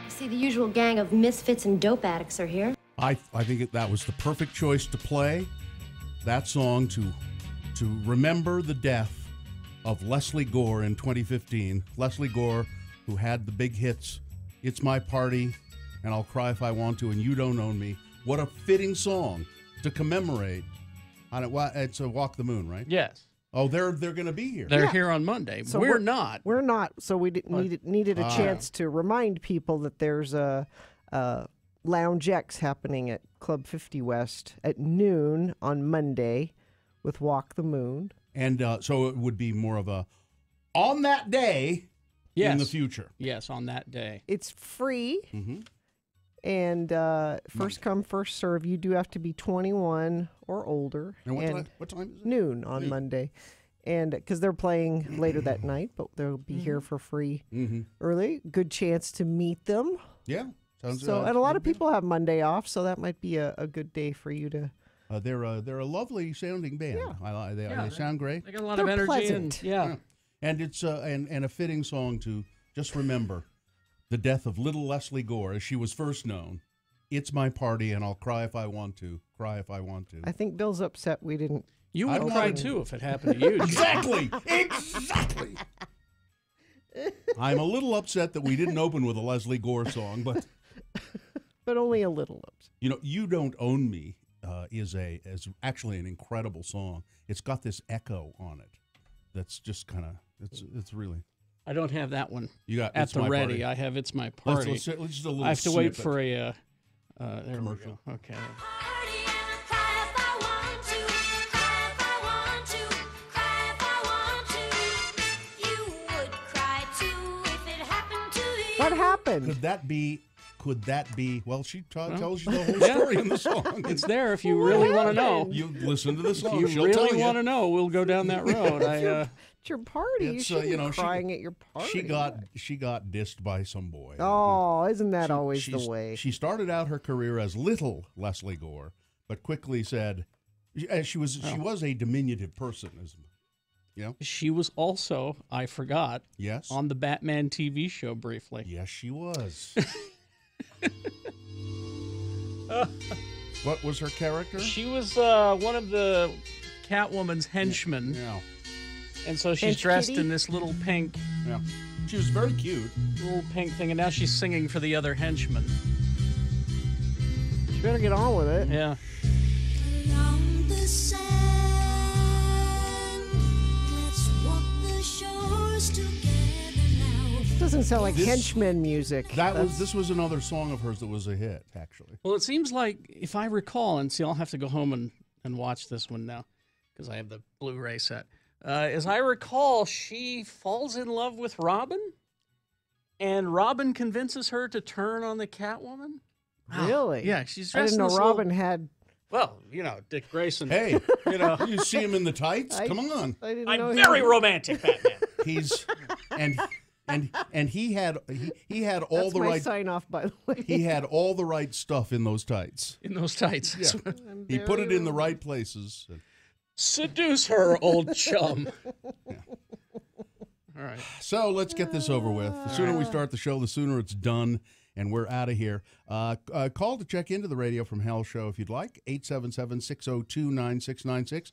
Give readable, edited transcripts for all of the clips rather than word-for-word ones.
See, the usual gang of misfits and dope addicts are here. I think that was the perfect choice to play that song to remember the death of Leslie Gore in 2015. Leslie Gore, who had the big hits, It's My Party, and I'll Cry If I Want To, and You Don't Own Me. What a fitting song to commemorate. It's a Walk the Moon, right? Yes. Oh, they're going to be here. They're here on Monday. So we're not. We're not. So we needed a chance to remind people that there's a Lounge X happening at Club 50 West at noon on Monday with Walk the Moon. And so it would be more of a on that day in the future. Yes, on that day. It's free. Mm-hmm. And first come, first serve. You do have to be 21 or older. And what time is it? Noon on Monday. And because they're playing later that night, but they'll be here for free early. Good chance to meet them. Yeah. And a lot of people have Monday off, so that might be a good day for you to. They're a lovely sounding band. Yeah. They sound great. They got a lot of energy. Pleasant. And it's and a fitting song to just remember the death of little Leslie Gore as she was first known. It's My Party, and I'll cry if I want to. Cry if I want to. I think Bill's upset we didn't. You would cry too if it happened to you. Exactly. I'm a little upset that we didn't open with a Leslie Gore song, but only a little upset. You know, You Don't Own Me is actually an incredible song. It's got this echo on it that's just kind of it's really. I don't have that one. You got at the ready. Party. I have It's My Party. Let's just a little I have to wait snippet. for a commercial. Okay. What happened? Could that be? Well, she tells you the whole story in the song. It's there if you really want to know. You listen to the song. If you really want to know, we'll go down that road. It's your party. You shouldn't be crying at your party. She got dissed by some boy. Oh, isn't that always the way? She started out her career as little Leslie Gore, but quickly said she was a diminutive person. You know? She was also, I forgot, yes, on the Batman TV show briefly. Yes, she was. What was her character? She was one of the Catwoman's henchmen. Yeah. And so she's dressed in this little pink. Yeah. She was very cute. Little pink thing, and now she's singing for the other henchmen. She better get on with it. Yeah. Around the sand, let's walk the shores together now. Doesn't sound like henchman music. This was another song of hers that was a hit, actually. Well, it seems like, if I recall, and see, I'll have to go home and watch this one now because I have the Blu-ray set. As I recall, she falls in love with Robin, and Robin convinces her to turn on the Catwoman. Really? Yeah, she's I dressed didn't know in this Robin had. Well, Dick Grayson. Hey, you see him in the tights? Come on. I'm very romantic, Batman. He's and he had all That's the my right sign off, by the way. He had all the right stuff in those tights. In those tights. Yeah. He put it in the right places. Seduce her, old chum. Yeah. All right. So let's get this over with. The sooner we start the show, the sooner it's done, and we're out of here. Call to check into the Radio from Hell show if you'd like, 877-602-9696.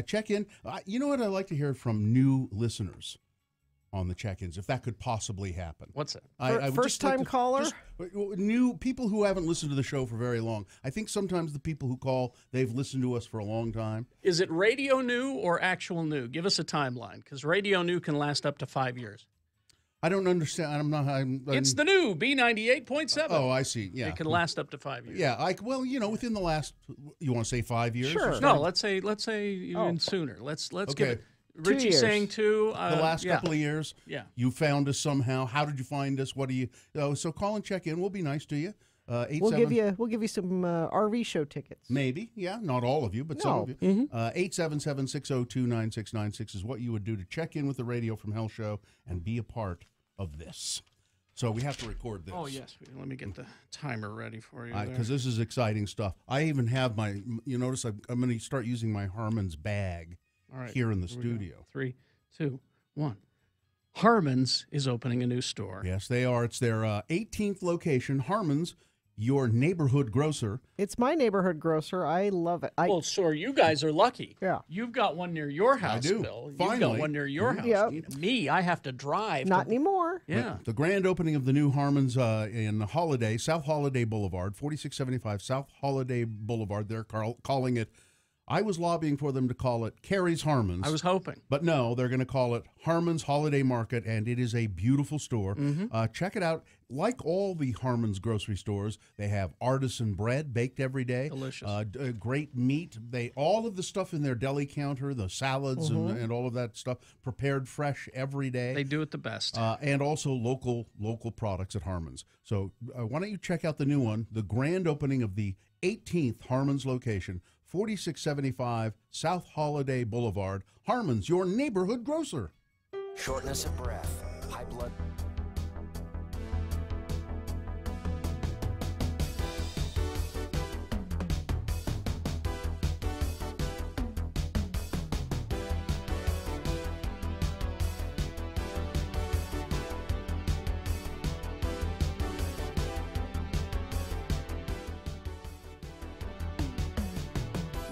Check in. You know what? I'd like to hear from new listeners on the check-ins, if that could possibly happen. What's that? First-time caller? New people who haven't listened to the show for very long. I think sometimes the people who call, they've listened to us for a long time. Is it radio new or actual new? Give us a timeline, because radio new can last up to 5 years. I don't understand. It's the new B98.7. Oh, I see. Yeah. It can last up to 5 years. Yeah. Within the last, you want to say 5 years? Sure. No, let's say even sooner. Let's give it. Richie's saying 2. The last couple of years. Yeah. You found us somehow. How did you find us? What do you? So call and check in. We'll be nice to you. We'll give you some RV show tickets. Maybe. Yeah. Not all of you, but some of you. 877-602-9696 is what you would do to check in with the Radio from Hell show and be a part of this. So we have to record this. Oh, yes. Let me get the timer ready for you. Because this is exciting stuff. I even have you notice I'm going to start using my Harmons bag. All right, here in the studio. 3, 2, 1. Harmons is opening a new store. Yes, they are. It's their 18th location. Harmons, your neighborhood grocer. It's my neighborhood grocer. I love it. Well, so you guys are lucky. Yeah. You've got one near your house, do. Bill. You've Finally. got one near your house. Yep. Me, I have to drive. Not to, anymore. Yeah. The grand opening of the new Harmons in Holiday, South Holiday Boulevard, 4675 South Holiday Boulevard. They're calling it, I was lobbying for them to call it Carrie's Harmons. I was hoping. But no, they're going to call it Harmons Holiday Market, and it is a beautiful store. Mm-hmm. Check it out. Like all the Harmons grocery stores, they have artisan bread baked every day. Delicious. Great meat. All of the stuff in their deli counter, the salads and all of that stuff, prepared fresh every day. They do it the best. And also local products at Harmons. So why don't you check out the new one, the grand opening of the 18th Harmons location, 4675 South Holiday Boulevard. Harmons, your neighborhood grocer. Shortness of breath, high blood.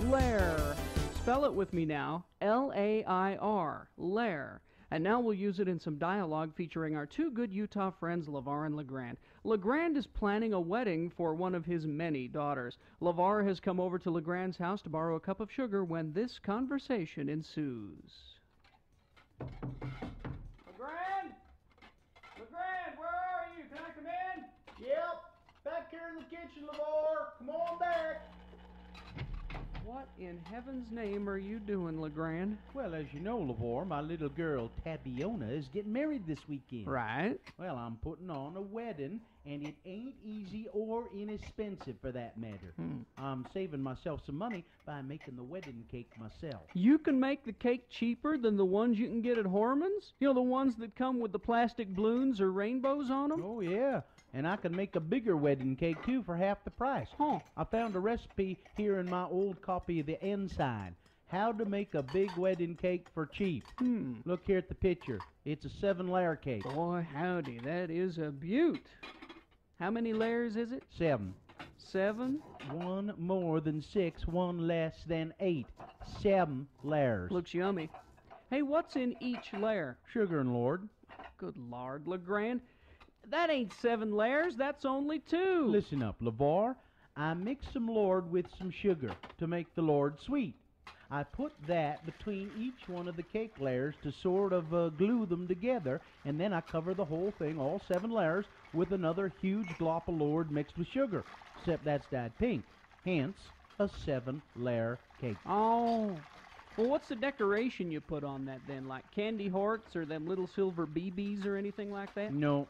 Lair. Spell it with me now. L-A-I-R. Lair. And now we'll use it in some dialogue featuring our two good Utah friends, LeVar and LeGrand. LeGrand is planning a wedding for one of his many daughters. LeVar has come over to LeGrand's house to borrow a cup of sugar when this conversation ensues. LeGrand? LeGrand, where are you? Can I come in? Yep, back here in the kitchen, LeVar. Come on back. What in heaven's name are you doing, LeGrand? Well, as you know, LeVar, my little girl Tabiona is getting married this weekend. Right. Well, I'm putting on a wedding, and it ain't easy or inexpensive for that matter. I'm saving myself some money by making the wedding cake myself. You can make the cake cheaper than the ones you can get at Harmons? You know, the ones that come with the plastic balloons or rainbows on them? Oh, yeah. And I can make a bigger wedding cake, too, for half the price. Huh. I found a recipe here in my old copy of the Ensign. How to make a big wedding cake for cheap. Look here at the picture. It's a 7-layer cake. Boy, howdy, that is a beaut. How many layers is it? 7. 7? One more than 6, one less than 8. 7 layers. Looks yummy. Hey, what's in each layer? Sugar and Lord. Good Lord, LeGrand. That ain't 7 layers, that's only 2. Listen up, LeVar. I mix some Lord with some sugar to make the Lord sweet. I put that between each one of the cake layers to sort of glue them together, and then I cover the whole thing, all 7 layers, with another huge glop of Lord mixed with sugar, except that's dyed pink. Hence, a 7-layer cake. Oh. Well, what's the decoration you put on that then? Like candy hearts or them little silver BBs or anything like that? No,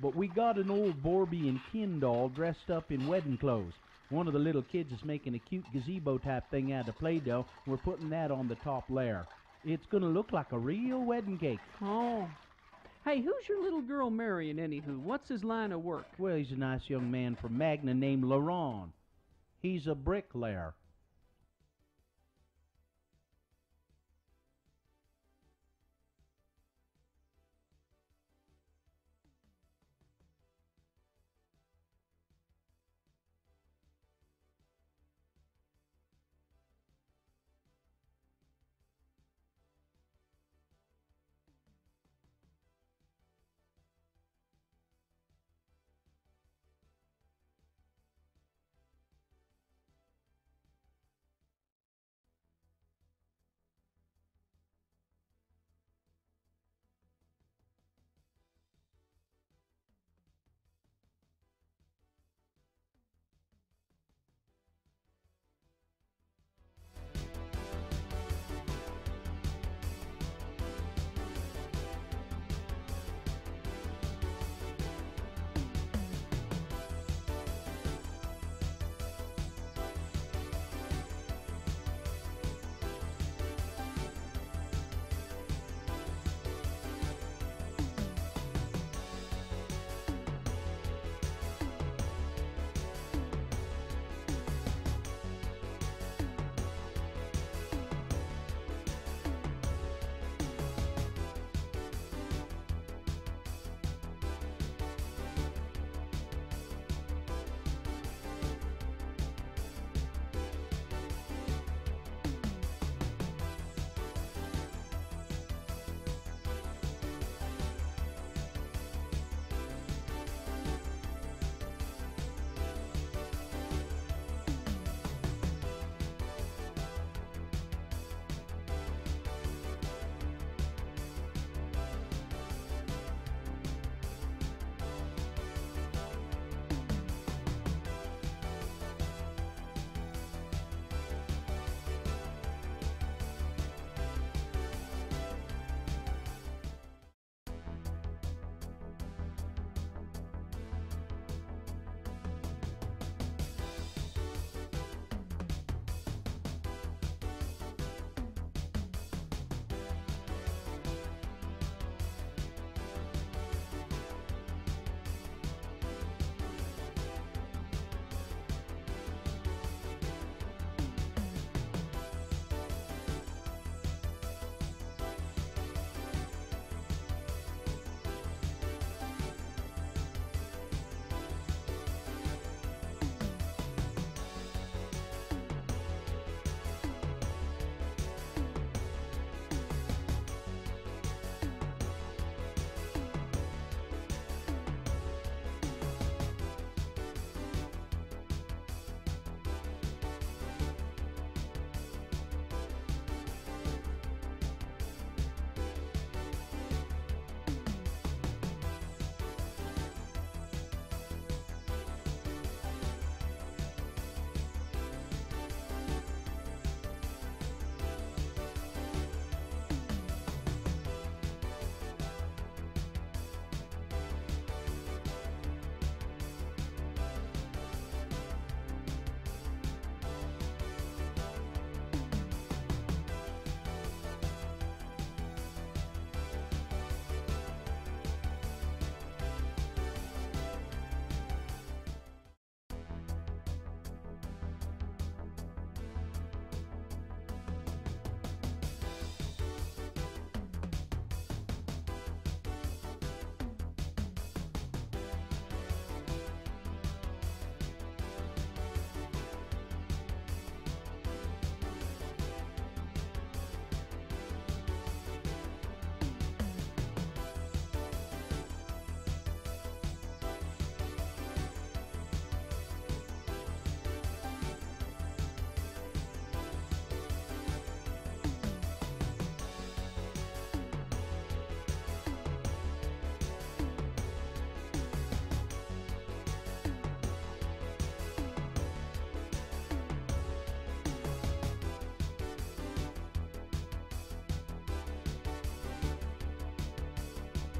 but we got an old Barbie and Ken doll dressed up in wedding clothes. One of the little kids is making a cute gazebo type thing out of Play-Doh. We're putting that on the top layer. It's going to look like a real wedding cake. Oh. Hey, who's your little girl marrying anywho? What's his line of work? Well, he's a nice young man from Magna named Laron. He's a bricklayer.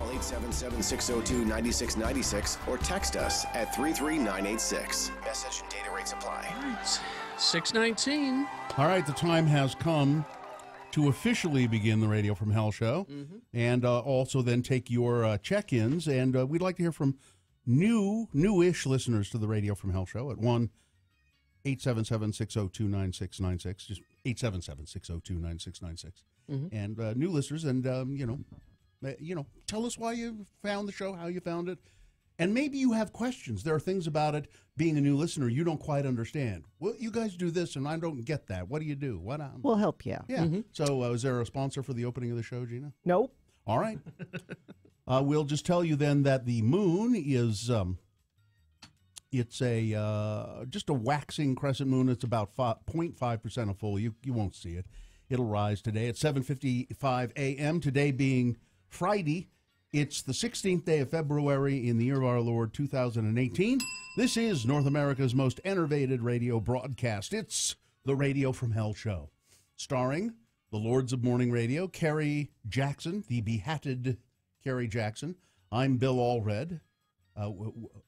Call 877-602-9696 or text us at 33986. Message and data rates apply. All right, 6:19. All right, the time has come to officially begin the Radio from Hell show, and also then take your check-ins. And we'd like to hear from newish listeners to the Radio from Hell show at 1-877-602-9696, just 877-602-9696. And new listeners, and tell us why you found the show, how you found it, and maybe you have questions. There are things about it, being a new listener, you don't quite understand. Well, you guys do this, and I don't get that. What do you do? What? We'll help you. Yeah. So, is there a sponsor for the opening of the show, Gina? Nope. All right. We'll just tell you then that the moon is it's a just a waxing crescent moon. It's about 0.5% of full. You won't see it. It'll rise today at 7:55 a.m. Today being Friday. It's the 16th day of February in the year of our Lord 2018. This is North America's most enervated radio broadcast. It's the Radio from Hell show, starring the Lords of Morning Radio, Carrie Jackson, the behatted Carrie Jackson. I'm Bill Allred,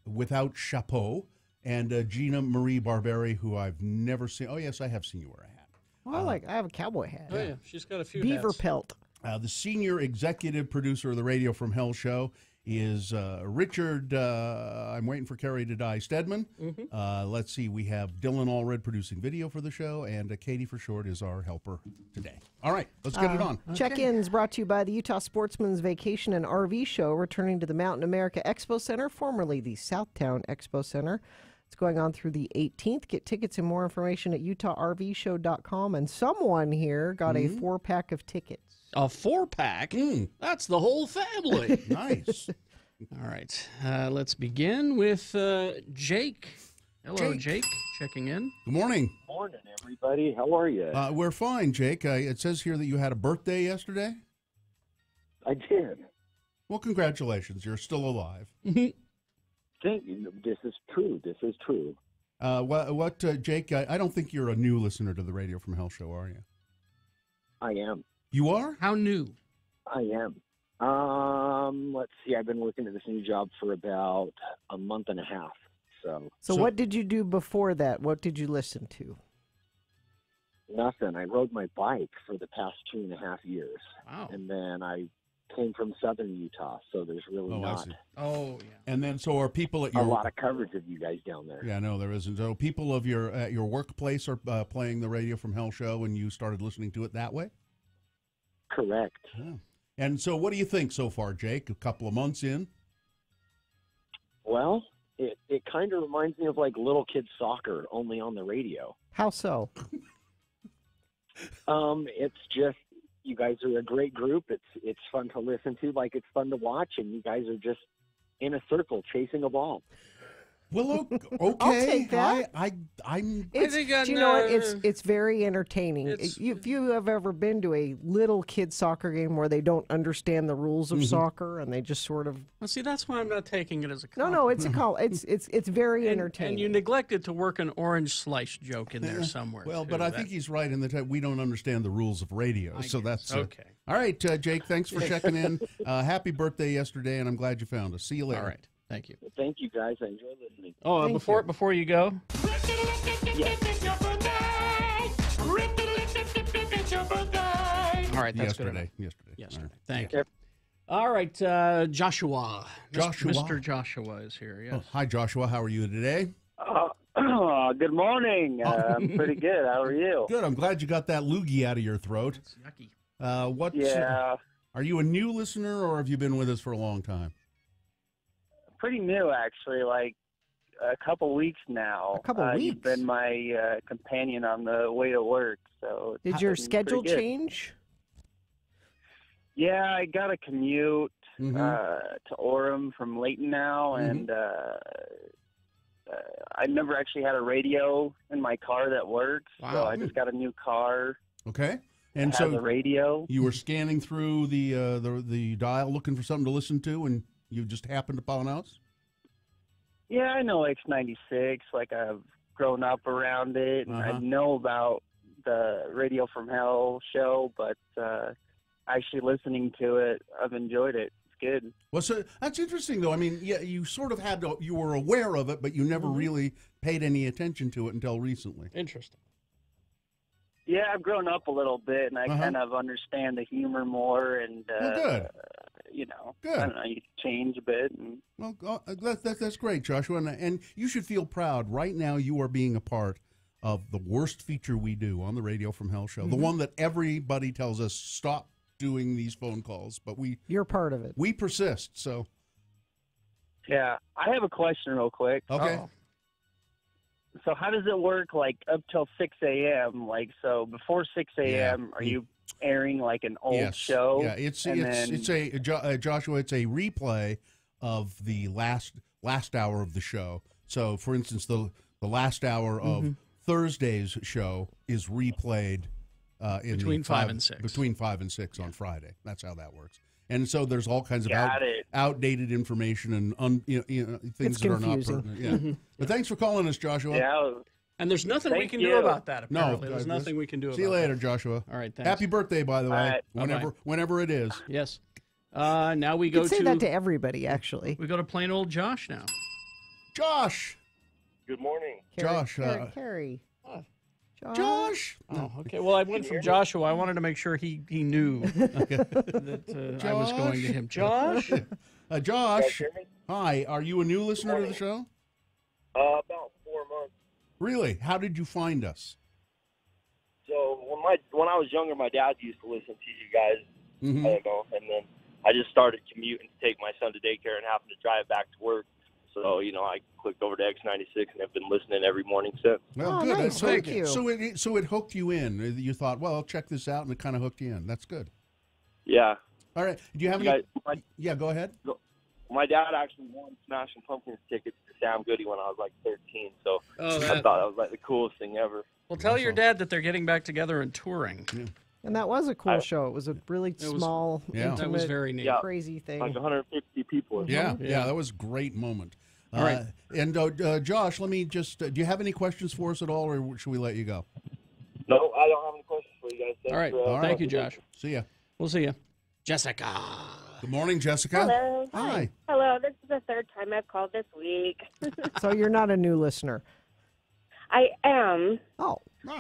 without chapeau, and Gina Marie Barberi, who I've never seen. Oh, yes, I have seen you wear a hat. Well, I have a cowboy hat. Oh, yeah, she's got a few Beaver hats. pelt. The senior executive producer of the Radio from Hell show is Richard, I'm waiting for Carrie to die, Stedman. Let's see, we have Dylan Allred producing video for the show, and Katie for short is our helper today. All right, let's get it on. Check-ins brought to you by the Utah Sportsman's Vacation and RV Show, returning to the Mountain America Expo Center, formerly the Southtown Expo Center. It's going on through the 18th. Get tickets and more information at UtahRVShow.com. And someone here got a 4-pack of tickets. A 4-pack? That's the whole family. Nice. All right, let's begin with Jake. Hello, Jake. Checking in. Good morning. Morning, everybody. How are you? We're fine, Jake. It says here that you had a birthday yesterday. I did. Well, congratulations. You're still alive. Thank you. This is true. This is true. Jake, I don't think you're a new listener to the Radio from Hell show, are you? I am. You are? How new? I am. Let's see. I've been working at this new job for about a month and a half. So what did you do before that? What did you listen to? Nothing. I rode my bike for the past 2.5 years. Wow. And then I came from southern Utah, so there's really not Oh, yeah. And then, so are people at a your lot of coverage of you guys down there. Yeah, no, there isn't. So people of at your workplace are playing the Radio from Hell show, and you started listening to it that way? Correct. Yeah. And so, what do you think so far, Jake? A couple of months in? Well, it kind of reminds me of like little kid soccer, only on the radio. How so? It's just, you guys are a great group. It's fun to listen to, like it's fun to watch, and you guys are just in a circle chasing a ball. Well, okay. I'll take that. I'm. It's, think do you know what? It's very entertaining. If you have ever been to a little kid soccer game where they don't understand the rules of soccer and they just sort of Well, see, that's why I'm not taking it as a no, compliment. it's a call. It's very entertaining. And you neglected to work an orange slice joke in there somewhere. Well, too. but I think he's right in that we don't understand the rules of radio, so that's okay. All right, Jake. Thanks for checking in. Happy birthday yesterday, and I'm glad you found us. See you later. All right. Thank you. Thank you, guys. I enjoy listening. Oh, before you go, all right, that's good enough. Yesterday. Thank you. All right, Joshua. Mr. Joshua is here. Yes. Oh, hi, Joshua. How are you today? Good morning. I'm pretty good. How are you? Good. I'm glad you got that loogie out of your throat. It's yucky. Are you a new listener, or have you been with us for a long time? Pretty new, actually. Like a couple weeks now. A couple weeks? You've been my companion on the way to work. So Did your it's been schedule pretty good. change? Yeah, I got a commute to Orem from Layton now, and I never actually had a radio in my car that works. Wow. So I just got a new car. Okay. And Has so a radio. you were scanning through the dial looking for something to listen to, and you just happened upon us? Yeah, I know X96. Like, I've grown up around it, and I know about the Radio from Hell show, but actually listening to it, I've enjoyed it. It's good. Well, so that's interesting, though. I mean, yeah, you sort of you were aware of it, but you never really paid any attention to it until recently. Interesting. Yeah, I've grown up a little bit, and I kind of understand the humor more. And good. You know, Good. I don't know, you change a bit. And... Well, that's great, Joshua, and you should feel proud. Right now, you are being a part of the worst feature we do on the Radio from Hell show, the one that everybody tells us stop doing these phone calls, but you're part of it. We persist. So, yeah, I have a question, real quick. Okay. Uh-oh. So how does it work, like, up till 6 a.m.? Like, so before 6 a.m., are you airing, like, an old show? Yeah, it's Joshua, it's a replay of the last hour of the show. So, for instance, the last hour of Thursday's show is replayed between 5 and 6. Between 5 and 6 on Friday. That's how that works. And so there's all kinds of outdated information and things that are not pertinent. Yeah. But thanks for calling us, Joshua. Yeah. And there's nothing we can do about that, apparently. No, there's nothing we can do about it. See you later, Joshua. All right, thanks. Happy birthday, by the way, whenever it is. Yes. Now we go you can say that to everybody, actually. We go to plain old Josh now. Josh. Good morning. Carrie. Josh. Oh, okay. Well, I went from Joshua. I wanted to make sure he knew that I was going to him. Josh? Josh. Hi. Are you a new listener to the show? About 4 months. Really? How did you find us? So when I was younger, my dad used to listen to you guys. I don't know, and then I just started commuting to take my son to daycare and having to drive back to work. So, I clicked over to X96 and have been listening every morning since. Well, good. Nice. Thank you. So it hooked you in. You thought, well, I'll check this out, and it kind of hooked you in. That's good. Yeah. All right. Do you have any? Yeah, go ahead. My dad actually won Smashing Pumpkins tickets to Sam Goody when I was like 13. So I thought that was like the coolest thing ever. Well, tell your dad that they're getting back together and touring. Yeah. And that was a cool show. It was a really small, intimate, that was very neat. Crazy thing. Like 150 people. Yeah, that was a great moment. All right. And Josh, let me just, do you have any questions for us at all, or should we let you go? No, I don't have any questions for you guys. Thanks all right. Thank you, Josh. See ya. We'll see you. Jessica. Good morning, Jessica. Hello. Hi. Hello. This is the third time I've called this week. So you're not a new listener? I am. Oh.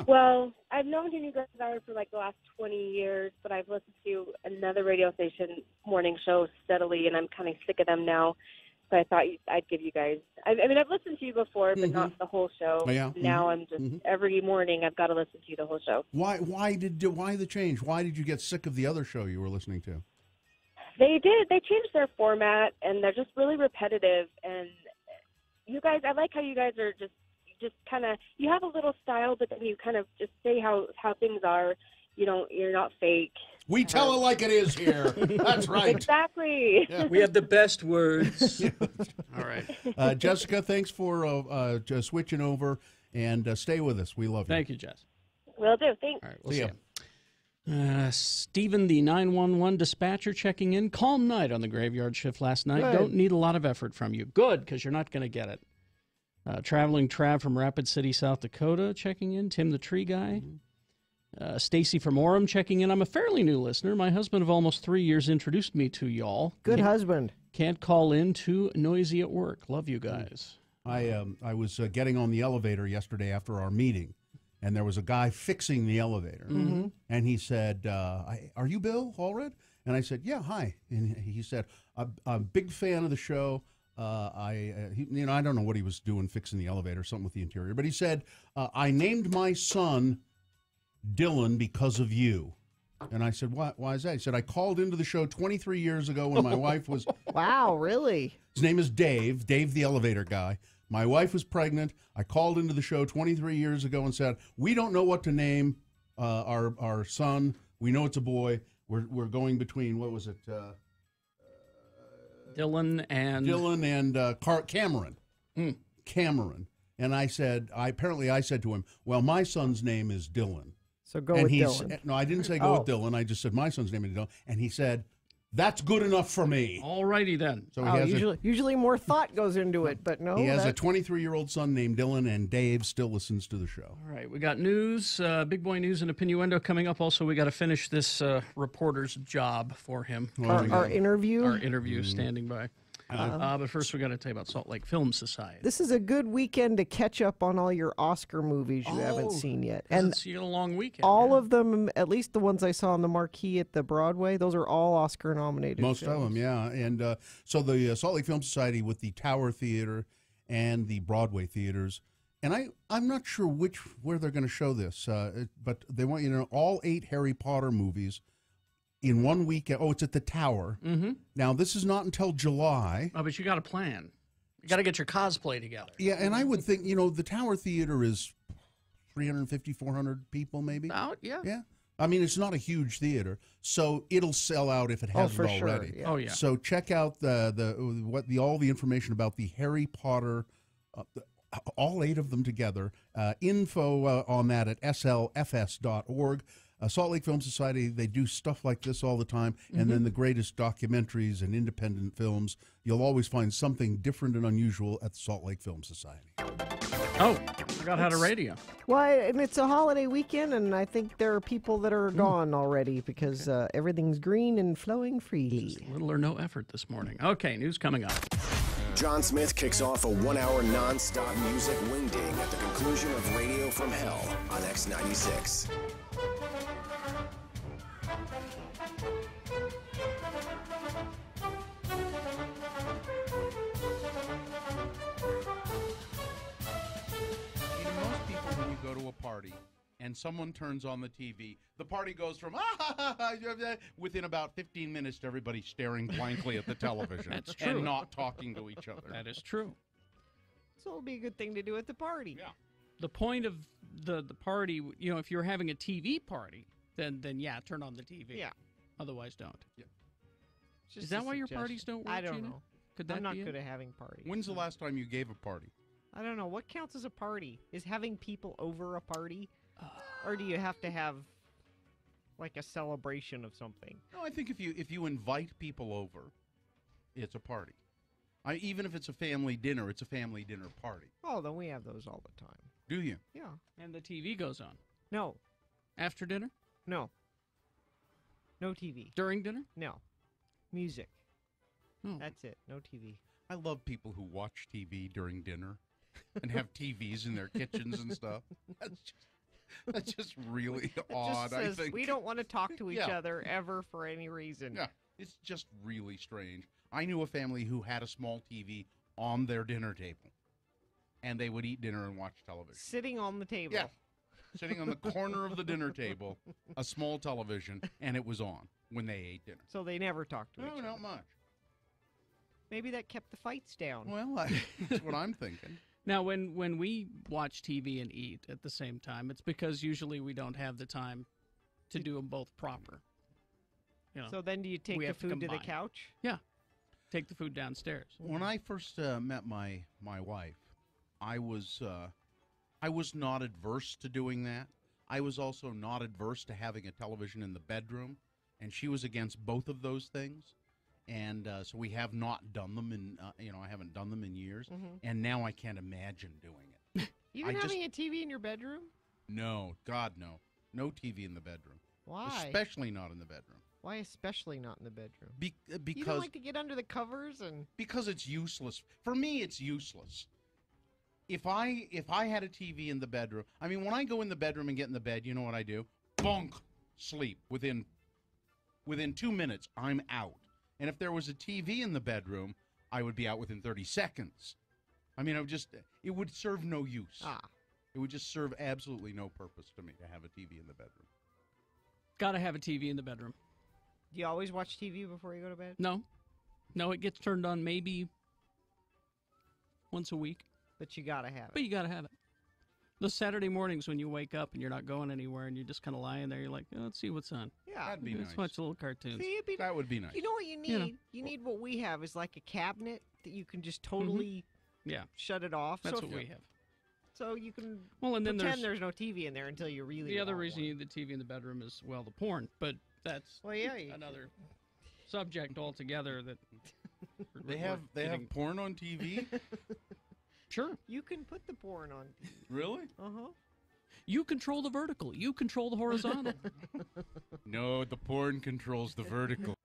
Well, I've known who you guys are for like the last 20 years, but I've listened to another radio station morning show steadily, and I'm kind of sick of them now. So I thought I'd give you guys. I mean, I've listened to you before, but not the whole show. Oh, yeah. Now I'm just every morning I've got to listen to you the whole show. Why the change? Why did you get sick of the other show you were listening to? They did. They changed their format, and they're just really repetitive. And you guys, I like how you guys are just kind of, you have a little style, but then you kind of just say how things are. You're not fake. We tell it like it is here. That's right. Exactly. Yeah. We have the best words. All right. Jessica, thanks for just switching over, and stay with us. We love you. Thank you, Jess. Will do. Thanks. All right, we'll see you. Stephen, the 911 dispatcher, checking in. Calm night on the graveyard shift last night. Good. Don't need a lot of effort from you. Good, because you're not going to get it. Traveling Trav from Rapid City, South Dakota, checking in. Tim, the tree guy. Stacy from Orem checking in. I'm a fairly new listener. My husband of almost 3 years introduced me to y'all. Good husband. Can't call in, too noisy at work. Love you guys. I was getting on the elevator yesterday after our meeting, and there was a guy fixing the elevator. And he said, are you Bill Allred? And I said, yeah, hi. And he said, I'm a big fan of the show. I don't know what he was doing fixing the elevator, something with the interior. But he said, I named my son Dylan because of you. And I said, why is that? He said, I called into the show 23 years ago when my wife was... Wow, really? His name is Dave the elevator guy. My wife was pregnant. I called into the show 23 years ago and said, we don't know what to name our son. We know it's a boy. We're going between, what was it? Dylan and Cameron. Cameron. And I said to him, well, my son's name is Dylan. So go with Dylan. No, I didn't say go with Dylan. I just said my son's name is Dylan. And he said, That's good enough for me. All righty then. So he has usually more thought goes into it, but no. He has a 23-year-old son named Dylan, and Dave still listens to the show. All right, we got news, big boy news and opinioendo coming up. Also, we got to finish this reporter's job for him. Our interview? Our interview standing by. But first, we got to tell you about Salt Lake Film Society. This is a good weekend to catch up on all your Oscar movies you haven't seen yet. And it's a long weekend. All of them, at least the ones I saw on the marquee at the Broadway, those are all Oscar nominated. Most of them, yeah. And so the Salt Lake Film Society with the Tower Theater and the Broadway theaters. And I'm not sure where they're going to show this, but they want you to know all 8 Harry Potter movies in one weekend. Oh, it's at the Tower. Mm-hmm. Now, this is not until July. Oh, but you got to plan. You got to get your cosplay together. Yeah, and I would think, the Tower Theater is 350, 400 people maybe. Out, yeah. Yeah. I mean, it's not a huge theater, so it'll sell out if it hasn't already. Sure, yeah. Oh, yeah. So check out all the information about the Harry Potter, all 8 of them together. Info on that at slfs.org. Salt Lake Film Society, they do stuff like this all the time, and then the greatest documentaries and independent films. You'll always find something different and unusual at the Salt Lake Film Society. Oh, forgot how to radio. Well, and it's a holiday weekend, and I think there are people that are gone already because everything's green and flowing freely. Just little or no effort this morning. Okay, news coming up. John Smith kicks off a 1-hour non-stop music wingding at the conclusion of Radio from Hell on X96. Most people, when you go to a party and someone turns on the TV, the party goes from within about 15 minutes to everybody staring blankly at the television. That's true. And not talking to each other. That is true. So it'll be a good thing to do at the party. Yeah. The point of the party, if you're having a TV party, then yeah, turn on the TV. Yeah. Otherwise, don't. Yeah. Is that why your parties don't work, I don't Gina? know. Could that I'm not be good it? at having parties. When's the last time you gave a party? I don't know. What counts as a party? Is having people over a party? Or do you have to have like a celebration of something? No, I think if you invite people over, it's a party. Even if it's a family dinner, it's a family dinner party. Oh, then we have those all the time. Do you? Yeah. And the TV goes on. No. After dinner? No. No TV. During dinner? No. Music. Oh. That's it. No TV. I love people who watch TV during dinner and have TVs in their kitchens and stuff. That's just really odd, Just says, I think. we don't want to talk to each Yeah. other ever for any reason. Yeah, it's just really strange. I knew a family who had a small TV on their dinner table, and they would eat dinner and watch television. Sitting on the table. Yeah, sitting on the corner of the dinner table, a small television, and it was on when they ate dinner. So they never talked to each other. No, not much. Maybe that kept the fights down. Well, that's what I'm thinking. Now, when we watch TV and eat at the same time, it's because usually we don't have the time to do them both proper. So then do you take we the have to food to the combine. couch? Yeah. Take the food downstairs. When I first met my wife, I was not adverse to doing that. I was also not adverse to having a television in the bedroom, and she was against both of those things. And so we have not done them in, I haven't done them in years, and now I can't imagine doing it. Even having a TV in your bedroom? No, God, no. No TV in the bedroom. Why? Especially not in the bedroom. Why especially not in the bedroom? Because you don't like to get under the covers and... Because it's useless. For me, it's useless. If I had a TV in the bedroom, I mean, when I go in the bedroom and get in the bed, you know what I do? Bonk, sleep. Within 2 minutes, I'm out. And if there was a TV in the bedroom, I would be out within 30 seconds. I mean, it would serve no use. It would just serve absolutely no purpose to me to have a TV in the bedroom. Got to have a TV in the bedroom. Do you always watch TV before you go to bed? No. No, it gets turned on maybe once a week. But you got to have it. But you got to have it. Those Saturday mornings when you wake up and you're not going anywhere and you're just kind of lying there, you're like, let's see what's on. Yeah. That'd be Let's nice. watch a little cartoons. See, That would be nice. You know what you need? You know. You need what we have is like a cabinet that you can just totally Yeah. shut it off. That's so what we have. So you can and then pretend there's no TV in there until you really The other want reason one. you need the TV in the bedroom is, the porn. But that's Well, yeah, another subject altogether. That They have porn on TV? Sure. You can put the porn on. Really? Uh-huh. You control the vertical. You control the horizontal. No, the porn controls the vertical.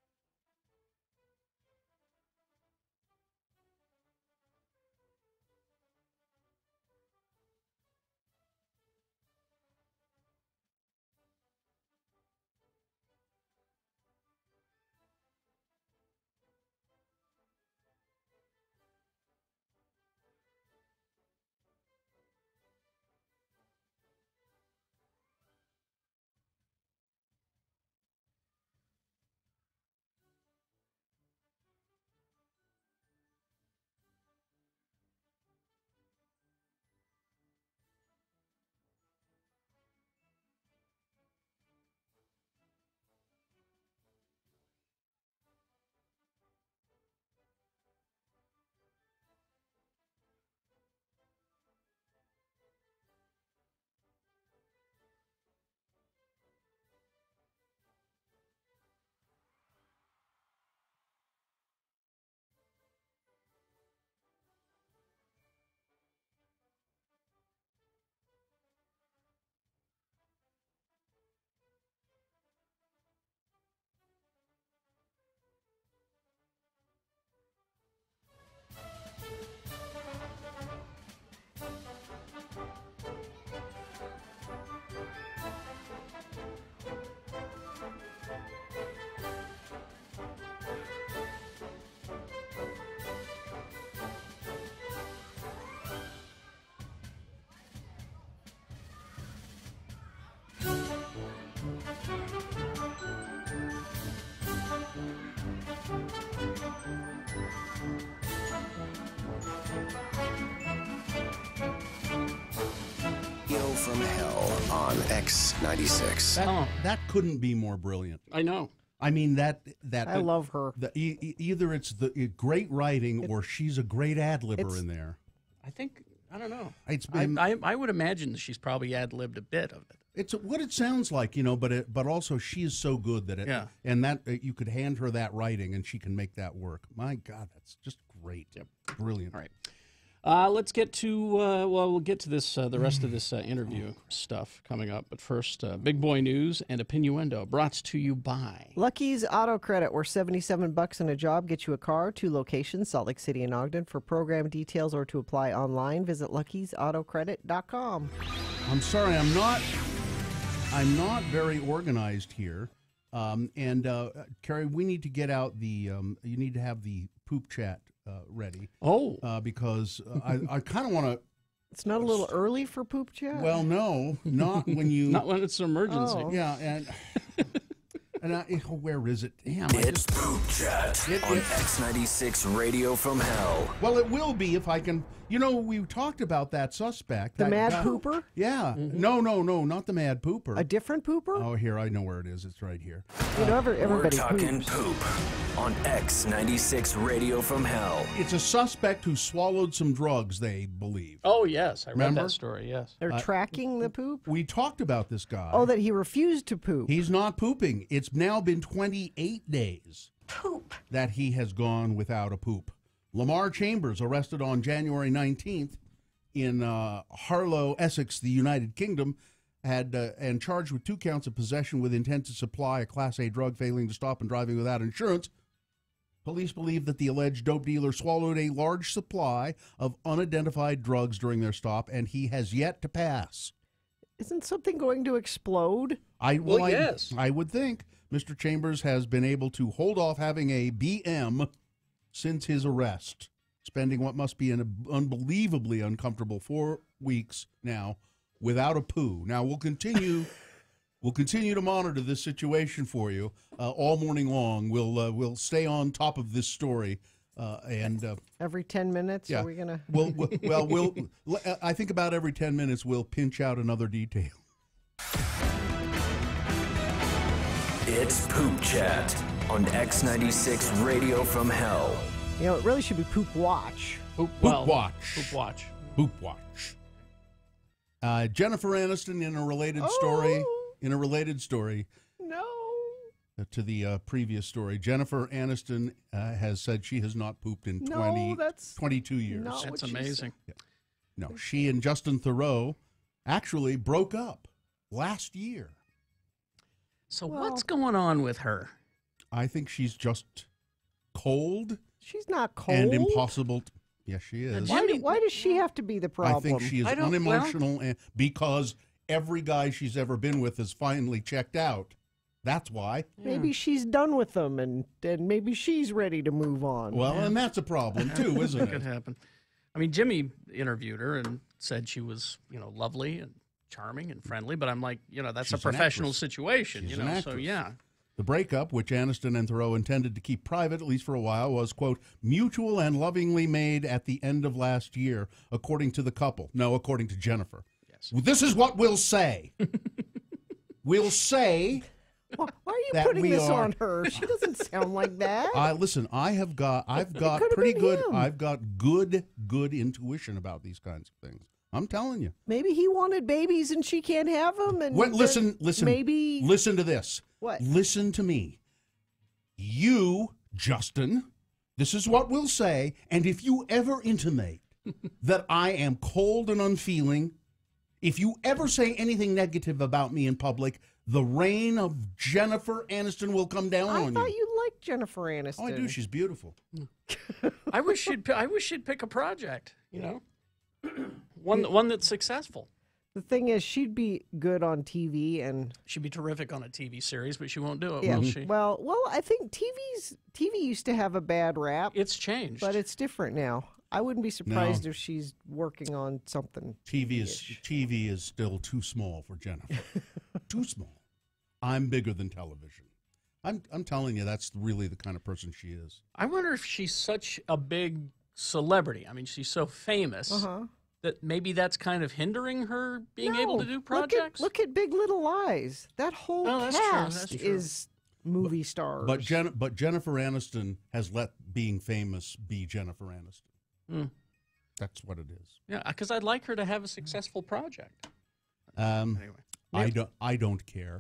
From Hell on X96. That couldn't be more brilliant. I know. I mean, that I love her. Either it's the great writing or she's a great ad-libber in there. I think, I don't know. It's been, I would imagine that she's probably ad-libbed a bit of it. It's what it sounds like, but also she is so good that it, and that you could hand her that writing and she can make that work. My God, that's just great. Yep. Brilliant. All right. Let's get to, we'll get to this, the rest of this interview stuff coming up. But first, Big Boy News and Opinioendo brought to you by Lucky's Auto Credit, where $77 in a job gets you a car. 2 locations, Salt Lake City and Ogden. For program details or to apply online, visit luckysautocredit.com. I'm sorry, I'm not very organized here. Carrie, we need to get out the, you need to have the poop chat ready. Because I kind of want to. It's not a little early for poop chat? Well, no, not when you. Not when it's an emergency. Oh. Yeah, and where is it? Damn, It's Poop Chat on X96 Radio from Hell. Well, it will be if I can. We talked about that suspect. The that mad guy. pooper? Yeah. Mm-hmm. No, not the mad pooper. A different pooper? Oh, here, I know where it is. It's right here. Everybody We're talking poops. poop on X96 Radio from Hell. It's a suspect who swallowed some drugs, they believe. Oh, yes. I read Remember? that story, yes. They're tracking the poop? We talked about this guy. Oh, that he refused to poop. He's not pooping. It's now been 28 days that he has gone without a poop. Lamar Chambers, arrested on January 19th in Harlow, Essex, the United Kingdom, and charged with 2 counts of possession with intent to supply a Class A drug, failing to stop and driving without insurance. Police believe that the alleged dope dealer swallowed a large supply of unidentified drugs during their stop, and he has yet to pass. Isn't something going to explode? Yes. I would think. Mr. Chambers has been able to hold off having a BM since his arrest, spending what must be an unbelievably uncomfortable 4 weeks now without a poo. Now, we'll continue to monitor this situation for you all morning long. We'll stay on top of this story. Every 10 minutes, yeah. are we going to? We'll I think about every 10 minutes we'll pinch out another detail. It's Poop Chat on X96 Radio from Hell. It really should be Poop Watch. Poop Watch. Jennifer Aniston in a related story. In a related story. No. to the previous story. Jennifer Aniston has said she has not pooped in 22 years. That's amazing. Yeah. No, she and Justin Theroux actually broke up last year. So what's going on with her? I think she's just cold. She's not cold. And impossible. Yes, she is. Why does she have to be the problem? I think she is unemotional because every guy she's ever been with has finally checked out. That's why. Maybe she's done with them, and maybe she's ready to move on. Well, and that's a problem too, isn't it? Could happen. I mean, Jimmy interviewed her and said she was, lovely and charming and friendly. But I'm like, that's She's a professional an actress. situation. She's an actress. So yeah. The breakup, which Aniston and Theroux intended to keep private, at least for a while, was, quote, mutual and lovingly made at the end of last year, according to the couple. No, according to Jennifer. Yes. Well, this is what we'll say. We'll say. Why are you putting this on her? She doesn't sound like that. Listen, I've got good intuition about these kinds of things. I'm telling you. Maybe he wanted babies and she can't have them. And listen. Maybe listen to this. What? Listen to me. You, Justin, this is what we'll say. And if you ever intimate that I am cold and unfeeling, if you ever say anything negative about me in public, the reign of Jennifer Aniston will come down on you. I thought you liked Jennifer Aniston. Oh, I do. She's beautiful. I wish she'd pick a project. One that's successful. The thing is, she'd be good on TV, and she'd be terrific on a TV series, but she won't do it, yeah. will she? Well, I think TV used to have a bad rap. It's changed, but it's different now. I wouldn't be surprised if she's working on something. TV is still too small for Jennifer. Too small. I'm bigger than television. I'm telling you, that's really the kind of person she is. I wonder if she's such a big celebrity. I mean, she's so famous that maybe that's kind of hindering her being able to do projects. Look at Big Little Lies. That whole cast that's true. is movie stars. But Jennifer Aniston has let being famous be Jennifer Aniston. That's what it is. Yeah, because I'd like her to have a successful project. Anyway, I don't care.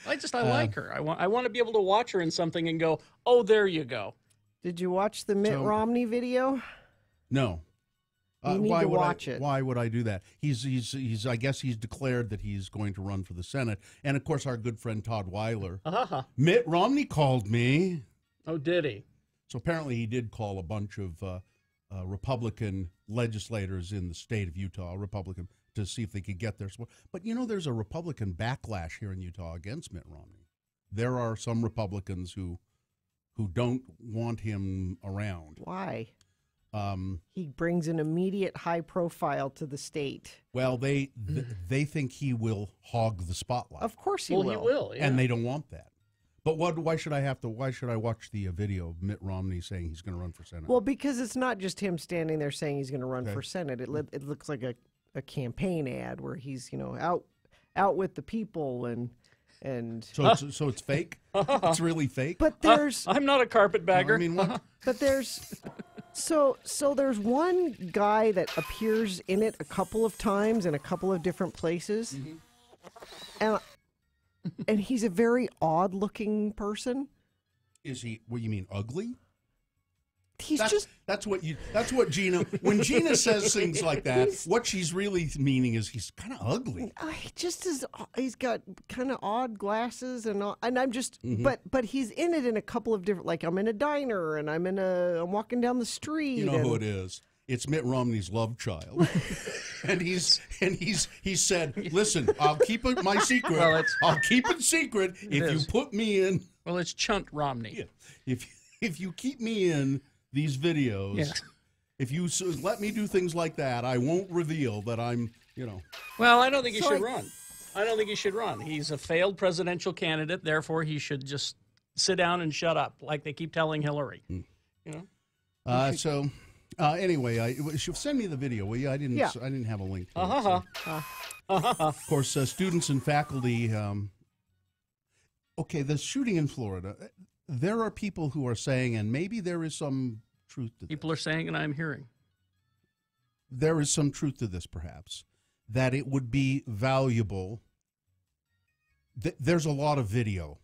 I like her. I want to be able to watch her in something and go, oh, there you go. Did you watch the Mitt Romney video? No. You need to watch it. Why would I do that? He's I guess he's declared that he's going to run for the Senate. And of course, our good friend Todd Weiler. Mitt Romney called me. Oh, did he? So apparently he did call a bunch of Republican legislators in the state of Utah, Republican, to see if they could get their support. But there's a Republican backlash here in Utah against Mitt Romney. There are some Republicans who don't want him around. Why? He brings an immediate high profile to the state. Well, they think he will hog the spotlight. Of course he will. He will, yeah. And they don't want that. But why should I watch the video of Mitt Romney saying he's going to run for Senate? Well, because it's not just him standing there saying he's going to run for Senate. It looks like a campaign ad where he's out with the people and so it's fake. It's really fake. But there's I'm not a carpetbagger. I mean, what? But there's so there's one guy that appears in it a couple of times in a couple of different places, and he's a very odd looking person. Is he? What you mean, ugly? That's what Gina, when Gina says things like that, what she's really meaning is he's kind of ugly. He's got kind of odd glasses and I'm just, but he's in it in a couple of different, like I'm in a diner and I'm walking down the street. You know who it is? It's Mitt Romney's love child. and he said, listen, I'll keep it my secret. Well, I'll keep it secret if you put me in. Well, it's Chunt Romney. Yeah. If you keep me in these videos, if you let me do things like that, I won't reveal that I'm, Well, I don't think he should run. I don't think he should run. He's a failed presidential candidate. Therefore, he should just sit down and shut up, like they keep telling Hillary. Anyway, send me the video, will you? I didn't have a link to it. Of course, students and faculty. The shooting in Florida. There are people who are saying, and maybe there is some truth to this. People are saying, and I'm hearing. There is some truth to this, perhaps, that it would be valuable. There's a lot of video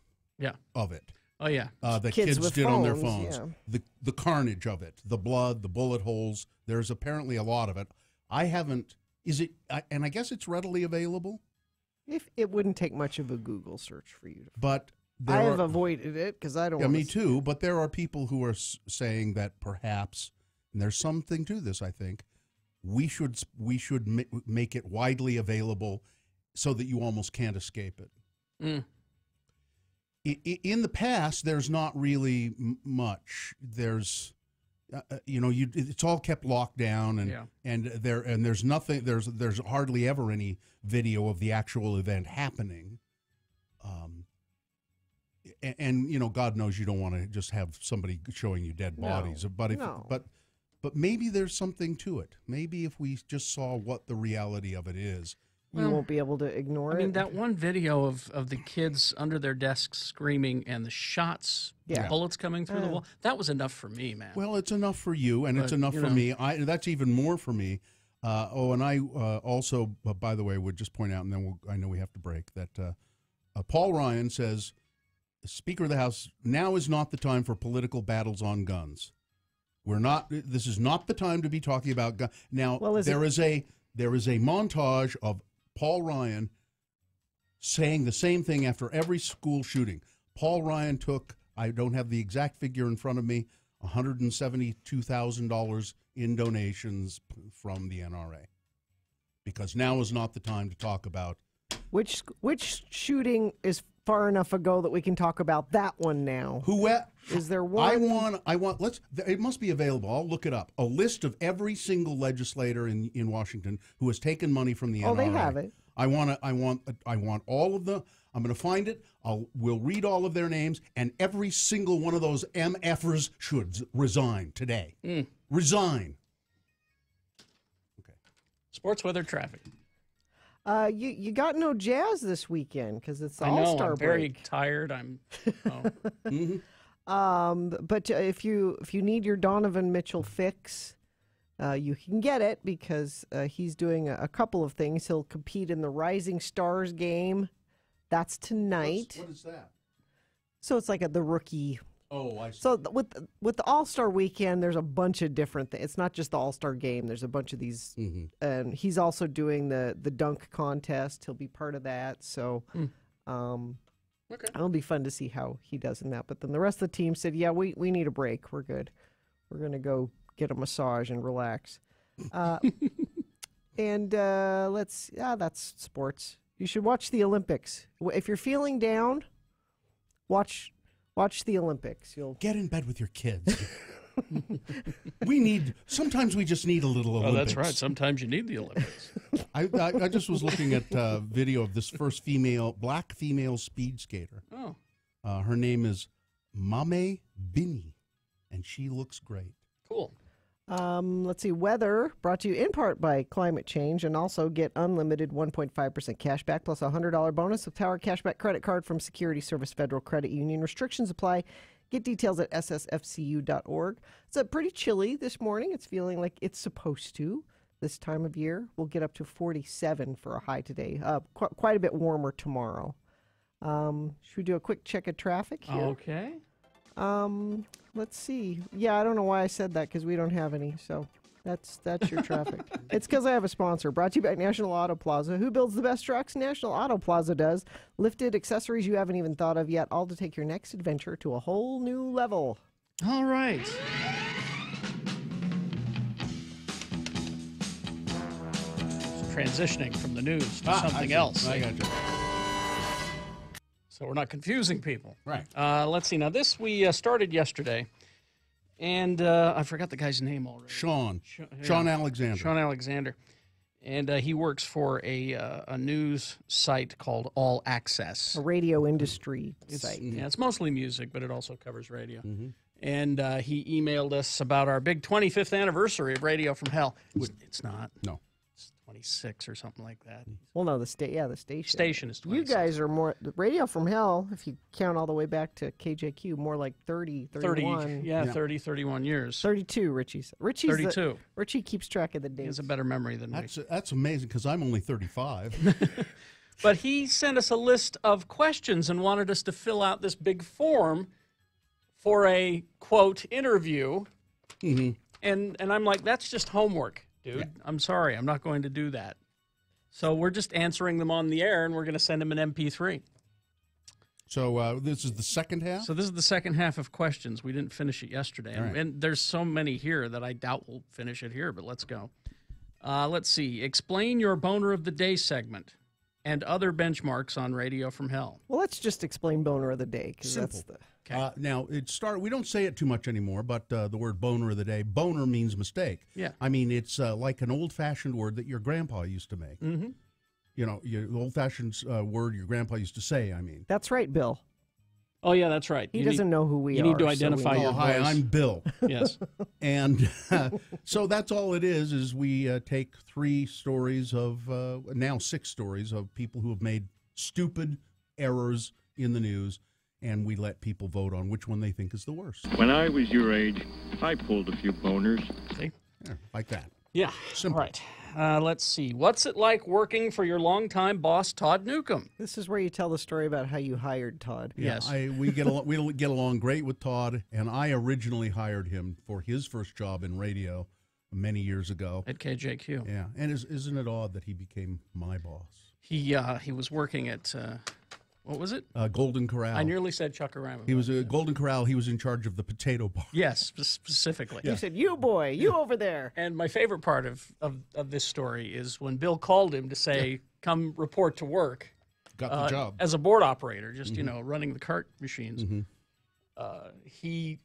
of it. Oh, yeah. That Kids kids with did on their phones, phones. The carnage of it, the blood, the bullet holes. There's apparently a lot of it. I haven't. Is it? And I guess it's readily available. If it wouldn't take much of a Google search for you to. But I have avoided it because I don't. Yeah, me too. But there are people who are saying that perhaps, and there's something to this. I think we should make it widely available so that you almost can't escape it. Mm. In the past, there's not really much. There's, it's all kept locked down, and there's nothing. There's hardly ever any video of the actual event happening. And God knows you don't want to just have somebody showing you dead bodies. But maybe there's something to it. Maybe if we just saw what the reality of it is. You won't be able to ignore it. I mean, that one video of the kids under their desks screaming and the shots, the bullets coming through the wall, that was enough for me, man. Well, it's enough for you, and it's enough for me. That's even more for me. And I also, by the way, would just point out, and then I know we have to break, that Paul Ryan says, Speaker of the House, now is not the time for political battles on guns. This is not the time to be talking about guns. Now, there is a montage of Paul Ryan saying the same thing after every school shooting. Paul Ryan took, I don't have the exact figure in front of me, $172,000 in donations from the NRA. Because now is not the time to talk about. Which shooting is far enough ago that we can talk about that one now? Is there one? It must be available. I'll look it up. A list of every single legislator in Washington who has taken money from the NRA. Oh, they have it. I want all of them. I'm going to find it. We'll read all of their names, and every single one of those MFers should resign today. Resign. Okay. Sports, weather, traffic. You got no jazz this weekend because it's the I know, All-Star I'm very break. tired. But if you need your Donovan Mitchell fix, you can get it because he's doing a couple of things. He'll compete in the Rising Stars game. That's tonight. What is that? So it's like the rookie. Oh, I see. So with the All-Star weekend, there's a bunch of different things. It's not just the All-Star game. There's a bunch of these. Mm-hmm. And he's also doing the dunk contest. He'll be part of that. So it'll be fun to see how he does in that. But then the rest of the team said, yeah, we need a break. We're good. We're going to go get a massage and relax. And that's sports. You should watch the Olympics. If you're feeling down, watch the Olympics. You'll get in bed with your kids. Sometimes we just need a little Olympics. Oh, that's right. Sometimes you need the Olympics. I just was looking at video of this first black female speed skater. Oh. Her name is Mame Binny, and she looks great. Cool. Let's see. Weather brought to you in part by climate change, and also get unlimited 1.5% cash back plus a $100 bonus with Tower Cashback credit card from Security Service Federal Credit Union. Restrictions apply. Get details at ssfcu.org. It's pretty chilly this morning. It's feeling like it's supposed to this time of year. We'll get up to 47 for a high today. Quite a bit warmer tomorrow. Should we do a quick check of traffic here? Okay. Let's see. Yeah, I don't know why I said that because we don't have any. So that's your traffic. It's because I have a sponsor. Brought to you by National Auto Plaza. Who builds the best trucks? National Auto Plaza does. Lifted accessories you haven't even thought of yet, all to take your next adventure to a whole new level. All right. Transitioning from the news to something else. I got you. So we're not confusing people. Right. Let's see. Now, we started yesterday, and I forgot the guy's name already. Sean Alexander. Sean Alexander. And he works for a news site called All Access. A radio industry site. Yeah, it's mostly music, but it also covers radio. Mm-hmm. And he emailed us about our big 25th anniversary of Radio from Hell. It's not. No. 26 or something like that. Well, no, the station. Station is 26. You guys are more Radio from Hell, if you count all the way back to KJQ, more like 30, 31. 30, 31 years. 32, Richie's 32. Richie keeps track of the dates. He has a better memory than me. That's amazing because I'm only 35. But he sent us a list of questions and wanted us to fill out this big form for a, quote, interview. Mm-hmm. And I'm like, that's just homework, dude. Yeah. I'm sorry. I'm not going to do that. So we're just answering them on the air, and we're going to send him an MP3. So this is the second half? So this is the second half of questions. We didn't finish it yesterday. All right. And there's so many here that I doubt we'll finish it here, but let's go. Let's see. Explain your Boner of the Day segment and other benchmarks on Radio from Hell. Well, let's just explain Boner of the Day, because that's Simple. the... Now, we don't say it too much anymore, but the word boner of the day, boner means mistake. Yeah. I mean, it's like an old-fashioned word that your grandpa used to make. Mm-hmm. You know, the old-fashioned word your grandpa used to say, I mean. That's right, Bill. Oh, yeah, that's right. He doesn't know who we are. You need to so identify we- your Hi, voice. I'm Bill. Yes. And so that's all it is we take 3 stories of, now 6 stories of people who have made stupid errors in the news, and we let people vote on which one they think is the worst. When I was your age, I pulled a few boners. See? Yeah, like that. Yeah. Simple. All right. Let's see. What's it like working for your longtime boss, Todd Newcomb? This is where you tell the story about how you hired Todd. Yeah, Yes. we get along great with Todd, and I originally hired him for his first job in radio many years ago At KJQ. Yeah, and isn't it odd that he became my boss? He was working at, what was it? Golden Corral. I nearly said Chuckarama. He was a Golden Corral. He was in charge of the potato bar. Yes, specifically. You said, you boy, you over there. And my favorite part of this story is when Bill called him to say, come report to work. Got the job. As a board operator, just, running the cart machines. He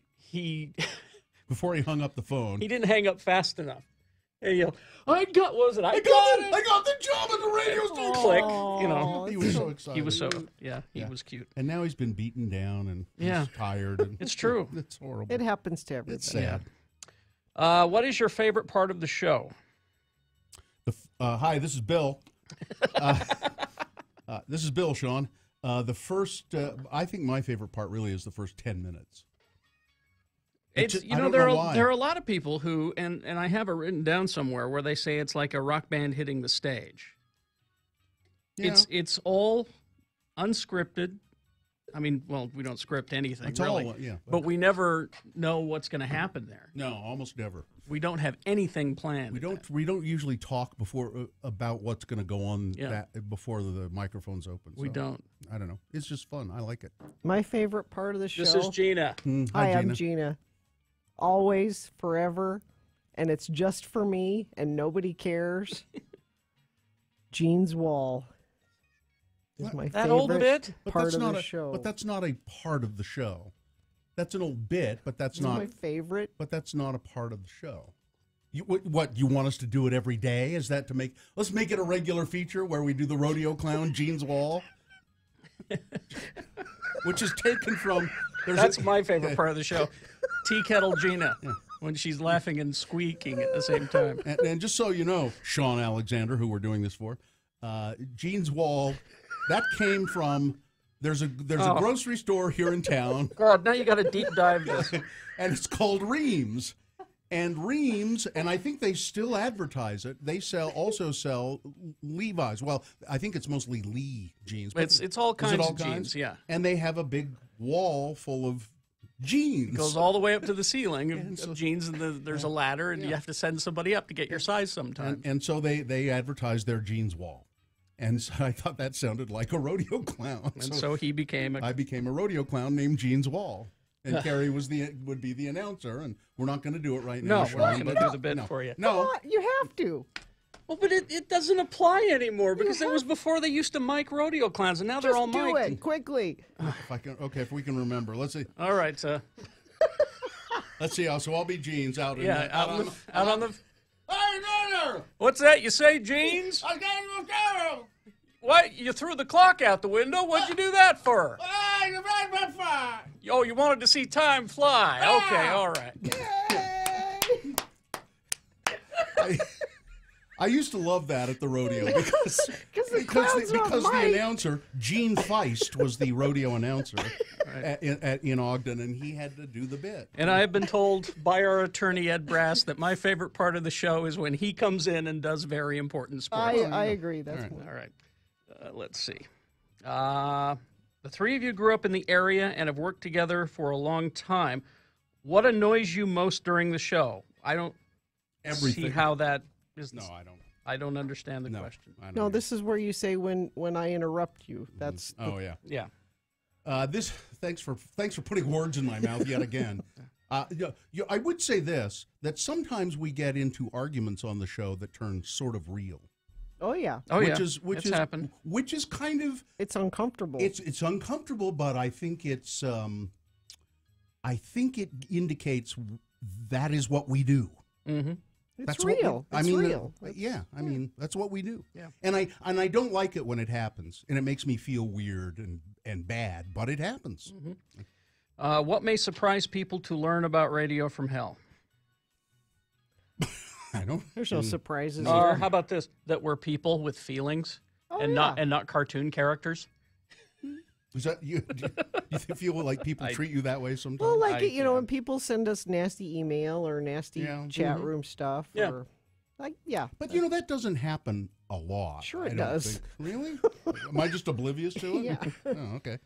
Before he hung up the phone. he didn't hang up fast enough. And he yelled, I got it. I got the job at the radio station. Click. He was so excited. He was so, he was cute. And now he's been beaten down and Yeah. he's tired. And It's true. It's horrible. It happens to everybody. It's sad. What is your favorite part of the show? Hi, this is Bill. This is Bill, Sean. The first, I think my favorite part really is the first 10 minutes. It's I you know don't there know are why. there are a lot of people who and I have it written down somewhere where they say it's like a rock band hitting the stage. Yeah. It's all unscripted. I mean, well, we don't script anything It's really, all, yeah. but we never know what's going to happen there. No, almost never. We don't have anything planned. We don't usually talk before about what's going to go on Yeah. before the microphone's open. We so, don't. I don't know. It's just fun. I like it. My favorite part of the show. This is Gina. Hi, I'm Gina. Always, forever, and it's just for me, and nobody cares. Jean's Wall is my That favorite old bit? part of the show. But that's not a part of the show. That's an old bit, but that's It's not my favorite. But that's not a part of the show. What you want us to do it every day? Is that let's make it a regular feature where we do the rodeo clown Jean's Wall, which is taken from. That's my favorite part of the show. Tea Kettle Gina, when she's laughing and squeaking at the same time. And just so you know, Sean Alexander, who we're doing this for, Jean's Wall, that came from. There's a grocery store here in town. God, now you got to deep dive this. And it's called Reams. And Reams, and I think they still advertise it. They also sell Levi's. Well, I think it's mostly Lee jeans. but It's all is kinds it all of jeans, yeah. And they have a big wall full of jeans. It goes all the way up to the ceiling of jeans, and there's a ladder, and Yeah. you have to send somebody up to get your size sometimes. And so they advertise their jeans wall. And so I thought that sounded like a rodeo clown. And so he became I became a rodeo clown named Jeans Wall. And Carrie would be the announcer, and we're not going to do it right now. No, we're not Sean, going to do the bit for you. No. You have to. Well, but it doesn't apply anymore because it was before they used to mic rodeo clowns, and now they're all do mic'd. it quickly. If we can remember. Let's see. All right, Let's see. So I'll be Jeans out in out on the. Hey, Nana! What's that? You say jeans? I got to go. What? You threw the clock out the window? What'd you do that for? Hey, you made me fly. Oh, you wanted to see time fly. Okay, all right. I used to love that at the rodeo because the announcer, Gene Feist, was the rodeo announcer in Ogden, and he had to do the bit. And I have been told by our attorney, Ed Brass, that my favorite part of the show is when he comes in and does very important sports. I agree. That's all right. Let's see. The three of you grew up in the area and have worked together for a long time. What annoys you most during the show? I don't see how that is. No, I don't. I don't understand the question. No, this is where you say when I interrupt you. That's yeah. Thanks for putting words in my mouth yet again. I would say this, that sometimes we get into arguments on the show that turn sort of real. Oh yeah. Which is happened. Which is kind of, it's uncomfortable. It's uncomfortable, but I think it's I think it indicates that is what we do. Mm-hmm. It's real. I mean, that's what we do. Yeah. And I don't like it when it happens, and it makes me feel weird and bad, but it happens. Mm-hmm. What may surprise people to learn about Radio from Hell? I don't. There's no surprises here. How about this? That we're people with feelings not cartoon characters. Is that you? Do you feel like people treat you that way sometimes? Well, like when people send us nasty email or nasty chat room stuff. Yeah. Or, but that doesn't happen a lot. Sure, it I don't does. think. Really? Am I just oblivious to it? Yeah. Oh, okay.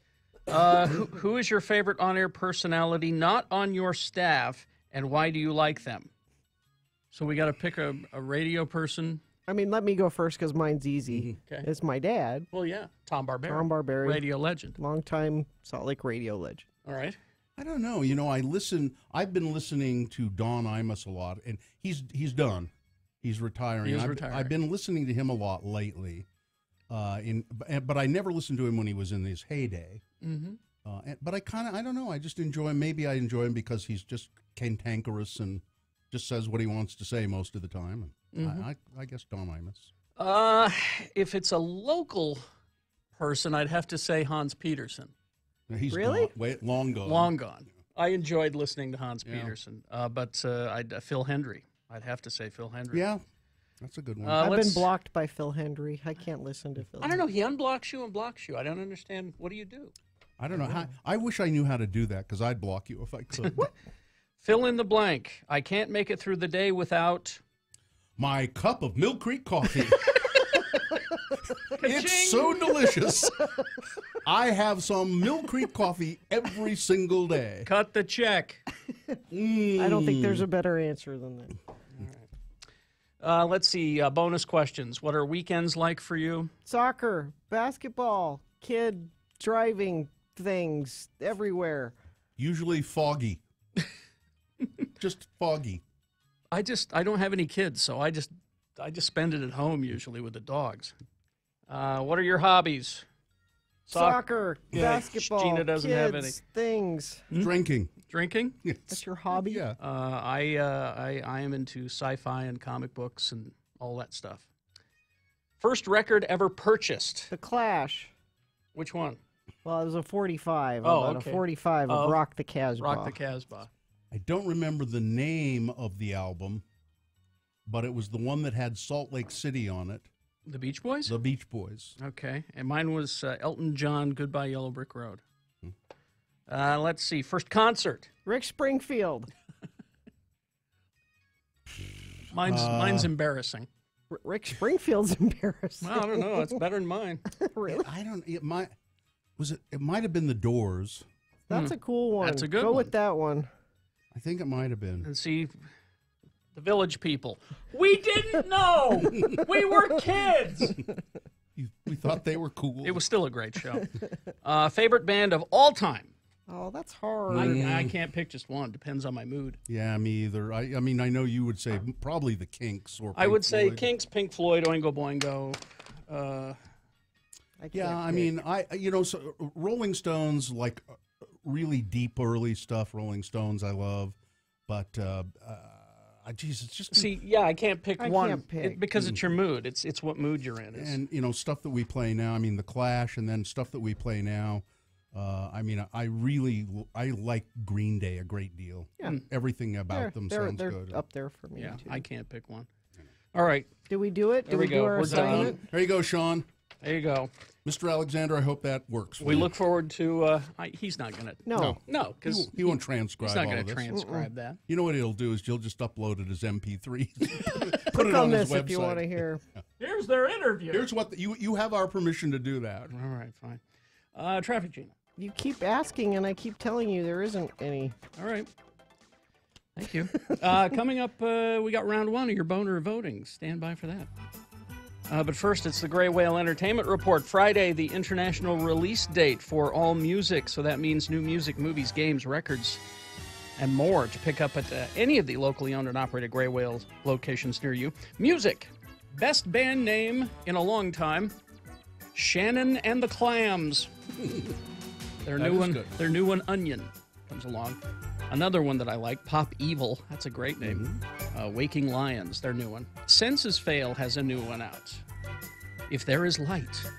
Who is your favorite on-air personality not on your staff, and why do you like them? So we got to pick a radio person. I mean, let me go first because mine's easy. Okay. It's my dad. Well, yeah, Tom Barberi. Tom Barberi. Radio legend. Longtime Salt Lake radio legend. All right. I don't know. I've been listening to Don Imus a lot, and he's done. He's retiring. I've been listening to him a lot lately. But I never listened to him when he was in his heyday. Mm-hmm. But I don't know. I just enjoy him. Maybe I enjoy him because he's just cantankerous and just says what he wants to say most of the time. And I guess Don Imus. If it's a local person, I'd have to say Hans Peterson. He's really? Long gone. Long gone. I enjoyed listening to Hans Peterson, but Phil Hendry. I'd have to say Phil Hendry. Yeah, that's a good one. I've been blocked by Phil Hendry. I can't listen to Phil. I don't know. He unblocks you and blocks you. I don't understand. What do you do? I don't know. I wish I knew how to do that because I'd block you if I could. Fill in the blank. I can't make it through the day without my cup of Mill Creek coffee. It's so delicious. I have some Mill Creek coffee every single day. Cut the check. I don't think there's a better answer than that. All right. Let's see. Bonus questions. What are weekends like for you? Soccer, basketball, kid driving things everywhere. Usually foggy. Just foggy. I don't have any kids, so I just spend it at home usually with the dogs. What are your hobbies? Soccer, basketball, Gina doesn't kids, have any. Things. Drinking. Drinking? Yes. That's your hobby? Yeah. I am into sci-fi and comic books and all that stuff. First record ever purchased? The Clash. Which one? Well, it was a 45. Oh, about okay. a 45 of Rock the Casbah. Rock the Casbah. I don't remember the name of the album, but it was the one that had Salt Lake City on it. The Beach Boys? The Beach Boys. Okay. And mine was Elton John, Goodbye Yellow Brick Road. Let's see. First concert. Rick Springfield. Mine's embarrassing. Rick Springfield's embarrassing. Well, I don't know. It's better than mine. Really? I don't. It might have been the Doors. That's a cool one. That's a good Go one. with that one. I think it might have been. And see, the Village People. We didn't know. We were kids. We thought they were cool. It was still a great show. Favorite band of all time. Oh, that's hard. I can't pick just one. Depends on my mood. Yeah, me either. I mean, I know you would say probably the Kinks or. I would say Floyd. Kinks, Pink Floyd, Oingo Boingo. I mean, so Rolling Stones, like really deep early stuff. Rolling Stones, I love, but geez, it's just I can't pick one. Can't pick. Because it's your mood. It's what mood you're in. And stuff that we play now. I mean, the Clash, and then stuff that we play now. I mean, I like Green Day a great deal. Yeah. Everything about them sounds they're good. up there for me, Yeah, too. I can't pick one. All right. Did we do it? There we do go. our We're done. assignment? There you go, Sean. There you go. Mr. Alexander, I hope that works. We look forward to. He's not going to. No. No, because he won't transcribe. he's not all going of to this. transcribe that. You know what he'll do is he'll just upload it as MP3. Put Click it on his this if you website. want to hear. Yeah. Here's their interview. Here's what you have our permission to do that. All right, fine. Traffic, Gina. You keep asking, and I keep telling you there isn't any. All right. Thank you. Coming up, we got round one of your boner voting. Stand by for that. But first, it's the Gray Whale Entertainment Report. Friday, the international release date for all music. So that means new music, movies, games, records, and more to pick up at any of the locally owned and operated Gray Whale locations near you. Music. Best band name in a long time. Shannon and the Clams. Their new one, Onion, comes along. Another one that I like, Pop Evil. That's a great name. Waking Lions, their new one. Senses Fail has a new one out. If There Is Light.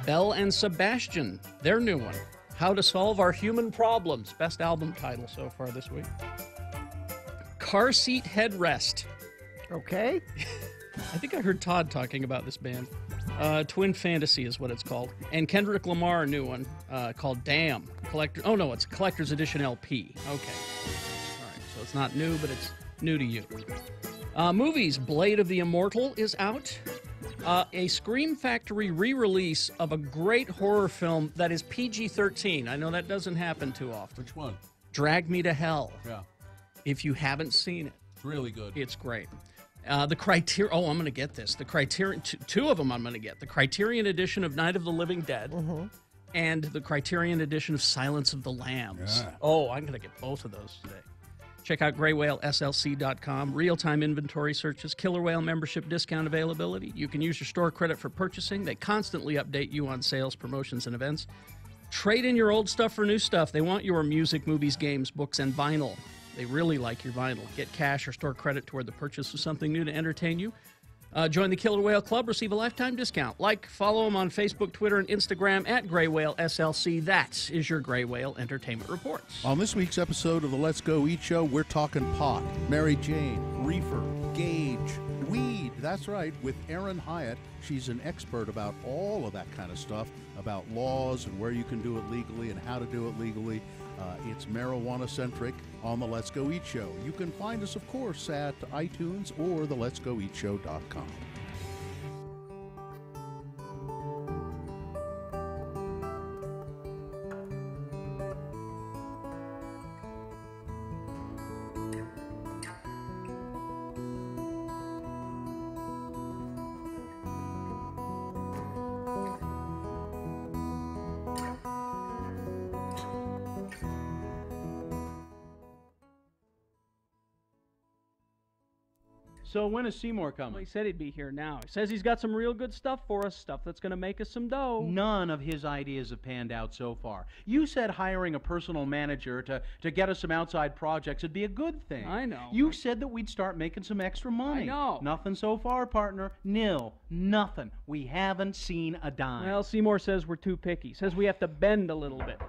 Belle and Sebastian, their new one. How to Solve Our Human Problems. Best album title so far this week. Car Seat Headrest. Okay. I think I heard Todd talking about this band. Twin Fantasy is what it's called. And Kendrick Lamar, a new one called Damn. It's a Collector's Edition LP. Okay. All right, so it's not new, but it's new to you. Movies, Blade of the Immortal is out. A Scream Factory re-release of a great horror film that is PG-13. I know that doesn't happen too often. Which one? Drag Me to Hell. Yeah. If you haven't seen it. It's really good. It's great. The Criterion... Oh, I'm going to get this. The Criterion... Two of them I'm going to get. The Criterion edition of Night of the Living Dead and the Criterion edition of Silence of the Lambs. Yeah. Oh, I'm going to get both of those today. Check out graywhaleslc.com. Real-time inventory searches, killer whale membership discount availability. You can use your store credit for purchasing. They constantly update you on sales, promotions, and events. Trade in your old stuff for new stuff. They want your music, movies, games, books, and vinyl. They really like your vinyl. Get cash or store credit toward the purchase of something new to entertain you. Join the Killer Whale Club. Receive a lifetime discount. Follow them on Facebook, Twitter, and Instagram at Gray Whale SLC. That is your Gray Whale Entertainment Report. On this week's episode of the Let's Go Eat Show, we're talking pot, Mary Jane, reefer, gauge, weed. That's right, with Erin Hyatt. She's an expert about all of that kind of stuff, about laws and where you can do it legally and how to do it legally. It's marijuana-centric on the Let's Go Eat Show. You can find us, of course, at iTunes or the letsgoeatshow.com. So when is Seymour Well, coming? he said he'd be here now. He says he's got some real good stuff for us, stuff that's going to make us some dough. None of his ideas have panned out so far. You said hiring a personal manager to get us some outside projects would be a good thing. I know. You said that we'd start making some extra money. I know. Nothing so far, partner. Nil. Nothing. We haven't seen a dime. Well, Seymour says we're too picky. Says we have to bend a little bit.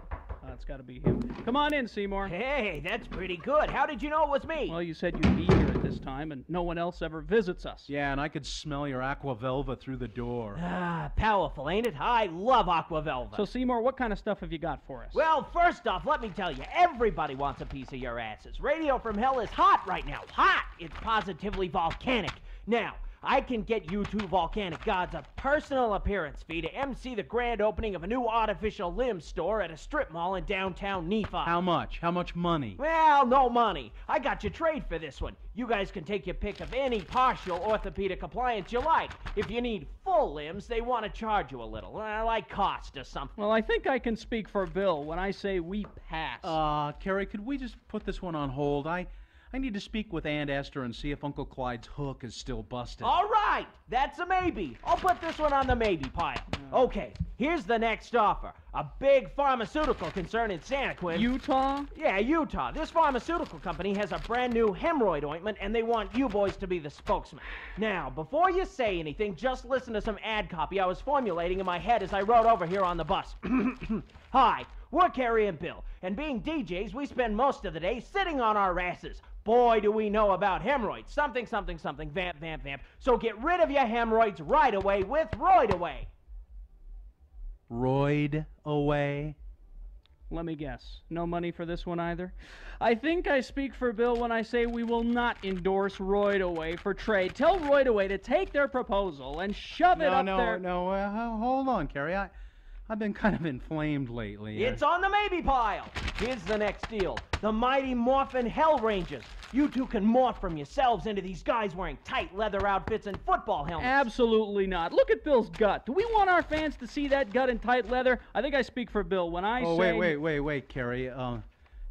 That's got to be him. Come on in, Seymour. Hey, that's pretty good. How did you know it was me? Well, you said you'd be here at this time, and no one else ever visits us. Yeah, and I could smell your aqua velva through the door. Ah, powerful, ain't it? I love Aqua Velva. So, Seymour, what kind of stuff have you got for us? Well, first off, let me tell you, everybody wants a piece of your asses. Radio from Hell is hot right now. Hot! It's positively volcanic. Now, I can get you two volcanic gods a personal appearance fee to MC the grand opening of a new artificial limb store at a strip mall in downtown Nephi. How much? How much money? Well, no money. I got you trade for this one. You guys can take your pick of any partial orthopedic appliance you like. If you need full limbs, they want to charge you a little, like cost or something. Well, I think I can speak for Bill when I say we pass. Carrie, could we just put this one on hold? I need to speak with Aunt Esther and see if Uncle Clyde's hook is still busted. All right, that's a maybe. I'll put this one on the maybe pile. Okay, here's the next offer. A big pharmaceutical concern in Santa Quinn. Utah? Yeah, Utah. This pharmaceutical company has a brand new hemorrhoid ointment, and they want you boys to be the spokesman. Now, before you say anything, just listen to some ad copy I was formulating in my head as I rode over here on the bus. Hi, we're Carrie and Bill, and being DJs, we spend most of the day sitting on our asses. Boy, do we know about hemorrhoids. Something, something, something, vamp, vamp, vamp. So get rid of your hemorrhoids right away with Roid Away. Roid away? Let me guess. No money for this one either? I think I speak for Bill when I say we will not endorse Roydaway for trade. Tell Roydaway to take their proposal and shove it up there. No, hold on, Kerry. I've been kind of inflamed lately. It's on the maybe pile. Here's the next deal. The Mighty Morphin Hell Rangers. You two can morph from yourselves into these guys wearing tight leather outfits and football helmets. Absolutely not. Look at Bill's gut. Do we want our fans to see that gut in tight leather? I think I speak for Bill when I say... Wait, Kerry.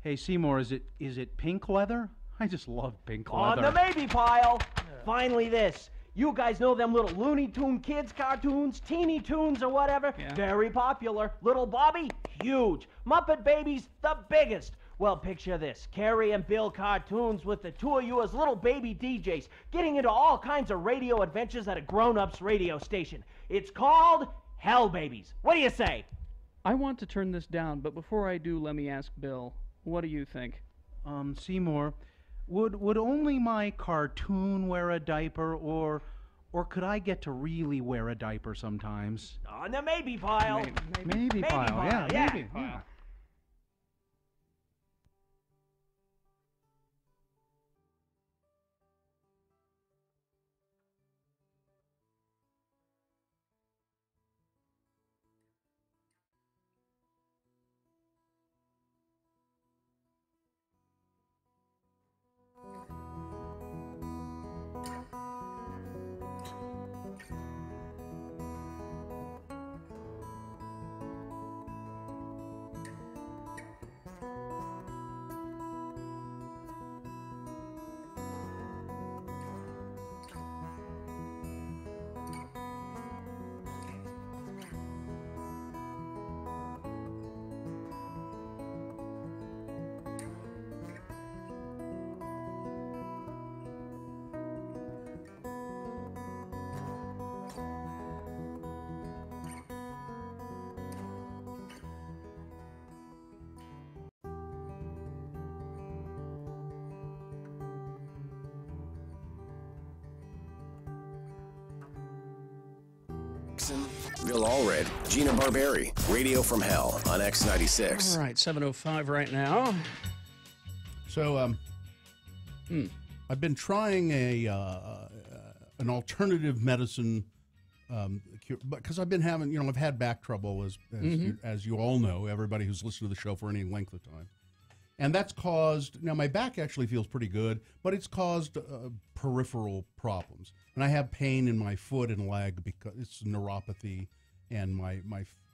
Hey, Seymour, is it pink leather? I just love pink leather. On the maybe pile. Finally this. You guys know them little Looney Tune Kids cartoons, Teeny Toons or whatever? Yeah. Very popular. Little Bobby? Huge. Muppet Babies? The biggest. Well, picture this. Carrie and Bill cartoons with the two of you as little baby DJs, getting into all kinds of radio adventures at a grown-ups radio station. It's called Hell Babies. What do you say? I want to turn this down, but before I do, let me ask Bill. What do you think? Seymour, would only my cartoon wear a diaper, or could I get to really wear a diaper sometimes? On the maybe pile. Maybe pile. Yeah, maybe. Yeah. Bill Allred, Gina Barberi, Radio from Hell on X96. All right, 7:05 right now. So, I've been trying an alternative medicine because I've been having, I've had back trouble as you all know, everybody who's listened to the show for any length of time. And that's caused, now my back actually feels pretty good, but it's caused peripheral problems. And I have pain in my foot and leg because it's neuropathy, and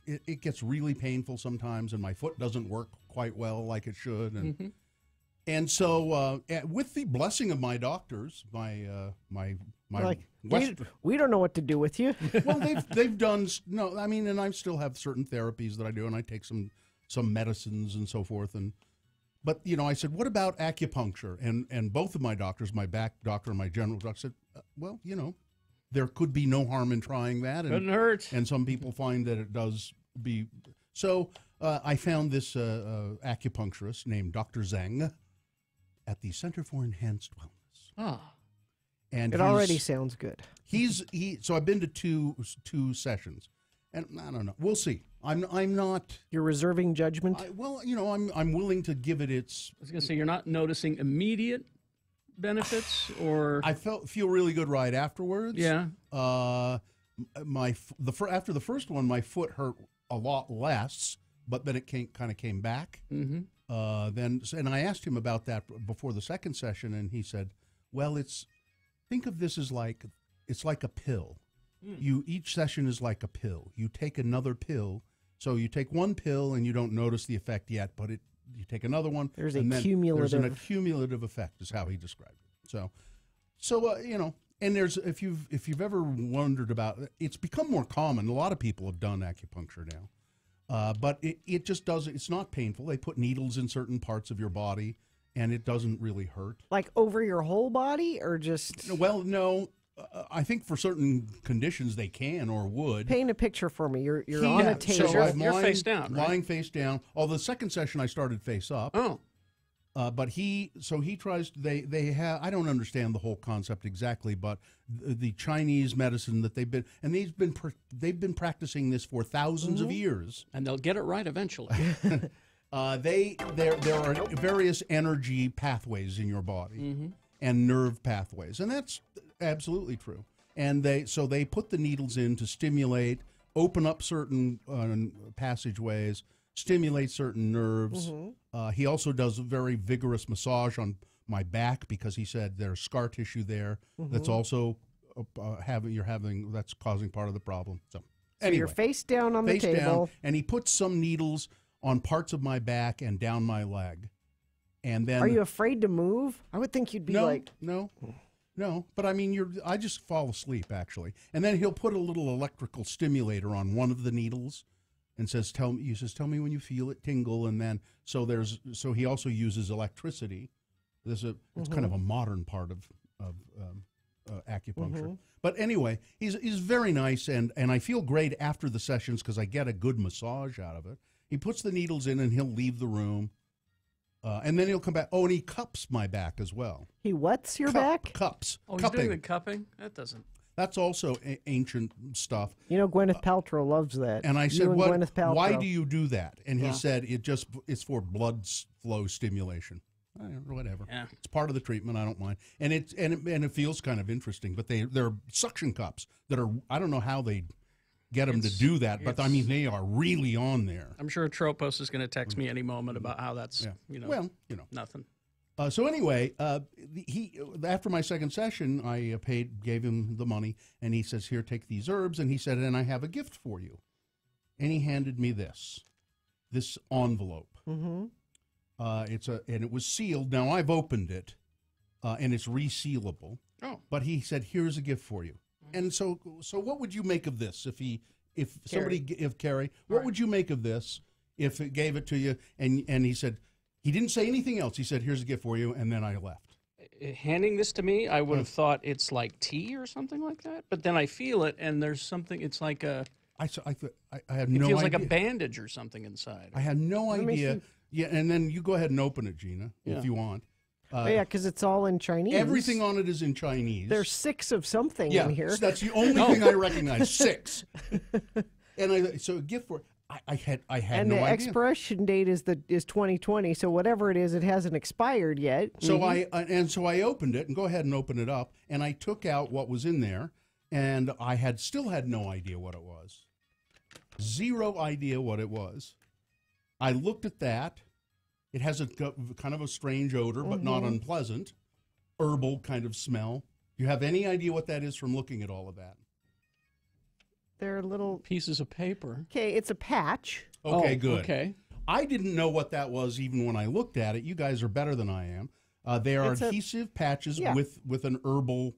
it gets really painful sometimes, and my foot doesn't work quite well like it should. And and so with the blessing of my doctors, we don't know what to do with you. Well, they've done and I still have certain therapies that I do, and I take some medicines and so forth. But I said, what about acupuncture? And both of my doctors, my back doctor and my general doctor, said, well, there could be no harm in trying that. Couldn't hurt. And some people find that it does be. So I found this acupuncturist named Dr. Zhang at the Center for Enhanced Wellness. Ah. And it already sounds good. So I've been to two sessions, and I don't know. We'll see. I'm not. You're reserving judgment. I'm willing to give it its. I was gonna say you're not noticing immediate benefits, or I feel really good right afterwards. Yeah. After the first one, my foot hurt a lot less, but then it kind of came back. Mm-hmm. And I asked him about that before the second session, and he said, "Well, think of this as it's like a pill. Each session is like a pill. You take another pill." So you take one pill and you don't notice the effect yet, but you take another one. There's an accumulative effect, is how he described it. So and there's if you've ever wondered about it, it's become more common. A lot of people have done acupuncture now, but it just doesn't. It's not painful. They put needles in certain parts of your body, and it doesn't really hurt. Like over your whole body, or just? Well, no. I think for certain conditions they can or would. Paint a picture for me. You're on a table. So you're face down, right? Lying face down. Although the second session I started face up. Oh. But he tries. They have. I don't understand the whole concept exactly, but the Chinese medicine that they've been practicing this for thousands of years, and they'll get it right eventually. There are various energy pathways in your body and nerve pathways, and that's absolutely true. And they put the needles in to stimulate, open up certain passageways, stimulate certain nerves. He also does a very vigorous massage on my back because he said there's scar tissue there that's also that's causing part of the problem. So anyway, you're face down on the face table, down, and he puts some needles on parts of my back and down my leg. And then, are you afraid to move? I would think you'd be no. But I mean, I just fall asleep actually. And then he'll put a little electrical stimulator on one of the needles, and says, "Tell me when you feel it tingle." And then so he also uses electricity. It's kind of a modern part of acupuncture. But anyway, he's very nice, and I feel great after the sessions because I get a good massage out of it. He puts the needles in, and he'll leave the room. And then he'll come back. Oh, and he cups my back as well. He what's your back? Cups. Oh, he's cupping. doing the cupping? That doesn't... That's also ancient stuff. You know, Gwyneth Paltrow loves that. And I said, Gwyneth Paltrow. Why do you do that? And he said, it's for blood flow stimulation. I don't know, whatever. Yeah. It's part of the treatment. I don't mind. And it feels kind of interesting. But they're suction cups that are, I don't know how they get them to do that, but I mean, they are really on there. I'm sure Tropos is going to text me any moment about how that's, nothing. So anyway, he after my second session, I gave him the money, and he says, "Here, take these herbs." And he said, "And I have a gift for you." And he handed me this envelope. And it was sealed. Now I've opened it, and it's resealable. Oh. But he said, "Here's a gift for you." And so what would you make of this Carrie, what would you make of this if it gave it to you? And he said, he didn't say anything else. He said, "Here's a gift for you," and then I left. Handing this to me, I would have thought it's like tea or something like that. But then I feel it, and there's something. It's like a. I had no idea. It feels like a bandage or something inside. I had no idea. Yeah, and then you go ahead and open it, Gina, if you want. Because it's all in Chinese. Everything on it is in Chinese. There's 6 of something in here. That's the only thing I recognize. 6. And so a gift for. I had no idea. And the expiration date is 2020, so whatever it is, it hasn't expired yet. So I opened it, and go ahead and open it up, and I took out what was in there, and I still had no idea what it was. Zero idea what it was. I looked at that. It has a kind of a strange odor, but not unpleasant, herbal kind of smell. Do you have any idea what that is from looking at all of that? They're little pieces of paper. Okay, it's a patch. Okay, good. Okay. I didn't know what that was even when I looked at it. You guys are better than I am. They are adhesive patches with an herbal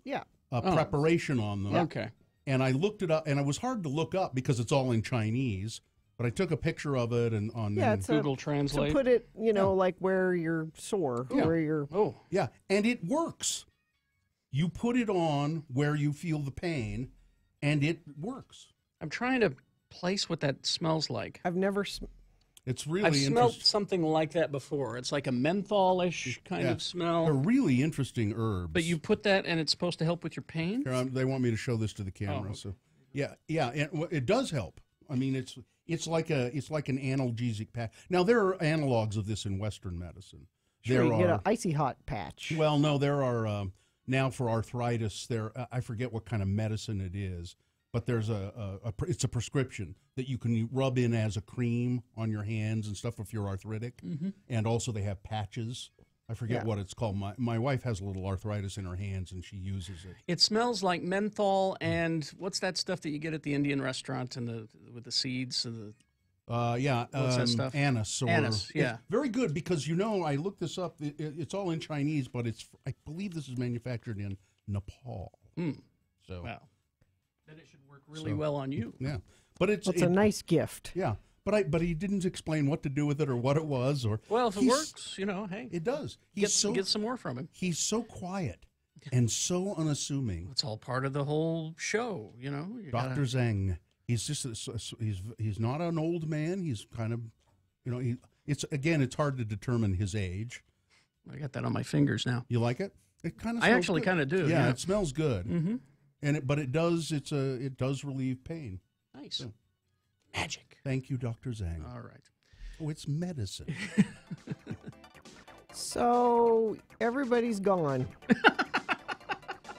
preparation on them. Okay. And I looked it up, and it was hard to look up because it's all in Chinese. But I took a picture of it and on Google Translate. To put it, like where you're sore, where you're. Oh. Yeah, and it works. You put it on where you feel the pain, and it works. I'm trying to place what that smells like. I've never. It's really I've smelled something like that before. It's like a menthol-ish kind of smell. They're really interesting herbs. But you put that, and it's supposed to help with your pain? Here, they want me to show this to the camera. Oh. So, it does help. I mean, it's like an analgesic patch. Now there are analogs of this in Western medicine. Sure, you get an icy hot patch. Well, no, there are now for arthritis. I forget what kind of medicine it is, but there's it's a prescription that you can rub in as a cream on your hands and stuff if you're arthritic. And also they have patches. I forget what it's called. My wife has a little arthritis in her hands, and she uses it. It smells like menthol and what's that stuff that you get at the Indian restaurant with the seeds? What's that stuff? Anise. Anise, yeah. Very good because, I looked this up. It's all in Chinese, but I believe this is manufactured in Nepal. So, wow. Then it should work really well on you. Yeah. But it's a nice gift. Yeah. But he didn't explain what to do with it or what it was. Well, if it works, hey. It does. Get some more from him. He's so quiet and so unassuming. It's all part of the whole show, Dr. Zhang. He's just he's not an old man. He's kind of, it's hard to determine his age. I got that on my fingers now. You like it? It kind of. I actually kind of do. Yeah, it smells good. But it does it does relieve pain. Nice. So. Magic. Thank you, Dr. Zhang. All right. Oh, it's medicine. So everybody's gone.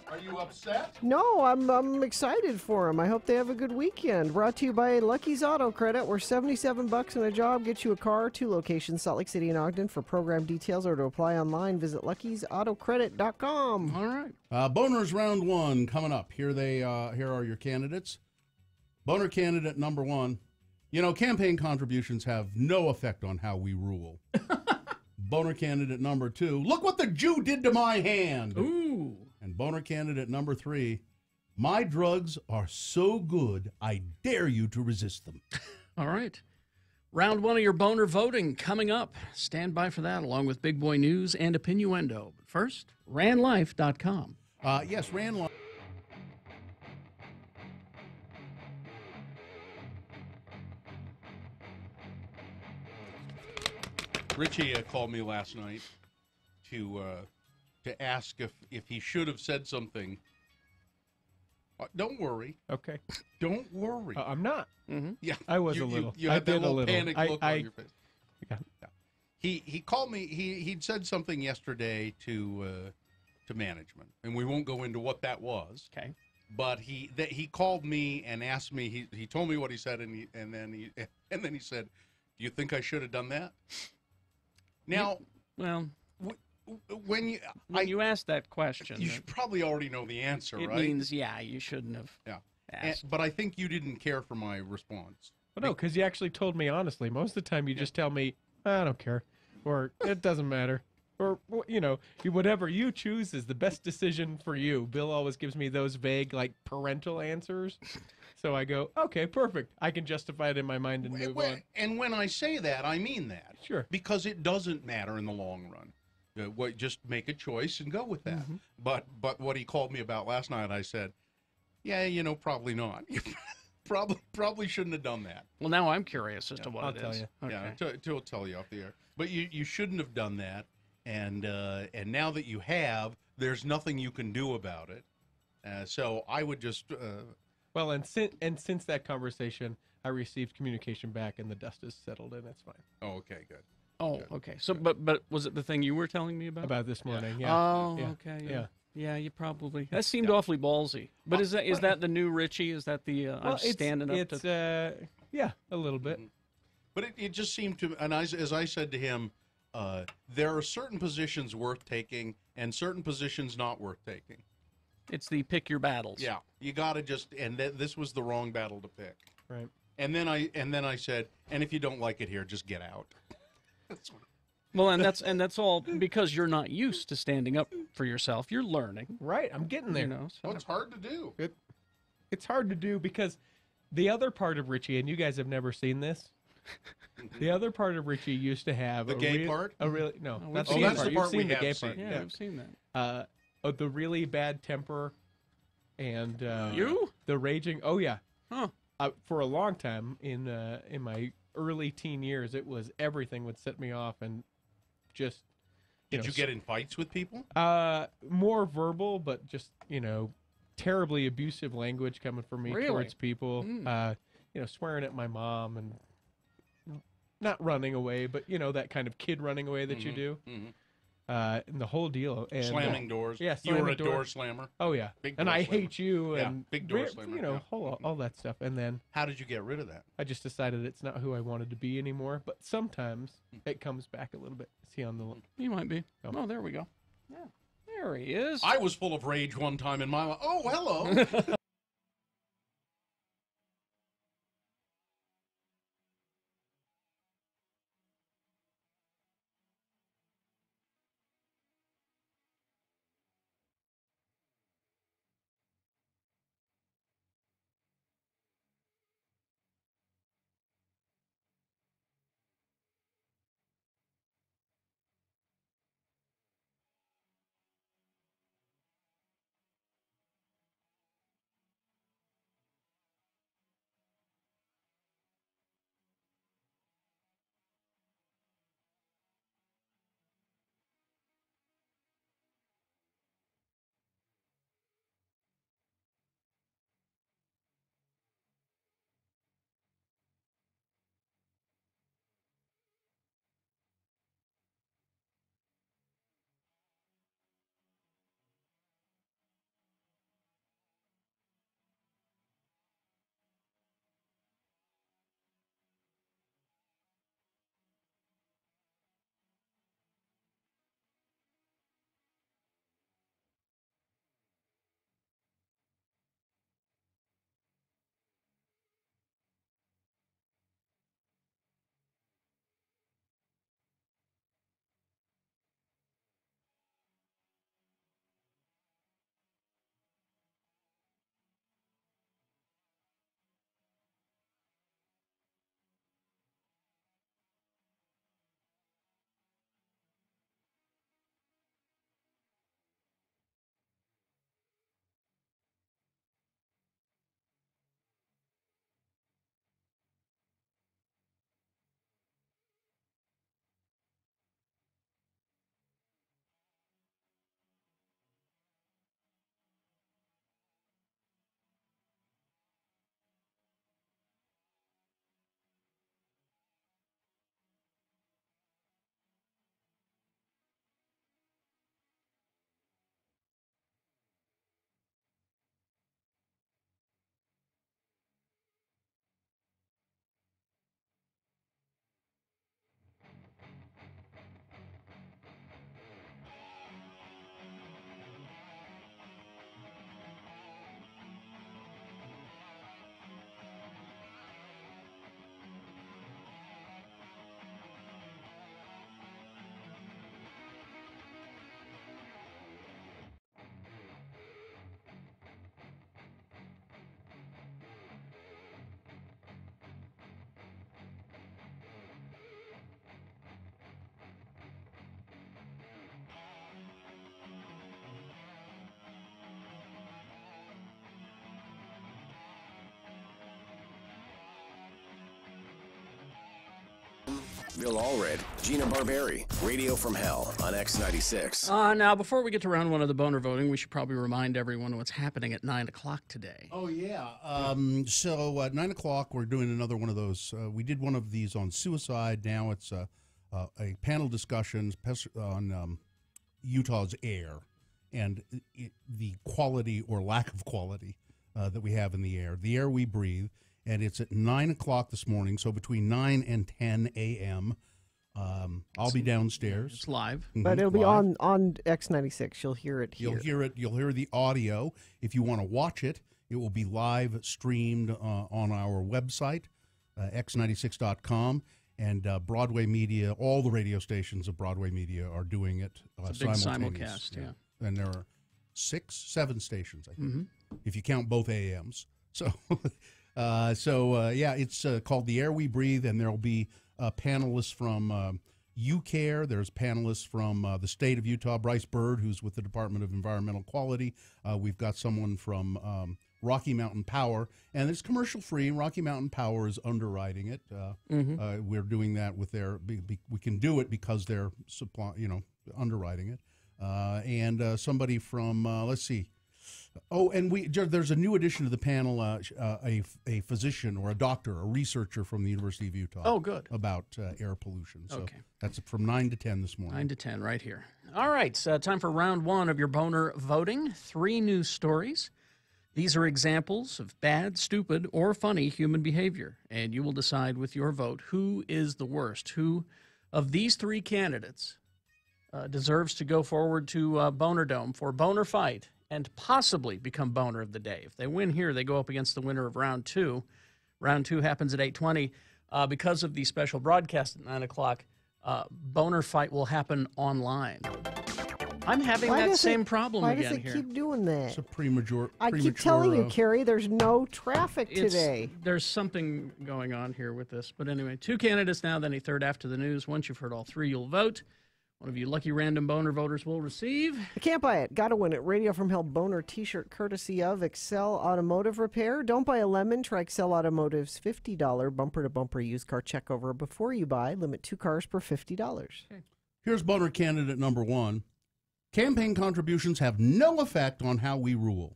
Are you upset? No, I'm excited for them. I hope they have a good weekend. Brought to you by Lucky's Auto Credit, where $77 and a job gets you a car. 2 locations, Salt Lake City and Ogden. For program details or to apply online, visit luckysautocredit.com. All right. Boners round 1 coming up. Here are your candidates. Boner candidate number 1. You know, campaign contributions have no effect on how we rule. Boner candidate number 2. Look what the Jew did to my hand. Ooh. And boner candidate number 3. My drugs are so good, I dare you to resist them. All right. Round 1 of your boner voting coming up. Stand by for that, along with Big Boy News and Opinioendo. But first, ranlife.com. Yes, Ranlife. Richie called me last night to ask if he should have said something. Don't worry. Okay. Don't worry. I'm not. Mm-hmm. Yeah, I was a little. You I had that did a little little. panic look on your face. Yeah. He called me. He'd said something yesterday to management, and we won't go into what that was. Okay. But he called me and asked me. He told me what he said, and then he said, "Do you think I should have done that?" Now, well, when you ask that question, you should probably already know the answer, it right? means, yeah, you shouldn't have asked. But I think you didn't care for my response. Well, no, because you actually told me honestly. Most of the time, you just tell me, I don't care, or it doesn't matter, or whatever you choose is the best decision for you. Bill always gives me those vague, like parental answers. So I go, okay, perfect. I can justify it in my mind and move on. And when I say that, I mean that. Sure. Because it doesn't matter in the long run. Just make a choice and go with that. Mm-hmm. But what he called me about last night, I said, yeah, probably not. probably shouldn't have done that. Well, now I'm curious as to what I'll it tell is. you. Okay. Yeah, he'll tell you off the air. But you shouldn't have done that. And now that you have, there's nothing you can do about it. So I would just... Well, and since that conversation, I received communication back, and the dust is settled, and it's fine. Oh, okay, good. Oh, okay. So, but was it the thing you were telling me about? About this morning, yeah. Oh, yeah. okay. Yeah. Yeah, you probably. That seemed awfully ballsy. But is that the new Richie? Is that the I'm standing up to? Yeah, a little bit. But it just seemed to, and as I said to him, there are certain positions worth taking and certain positions not worth taking. It's the pick your battles. Yeah, you got to just, and this was the wrong battle to pick. Right. And then I said, and if you don't like it here, just get out. Well, and that's all because you're not used to standing up for yourself. You're learning. Right, I'm getting there. Well, it's hard to do. It's hard to do because the other part of Richie, and you guys have never seen this, the other part of Richie used to have the gay part. No, that's the part. part You've we seen the have gay seen. part. Yeah, we've seen that. The really bad temper, and you the raging. Oh yeah. Huh. For a long time in my early teen years, it was everything would set me off, and just Did you get in fights with people? More verbal, but just terribly abusive language coming from me Really? towards people. Swearing at my mom and not running away, but that kind of kid running away that you do. Mm-hmm. And the whole deal. And, Slamming doors. Yeah, You were slamming a door slammer. Oh yeah, Big and door I slammer. hate you. Yeah, And big door slammer. Yeah. all that stuff. And then How did you get rid of that? I just decided it's not who I wanted to be anymore. But sometimes it comes back a little bit. Is he on the? You might be. Oh, there we go. Yeah, there he is. I was full of rage one time in my life. Oh, hello. Bill Allred, Gina Barberi, Radio from Hell on X96. Now, before we get to round one of the boner voting, we should probably remind everyone what's happening at 9 o'clock today. Oh, yeah. So at 9 o'clock, we're doing another one of those. We did one of these on suicide. Now it's a panel discussion on Utah's air and the quality or lack of quality that we have in the air we breathe. And it's at 9 o'clock this morning, so between 9 and 10 a.m. I'll be downstairs. It's live. Mm-hmm, But it'll be live. on X96. You'll hear it here. You'll hear the audio. If you want to watch it, it will be live streamed on our website, x96.com. And Broadway Media, all the radio stations of Broadway Media are doing it It's a big simultaneous. simulcast, yeah. And there are 7 stations, I think, Mhm. if you count both AMs. So, it's called The Air We Breathe, and there will be panelists from UCare. There's panelists from the state of Utah, Bryce Bird, who's with the Department of Environmental Quality. We've got someone from Rocky Mountain Power, and it's commercial free. Rocky Mountain Power is underwriting it. We're doing that with we can do it because they're underwriting it. And somebody from let's see. Oh, and there's a new addition to the panel, a physician or a doctor, a researcher from the University of Utah. Oh, good. About air pollution. So Okay. that's from 9 to 10 this morning. 9 to 10 right here. All right, time for round one of your boner voting. 3 news stories. These are examples of bad, stupid, or funny human behavior, and you will decide with your vote who is the worst. Who of these 3 candidates deserves to go forward to Boner Dome for Boner Fight and possibly become Boner of the Day. If they win here, they go up against the winner of round 2. Round 2 happens at 8:20. Because of the special broadcast at 9 o'clock, Boner Fight will happen online. I'm having that same problem why again does it here. keep doing that? It's a premature. I keep telling you, Carrie, there's no traffic today. There's something going on here with this. But anyway, 2 candidates now, then a third after the news. Once you've heard all 3, you'll vote. One of you lucky random boner voters will receive. I can't buy it. Gotta win it. Radio from Hell Boner t-shirt courtesy of Excel Automotive Repair. Don't buy a lemon. Try Excel Automotive's $50 bumper-to-bumper used car checkover before you buy. Limit 2 cars per $50. Okay. Here's Boner candidate number 1. Campaign contributions have no effect on how we rule.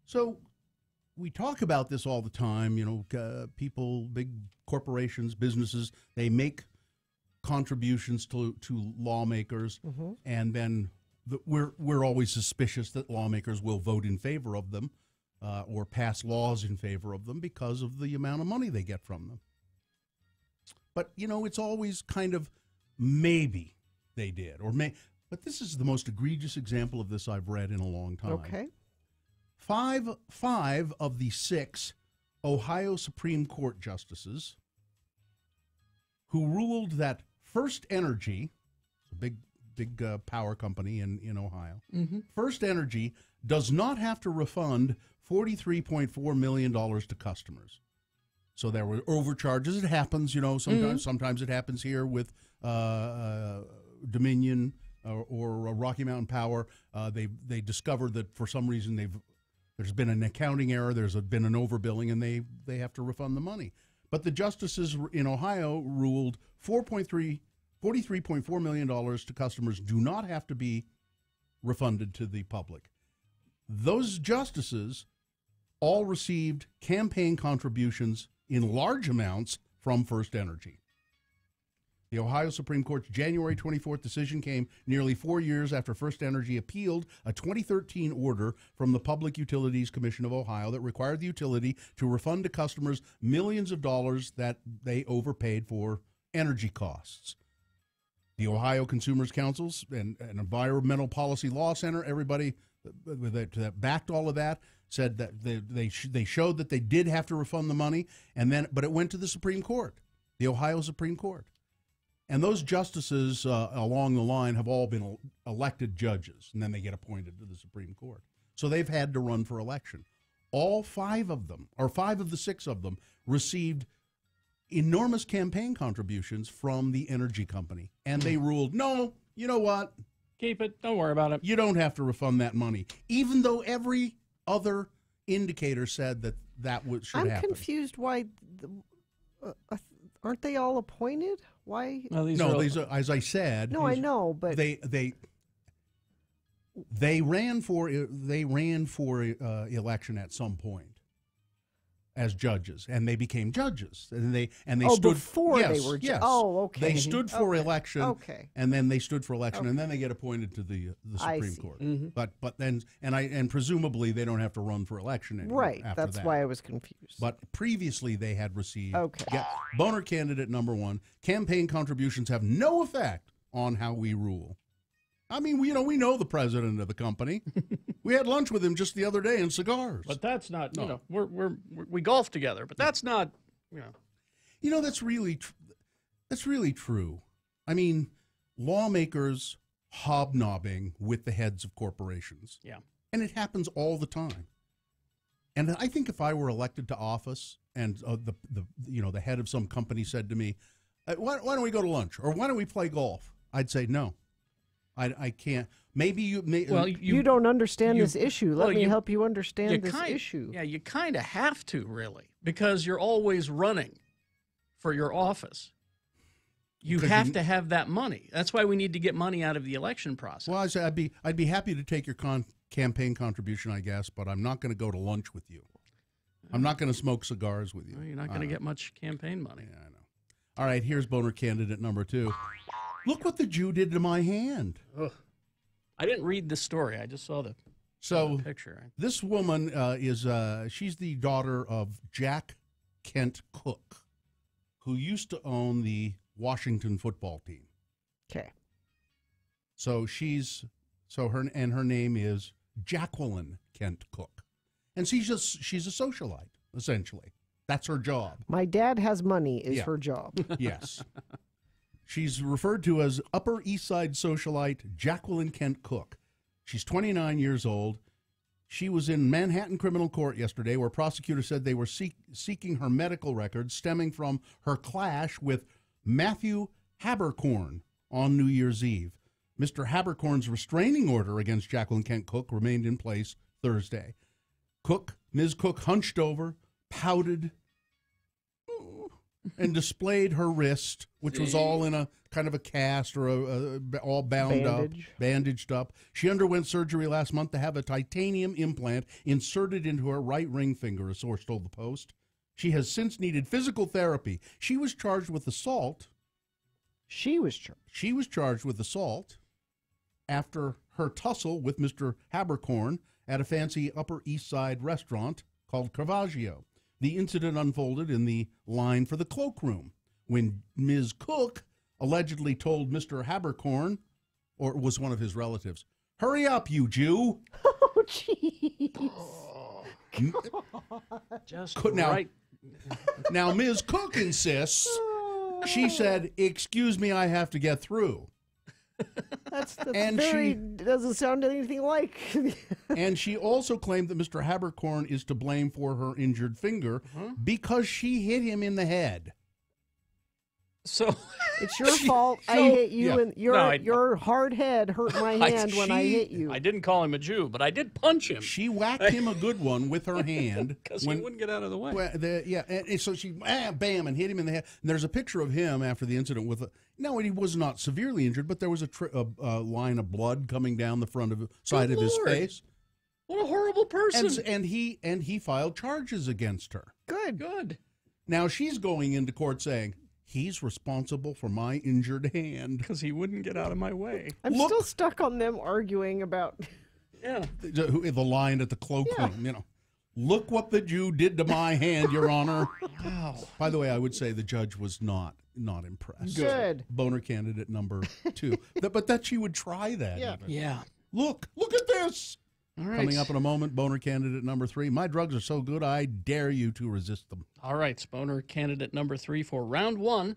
So we talk about this all the time. People, big corporations, businesses, they make contributions to lawmakers, and then we're always suspicious that lawmakers will vote in favor of them or pass laws in favor of them because of the amount of money they get from them. But it's always kind of maybe they did but this is the most egregious example of this I've read in a long time. Okay. Five of the 6 Ohio Supreme Court justices who ruled that First Energy, a big power company in Ohio, First Energy does not have to refund $43.4 million to customers. So there were overcharges. It happens, sometimes it happens here with Dominion or Rocky Mountain Power. They discovered that for some reason there's been an accounting error, there's been an overbilling, and they have to refund the money. But the justices in Ohio ruled $43.4 million to customers do not have to be refunded to the public. Those justices all received campaign contributions in large amounts from First Energy. The Ohio Supreme Court's January 24th decision came nearly 4 years after First Energy appealed a 2013 order from the Public Utilities Commission of Ohio that required the utility to refund to customers millions of dollars that they overpaid for energy costs. The Ohio Consumers Councils and Environmental Policy Law Center, everybody that backed all of that, said that they showed that they did have to refund the money, but it went to the Supreme Court, the Ohio Supreme Court. And those justices along the line have all been elected judges, and then they get appointed to the Supreme Court. So they've had to run for election. All 5 of them, or 5 of the 6 of them, received enormous campaign contributions from the energy company. And they ruled, no, you know what? Keep it. Don't worry about it. You don't have to refund that money, even though every other indicator said that should happen. I'm confused why... aren't they all appointed? Why? No, These are, as I said. No, I know, but they ran for election at some point as judges, and they became judges, and they stood before yes, they were yes. Oh, okay. They stood for election, okay, and then they stood for election, and then they get appointed to the Supreme Court. But then and presumably they don't have to run for election anymore. Right. After That's that. why I was confused. But previously they had received. Okay. Yeah, Boner candidate number 1. Campaign contributions have no effect on how we rule. I mean, we know the president of the company. We had lunch with him just the other day and cigars. But that's not, we golf together, but that's not, that's really true. I mean, lawmakers hobnobbing with the heads of corporations. Yeah. And it happens all the time. And I think if I were elected to office and the head of some company said to me, why don't we go to lunch? Or why don't we play golf? I'd say no. I can't. Maybe you may. Well, you don't understand this issue. Let me help you understand this issue. Yeah, you kind of have to, really, because you're always running for your office. You have to have that money. That's why we need to get money out of the election process. Well, I'd be happy to take your campaign contribution, I guess, but I'm not going to go to lunch with you. I'm not going to smoke cigars with you. Well, you're not going to get much campaign money. Yeah, I know. All right, here's Boner candidate number 2. Look what the Jew did to my hand. Ugh. I didn't read the story. I just saw the picture. This woman she's the daughter of Jack Kent Cook, who used to own the Washington football team. Okay. So her name is Jacqueline Kent Cook. And she's a socialite, essentially. That's her job. My dad has money is her job. Yes. She's referred to as Upper East Side socialite Jacqueline Kent Cook. She's 29 years old. She was in Manhattan criminal court yesterday, where prosecutors said they were seeking her medical records stemming from her clash with Matthew Habercorn on New Year's Eve. Mr. Habercorn's restraining order against Jacqueline Kent Cook remained in place Thursday. Ms. Cook hunched over, pouted, and displayed her wrist, which was all in a kind of a cast or all bandaged up. She underwent surgery last month to have a titanium implant inserted into her right ring finger, a source told the Post. She has since needed physical therapy. She was charged with assault. She was charged with assault after her tussle with Mr. Habercorn at a fancy Upper East Side restaurant called Caravaggio. The incident unfolded in the line for the cloakroom when Ms. Cook allegedly told Mr. Habercorn, or it was one of his relatives, "Hurry up, you Jew." Oh, jeez. Now, Ms. Cook insists. She said, "Excuse me, I have to get through." Doesn't sound anything like. And she also claimed that Mr. Habercorn is to blame for her injured finger because she hit him in the head. So it's your fault. I hit you, and your hard head hurt my hand when I hit you. I didn't call him a Jew, but I did punch him. She whacked him a good one with her hand because he wouldn't get out of the way. And so she bam and hit him in the head. And there's a picture of him after the incident with he was not severely injured, but there was a line of blood coming down the side of his face. What a horrible person! And he filed charges against her. Good. Now she's going into court saying, he's responsible for my injured hand. Because he wouldn't get out of my way. I'm still stuck on them arguing about the line at the cloakroom, Look what the Jew did to my hand, Your Honor. Wow. By the way, I would say the judge was not impressed. Good. Boner candidate number 2. But that she would try that. Yeah. Even. Yeah. Look at this. All right. Coming up in a moment, Boner candidate number 3. My drugs are so good, I dare you to resist them. All right, Boner candidate number 3 for round 1.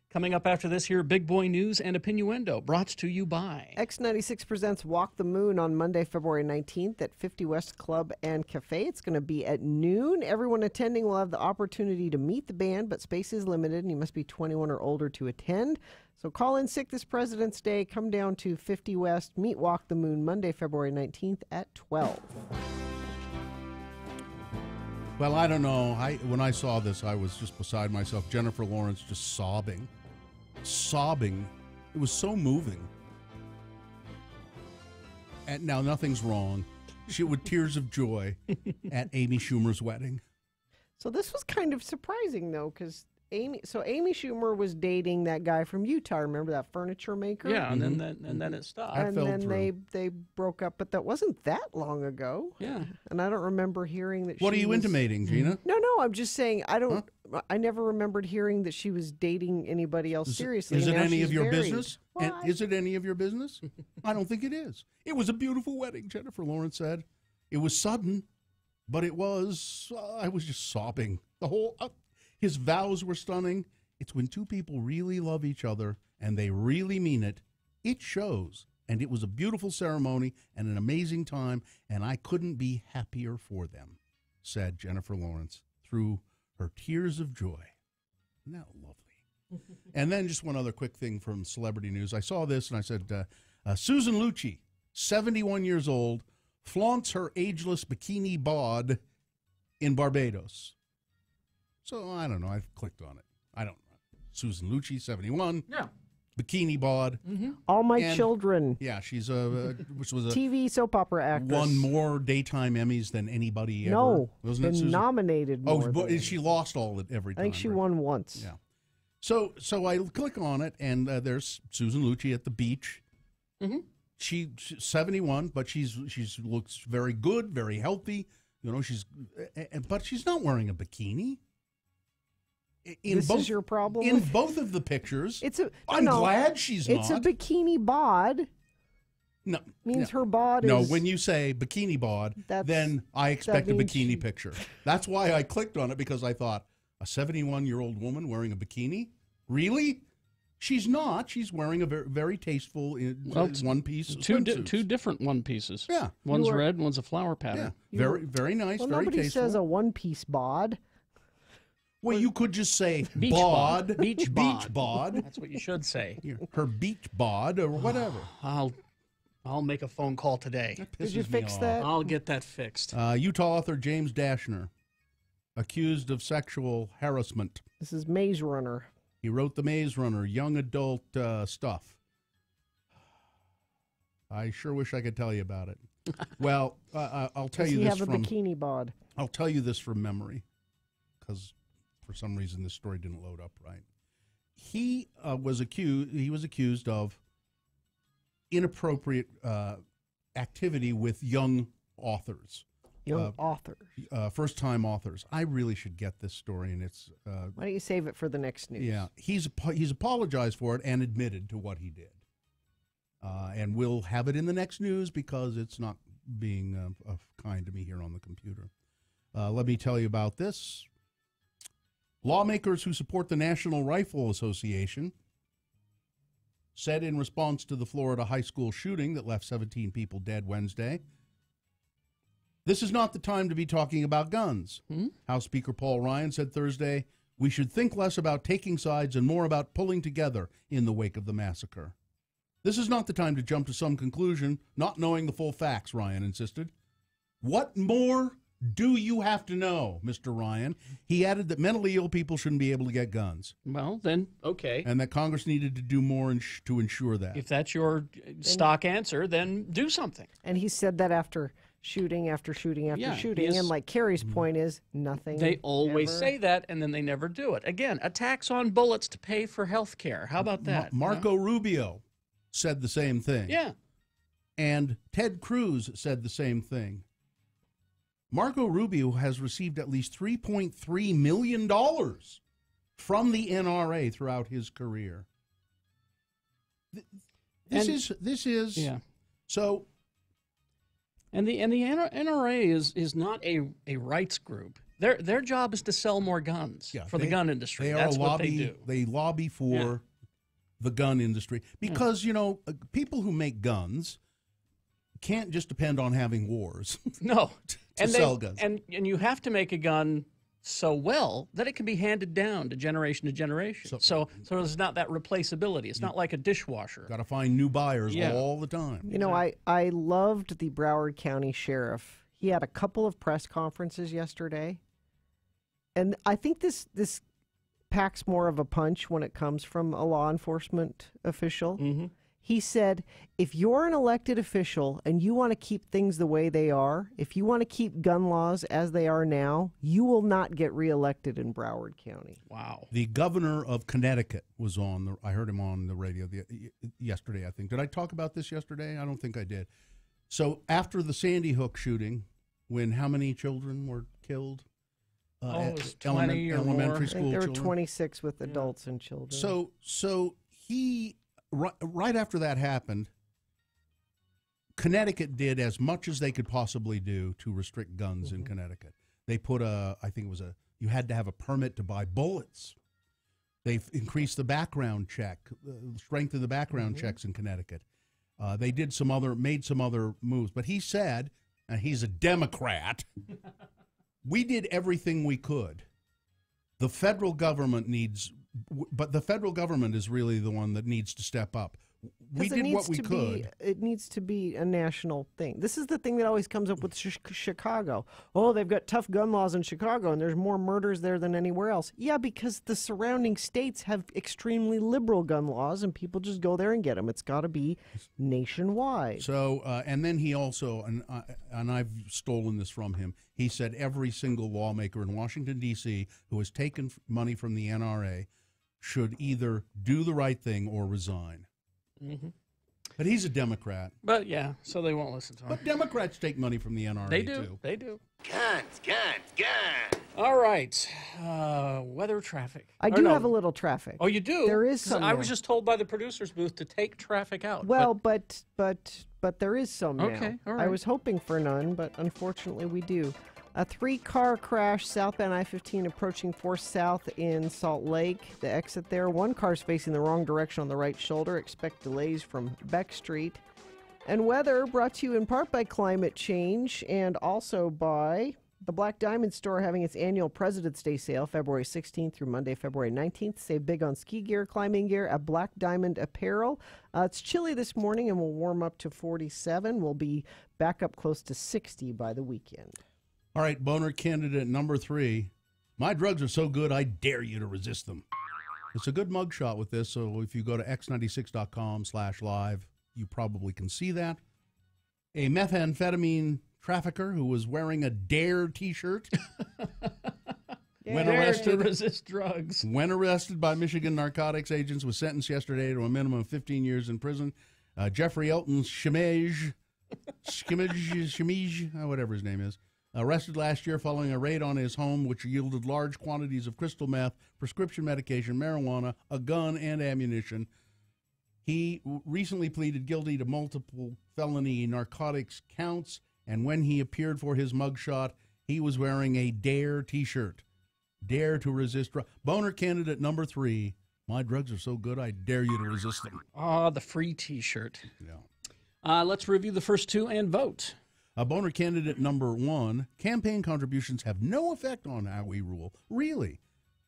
Coming up after this here, Big Boy News and Opinioendo, brought to you by X96 presents Walk the Moon on Monday, February 19th at 50 West Club and Cafe. It's going to be at noon. Everyone attending will have the opportunity to meet the band, but space is limited and you must be 21 or older to attend. So call in sick this President's Day. Come down to 50 West. Meet Walk the Moon Monday, February 19th at 12. Well, I don't know. When I saw this, I was just beside myself. Jennifer Lawrence just sobbing. sobbing. It was so moving. And now nothing's wrong. She with tears of joy at Amy Schumer's wedding. So this was kind of surprising, though, because Amy Schumer was dating that guy from Utah. Remember that furniture maker? Yeah, and then it stopped. And then they broke up, but that wasn't that long ago. Yeah. And I don't remember hearing that. What are you intimating, Gina? No, I'm just saying I don't. I never remembered hearing that she was dating anybody else seriously. Is it and now any she's of your married. business? And is it any of your business? I don't think it is. It was a beautiful wedding, Jennifer Lawrence said. It was sudden, but it was. I was just sobbing. The whole. His vows were stunning. It's when two people really love each other and they really mean it. It shows. And it was a beautiful ceremony and an amazing time, and I couldn't be happier for them, said Jennifer Lawrence through her tears of joy. Isn't that lovely? And then just one other quick thing from celebrity news. I saw this and I said, Susan Lucci, 71 years old, flaunts her ageless bikini bod in Barbados. So I don't know. I've clicked on it. I don't know. Susan Lucci, 71. Yeah. Bikini bod. All My Children. Yeah, she's which was a TV soap opera actress. Won more daytime Emmys than anybody ever. No, Wasn't it, been Susan? nominated more. Oh, but than- she lost all every time. I think she right? won once. Yeah. So I click on it, and there's Susan Lucci at the beach. Mm-hmm. She's 71, but she's looks very good, very healthy. You know, but she's not wearing a bikini. This is your problem? In both of the pictures. I'm glad she's It's not. a bikini bod. No. Means her bod No, is... when you say bikini bod, then I expect a means bikini picture. That's why I clicked on it, because I thought, a 71-year-old woman wearing a bikini? Really? She's not. She's wearing a very, very tasteful one-piece swimsuit. Two different one pieces. Yeah. One's red, one's a flower pattern. Yeah. Very, very nice, Well, very nobody tasteful. says a one-piece bod. Well, you could just say Beach bod. bod. Beach bod. Beach bod. That's what you should say. Her beach bod or whatever. I'll make a phone call today. Did you fix that? I'll get that fixed. Utah author James Dashner, accused of sexual harassment. This is Maze Runner. He wrote The Maze Runner, young adult stuff. I sure wish I could tell you about it. Well, I'll tell you this Does he have a bikini bod? I'll tell you this from memory, because for some reason this story didn't load up right. He was accused of inappropriate activity with young authors. First-time authors. I really should get this story, and it's... Why don't you save it for the next news? Yeah, he's apologized for it and admitted to what he did. And we'll have it in the next news because it's not being kind to me here on the computer. Let me tell you about this. Lawmakers who support the National Rifle Association said in response to the Florida high school shooting that left 17 people dead Wednesday, this is not the time to be talking about guns. House Speaker Paul Ryan said Thursday, we should think less about taking sides and more about pulling together in the wake of the massacre. This is not the time to jump to some conclusion, not knowing the full facts, Ryan insisted. What more do you have to know, Mr. Ryan? He added that mentally ill people shouldn't be able to get guns. Well, then, okay. And that Congress needed to do more to ensure that. If that's your stock answer, then do something. And he said that after shooting after shooting after Yeah, shooting. he is- And like Carrie's point is, nothing. They always ever- say that, and then they never do it. Again, a tax on bullets to pay for health care. How about that? Marco Rubio said the same thing. Yeah. And Ted Cruz said the same thing. Marco Rubio has received at least $3.3 million from the NRA throughout his career. This is yeah. So. And the NRA is not a rights group. Their job is to sell more guns for the gun industry. They That's are what they do. They lobby for the gun industry because people who make guns can't just depend on having wars. No, to sell guns. And you have to make a gun so well that it can be handed down to generation. So there's not that replaceability. It's not like a dishwasher. Got to find new buyers all the time. You know, I loved the Broward County Sheriff. He had a couple of press conferences yesterday. And I think this packs more of a punch when it comes from a law enforcement official. Mm-hmm. He said, if you're an elected official and you want to keep things the way they are, if you want to keep gun laws as they are now, you will not get reelected in Broward County. Wow. The governor of Connecticut was I heard him on the radio yesterday, I think. Did I talk about this yesterday? I don't think I did. So after the Sandy Hook shooting, when how many children were killed? It was 20 or elementary more. school I think there were children? 26 with adults and children. So he, right after that happened, Connecticut did as much as they could possibly do to restrict guns in Connecticut. They put you had to have a permit to buy bullets. They've increased the background check, strengthened the background checks in Connecticut. They made some other moves. But he said, and he's a Democrat, we did everything we could. The federal government but the federal government is really the one that needs to step up. We did what we could. It needs to be a national thing. This is the thing that always comes up with Chicago. Oh, they've got tough gun laws in Chicago, and there's more murders there than anywhere else. Yeah, because the surrounding states have extremely liberal gun laws, and people just go there and get them. It's got to be nationwide. So, and then he also, and I've stolen this from him, he said every single lawmaker in Washington, D.C., who has taken money from the NRA should either do the right thing or resign. Mm-hmm. But he's a Democrat. But yeah, so they won't listen to him. But Democrats take money from the NRA, They do. too. They do. Guns. All right. Weather, traffic. I do have a little traffic. Oh, you do? There is 'Cause some. I was just told by the producer's booth to take traffic out. Well, but there is some now. Okay, all I right. was hoping for none, but unfortunately we do. A 3-car crash southbound I-15 approaching 4 South in Salt Lake. The exit there. 1 car's facing the wrong direction on the right shoulder. Expect delays from Beck Street. And weather brought to you in part by climate change and also by the Black Diamond Store having its annual President's Day sale February 16th through Monday, February 19th. Save big on ski gear, climbing gear at Black Diamond Apparel. It's chilly this morning and will warm up to 47. We'll be back up close to 60 by the weekend. All right, boner candidate number 3. My drugs are so good, I dare you to resist them. It's a good mugshot with this, so if you go to x96.com/live, you probably can see that. A methamphetamine trafficker who was wearing a DARE T-shirt when to resist drugs. When arrested by Michigan narcotics agents, was sentenced yesterday to a minimum of 15 years in prison. Jeffrey Elton Shimage, whatever his name is, arrested last year following a raid on his home, which yielded large quantities of crystal meth, prescription medication, marijuana, a gun, and ammunition. He recently pleaded guilty to multiple felony narcotics counts, and when he appeared for his mugshot, he was wearing a DARE T-shirt. Dare to resist. Boner candidate number 3. My drugs are so good, I dare you to resist them. Ah, the free T-shirt. Yeah. Let's review the first 2 and vote. Boner candidate number 1, campaign contributions have no effect on how we rule. Really?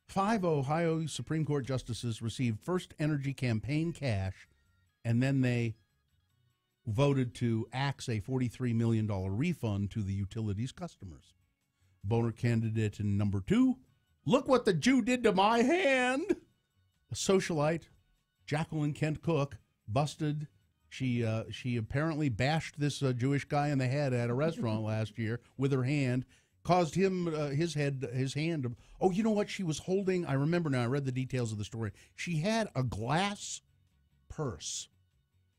5 Ohio Supreme Court justices received First Energy campaign cash, and then they voted to axe a $43 million refund to the utilities customers. Boner candidate number 2, look what the Jew did to my hand. A socialite, Jacqueline Kent Cook, busted. She apparently bashed this Jewish guy in the head at a restaurant last year with her hand, caused him his hand. Oh, you know what she was holding? I remember now. I read the details of the story. She had a glass purse,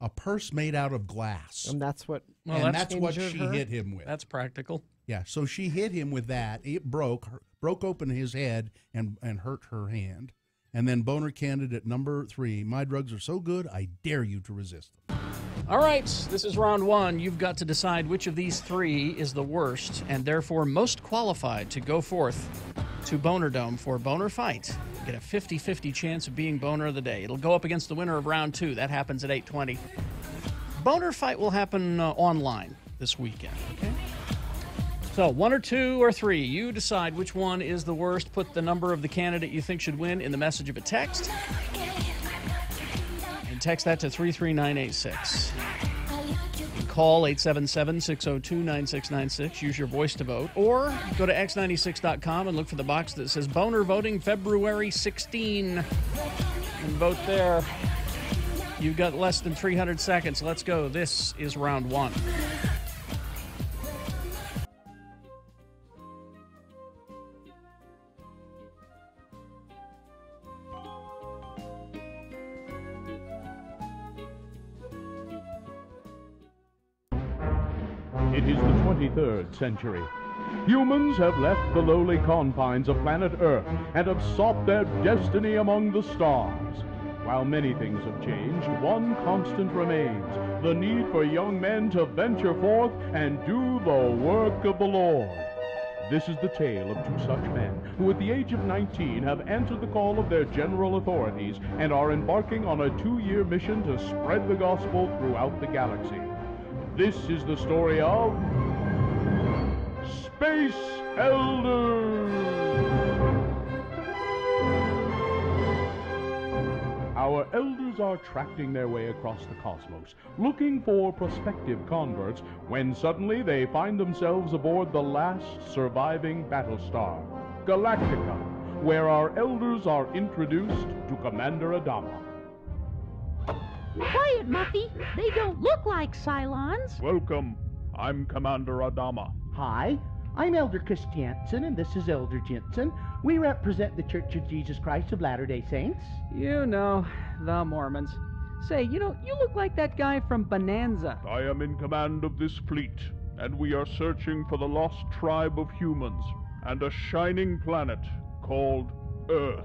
a purse made out of glass, and that's what she hit him with. That's practical. Yeah, so she hit him with that. It broke open his head and hurt her hand. And then boner candidate number 3, my drugs are so good, I dare you to resist them. All right, this is round 1. You've got to decide which of these 3 is the worst and therefore most qualified to go forth to Boner Dome for Boner Fight. Get a 50-50 chance of being Boner of the Day. It'll go up against the winner of round 2. That happens at 8:20. Boner Fight will happen online this weekend, okay? So 1 or 2 or 3, you decide which one is the worst. Put the number of the candidate you think should win in the message of a text. And text that to 33986. call 877-602-9696. Use your voice to vote. Or go to x96.com and look for the box that says Boner Voting February 16 and vote there. You've got less than 300 seconds. Let's go. This is round one. It is the 23rd century. Humans have left the lowly confines of planet Earth and have sought their destiny among the stars. While many things have changed, one constant remains: the need for young men to venture forth and do the work of the Lord. This is the tale of two such men who at the age of 19 have answered the call of their general authorities and are embarking on a 2-year mission to spread the gospel throughout the galaxy. This is the story of Space Elders. Our elders are tracting their way across the cosmos, looking for prospective converts, when suddenly they find themselves aboard the last surviving battlestar, Galactica, where our elders are introduced to Commander Adama. Quiet, Muffy. They don't look like Cylons. Welcome. I'm Commander Adama. Hi, I'm Elder Chris Jansen, and this is Elder Jensen. We represent the Church of Jesus Christ of Latter-day Saints. You know, the Mormons. Say, you look like that guy from Bonanza. I am in command of this fleet, and we are searching for the lost tribe of humans and a shining planet called Earth.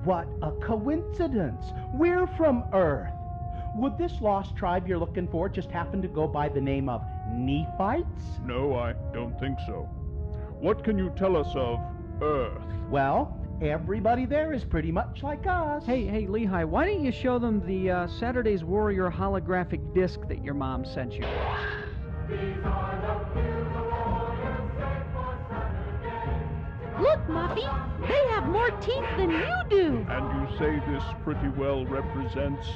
What a coincidence! We're from Earth. Would this lost tribe you're looking for just happen to go by the name of Nephites? No, I don't think so. What can you tell us of Earth? Well, everybody there is pretty much like us. Hey, Lehigh, why don't you show them the Saturday's Warrior holographic disc that your mom sent you? Look, Muffy. They have more teeth than you do. And you say this pretty well represents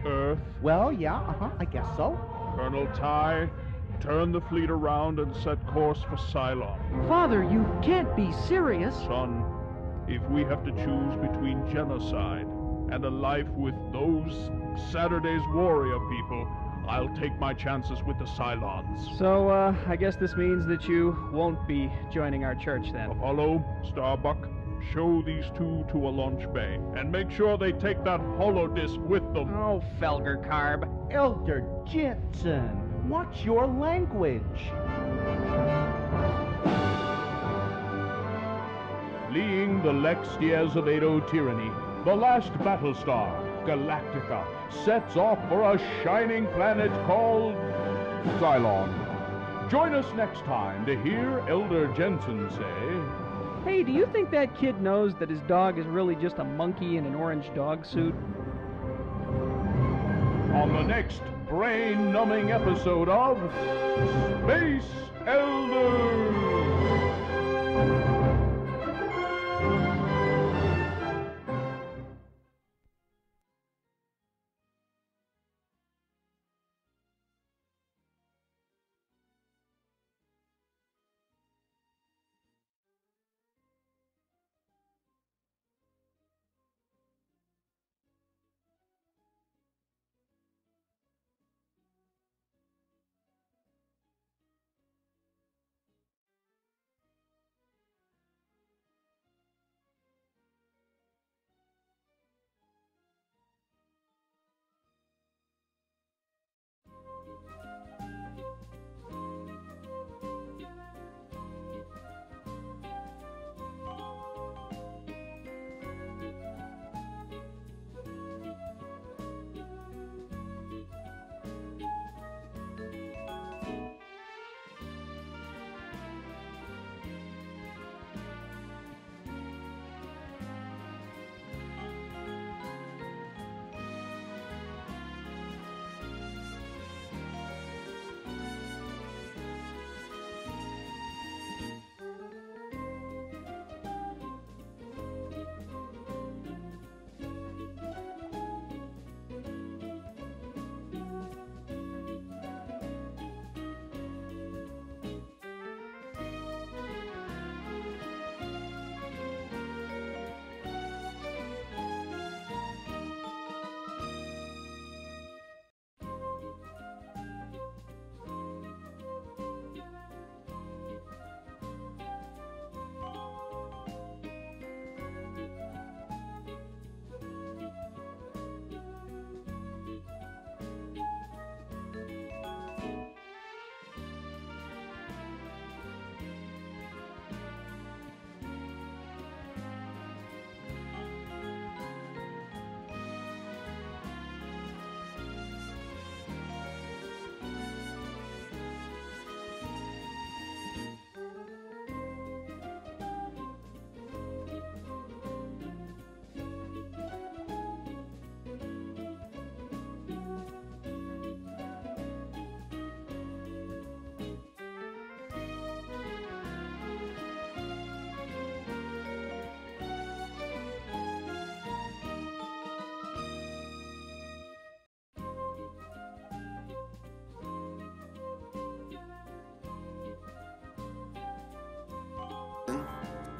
Earth? Well, yeah, I guess so. Colonel Ty, turn the fleet around and set course for Cylon. Father, you can't be serious. Son, if we have to choose between genocide and a life with those Saturday's Warrior people, I'll take my chances with the Cylons. So, I guess this means that you won't be joining our church then. Apollo, Starbuck, show these two to a launch bay, and make sure they take that holodisc with them. Oh, Felger Carb. Elder Jensen, what's your language? Fleeing the Lex Diazovedo tyranny, the last battlestar, Galactica, sets off for a shining planet called Cylon. Join us next time to hear Elder Jensen say, Hey, do you think that kid knows that his dog is really just a monkey in an orange dog suit? on the next brain-numbing episode of Space Elders.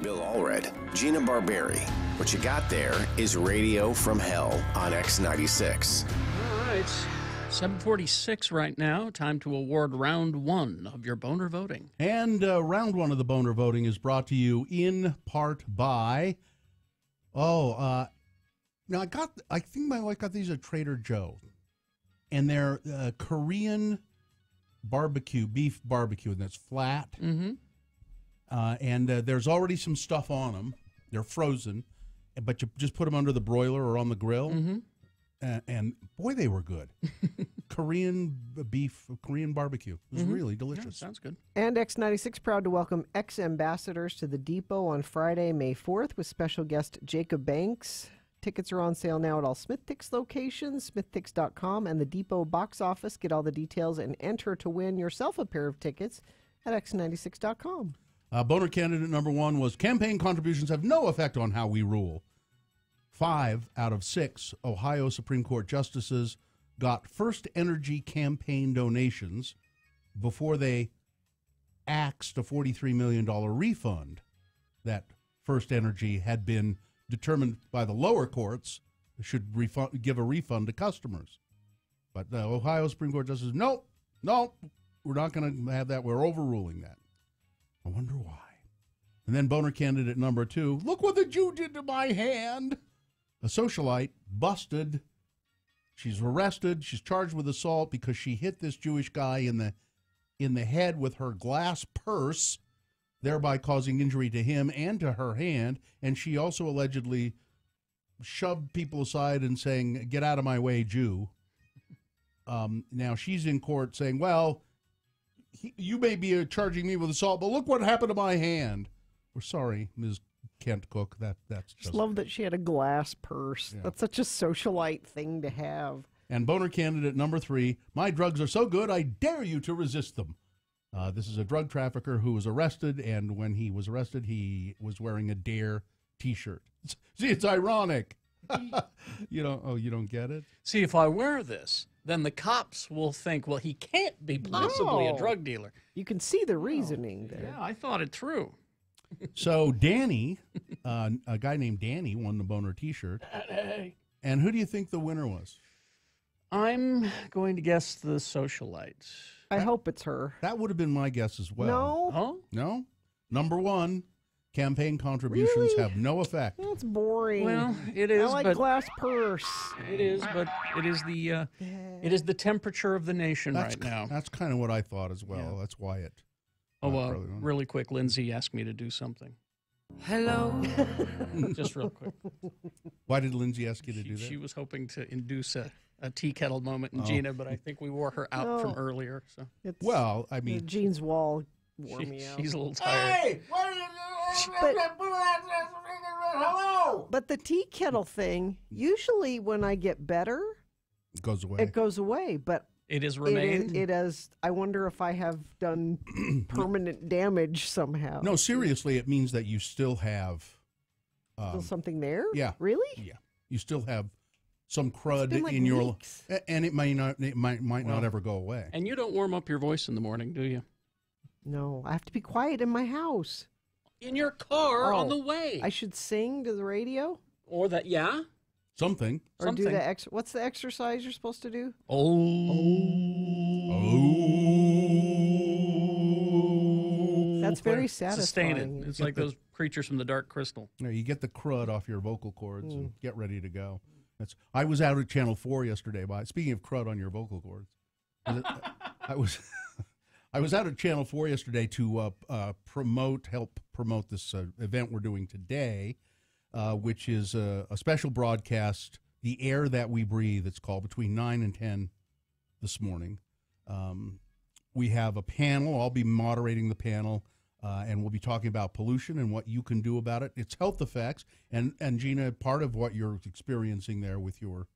Bill Allred, Gina Barberi. What you got there is Radio from Hell on X96. All right. 7:46 right now. Time to award round one of your boner voting. And round one of the boner voting is brought to you in part by, now I think my wife got these at Trader Joe. And they're Korean barbecue, beef barbecue, and it's flat. Mm-hmm. And there's already some stuff on them. They're frozen, but you just put them under the broiler or on the grill. Mm-hmm. And boy, they were good. Korean beef, Korean barbecue. It was really delicious. Yeah, sounds good. And X96 proud to welcome ex-ambassadors to the Depot on Friday, May 4th with special guest Jacob Banks. Tickets are on sale now at all SmithTix locations, SmithTix.com, and the Depot box office. Get all the details and enter to win yourself a pair of tickets at X96.com. Boner candidate number one was campaign contributions have no effect on how we rule. 5 out of 6 Ohio Supreme Court justices got First Energy campaign donations before they axed a $43 million refund that First Energy had been determined by the lower courts should give a refund to customers. But the Ohio Supreme Court justices, nope, we're not going to have that. We're overruling that. I wonder why. And then boner candidate number 2, look what the Jew did to my hand. A socialite busted. She's arrested. She's charged with assault because she hit this Jewish guy in the head with her glass purse, thereby causing injury to him and to her hand. And she also allegedly shoved people aside and saying, "Get out of my way, Jew." Now she's in court saying, well, you may be charging me with assault, but look what happened to my hand. We're sorry, Ms. Kent Cook. That's just love that she had a glass purse. Yeah. That's such a socialite thing to have. And boner candidate number 3, my drugs are so good, I dare you to resist them. This is a drug trafficker who was arrested, and when he was arrested, he was wearing a DARE T-shirt. See, it's ironic. You don't get it? See, if I wear this, then the cops will think, well, he can't be possibly a drug dealer. You can see the reasoning there. Yeah, I thought it through. So Danny, a guy named Danny, won the boner T-shirt. And who do you think the winner was? I'm going to guess the socialite. I hope it's her. That would have been my guess as well. No. Huh? No? Number 1, campaign contributions have no effect. That's boring. Well, it is. I like glass purse. It is, but it is the temperature of the nation right now. That's kind of what I thought as well. Yeah. That's why it. Really quick, Lindsay asked me to do something. Hello. Just real quick. Why did Lindsay ask you to do that? She was hoping to induce a tea kettle moment in Gina, but I think we wore her out from earlier. So well, I mean, Jean's wall wore me out. She's a little tired. Hey, what are you doing? Hello. But the tea kettle thing, usually when I get better, it goes away. It goes away, but it has remained. It has. I wonder if I have done permanent damage somehow. No, seriously, it means that you still have still something there. Yeah. Really? Yeah. You still have some crud like in your, weeks. And it might not ever go away. And you don't warm up your voice in the morning, do you? No, I have to be quiet in my house. In your car on the way. I should sing to the radio? Or that, yeah? Something. Or do the what's the exercise you're supposed to do? That's very satisfying. Sustain it. It's like those creatures from the Dark Crystal. No, you get the crud off your vocal cords and get ready to go. I was out at Channel 4 yesterday. Speaking of crud on your vocal cords, I was out at Channel 4 yesterday to help promote this event we're doing today, which is a special broadcast, The Air That We Breathe, it's called, between 9 and 10 this morning. We have a panel. I'll be moderating the panel, and we'll be talking about pollution and what you can do about it. It's health effects. And Gina, part of what you're experiencing there with your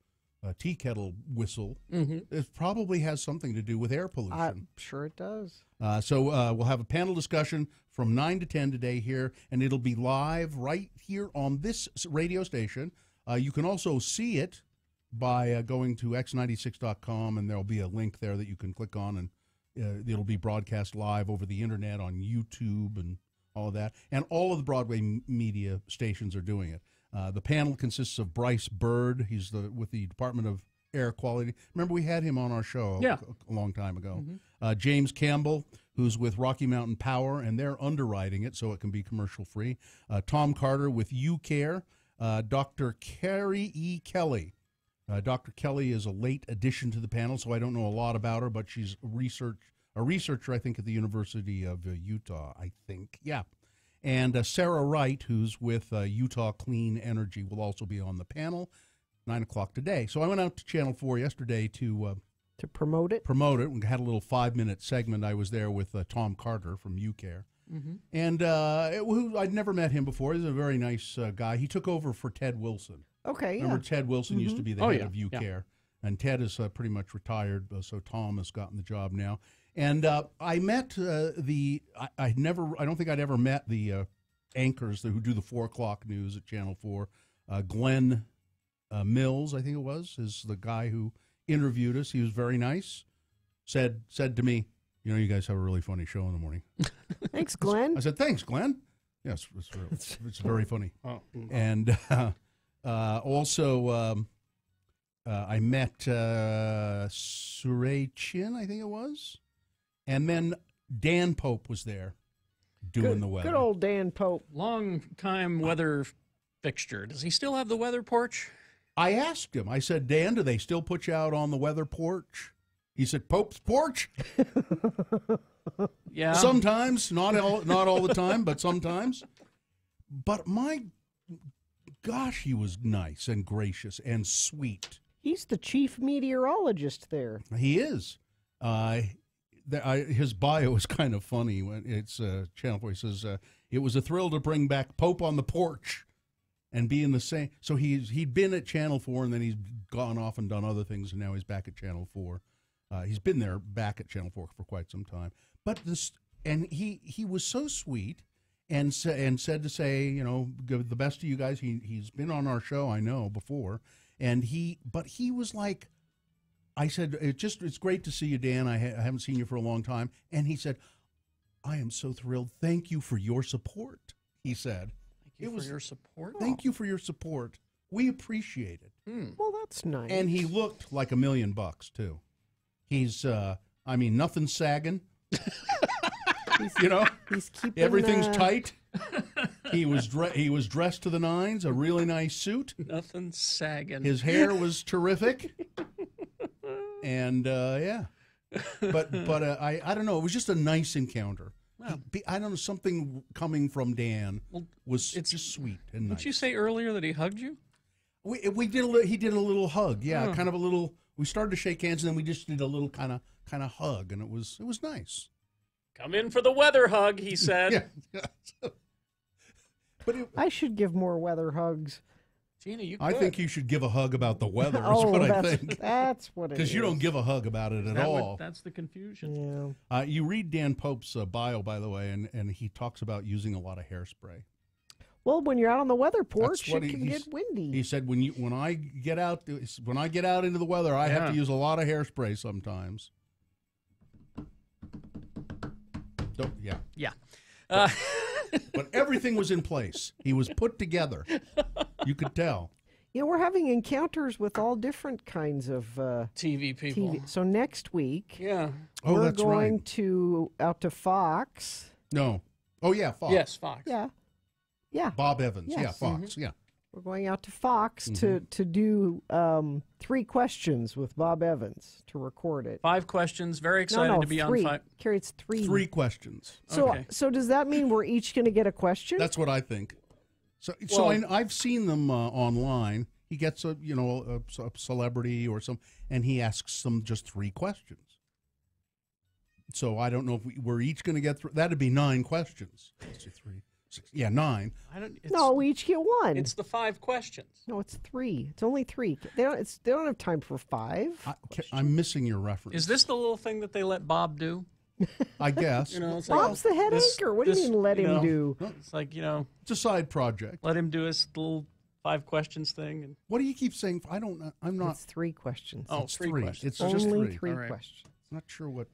tea kettle whistle, it probably has something to do with air pollution. I'm sure it does. So we'll have a panel discussion from 9 to 10 today here, and it'll be live right here on this radio station. You can also see it by going to x96.com, and there'll be a link there that you can click on, and it'll be broadcast live over the internet on YouTube and all of that. And all of the Broadway media stations are doing it. The panel consists of Bryce Bird. He's with the Department of Air Quality. Remember, we had him on our show a long time ago. James Campbell, who's with Rocky Mountain Power, and they're underwriting it so it can be commercial free. Tom Carter with UCare. Dr. Carrie E. Kelly. Dr. Kelly is a late addition to the panel, so I don't know a lot about her, but she's a researcher, I think, at the University of Utah, I think. Yeah. And Sarah Wright, who's with Utah Clean Energy, will also be on the panel, 9 o'clock today. So I went out to Channel 4 yesterday to promote it. We had a little 5-minute segment. I was there with Tom Carter from UCare. And I'd never met him before. He's a very nice guy. He took over for Ted Wilson. Okay, Remember Ted Wilson used to be the head of UCare, and Ted is pretty much retired, so Tom has gotten the job now. And I met I don't think I'd ever met the anchors who do the 4 o'clock news at Channel 4. Glenn Mills, I think it was, is the guy who interviewed us. He was very nice. Said to me, you guys have a really funny show in the morning. Thanks, Glenn. I said, thanks, Glenn. Yes, it's very funny. And also, I met Surrey Chin, I think it was. And then Dan Pope was there doing the weather. Good old Dan Pope. Long-time weather fixture. Does he still have the weather porch? I asked him. I said, Dan, do they still put you out on the weather porch? He said, Pope's porch? Yeah. Sometimes, not all the time, but sometimes. But my gosh, he was nice and gracious and sweet. He's the chief meteorologist there. He is. His bio is kind of funny. When it's Channel 4. He says, it was a thrill to bring back Pope on the porch and be in the same. So he'd been at Channel 4, and then he's gone off and done other things, and now he's back at Channel 4. He's been there back at Channel 4 for quite some time. But he was so sweet and said to say, give the best to you guys. He's been on our show, I know, before. But he was like, I said, it's great to see you, Dan. I haven't seen you for a long time. And he said, I am so thrilled. Thank you for your support, he said. Thank you for your support? Thank you for your support. We appreciate it. Well, that's nice. And he looked like $1 million, too. He's, nothing's sagging. He's keeping everything's tight. He was dressed to the nines, a really nice suit. Nothing's sagging. His hair was terrific. And yeah. But I don't know, it was just a nice encounter. Well, I don't know, something coming from Dan was just sweet and nice. Did you say earlier that he hugged you? He did a little hug, yeah, kind of a little. We started to shake hands, and then we just did a little kind of hug, and it was nice. Come in for the weather hug, he said. Yeah. But I should give more weather hugs. Gina, you could. I think you should give a hug about the weather. Is what I think. That's what it is. Because you don't give a hug about it at all. That's the confusion. Yeah. You read Dan Pope's bio, by the way, and he talks about using a lot of hairspray. Well, when you're out on the weather porch, it can get windy. He said, when I get out into the weather, I have to use a lot of hairspray sometimes. So, yeah. Yeah. But everything was in place. He was put together. You could tell. Yeah, we're having encounters with all different kinds of TV people. So next week, we're going out to Fox. No. Oh, yeah, Fox. Yes, Fox. Yeah. Bob Evans. Yes. Yeah, Fox. Yeah. We're going out to Fox to do 3 questions with Bob Evans to record it. 5 questions. Very excited to be 3. on 5. Carrie, it's 3. 3 questions. So does that mean we're each going to get a question? That's what I think. I've seen them online. He gets a celebrity or some, and he asks them just 3 questions. So I don't know if we're each going to get through. That'd be 9 questions. 3, 6, 9. No, we each get 1. It's the 5 questions. No, it's 3. It's only 3. They don't have time for 5. I'm missing your reference. Is this the little thing that they let Bob do? I guess. It's Bob's the head anchor. What do you mean let him do? It's like, it's a side project. Let him do his little 5 questions thing. And what do you keep saying? I'm not. It's 3 questions. Oh, it's 3 questions. It's only just 3 questions. questions. Not sure what.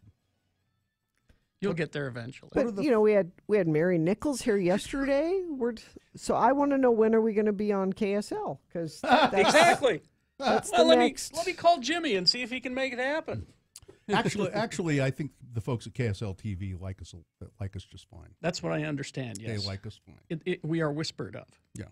You'll get there eventually. But we had Mary Nichols here yesterday. So I want to know, when are we going to be on KSL? Because exactly. That's well, the next. Let me call Jimmy and see if he can make it happen. Actually, I think the folks at KSL TV like us just fine. That's what I understand. Yes, they like us fine. We are whispered of. Yeah,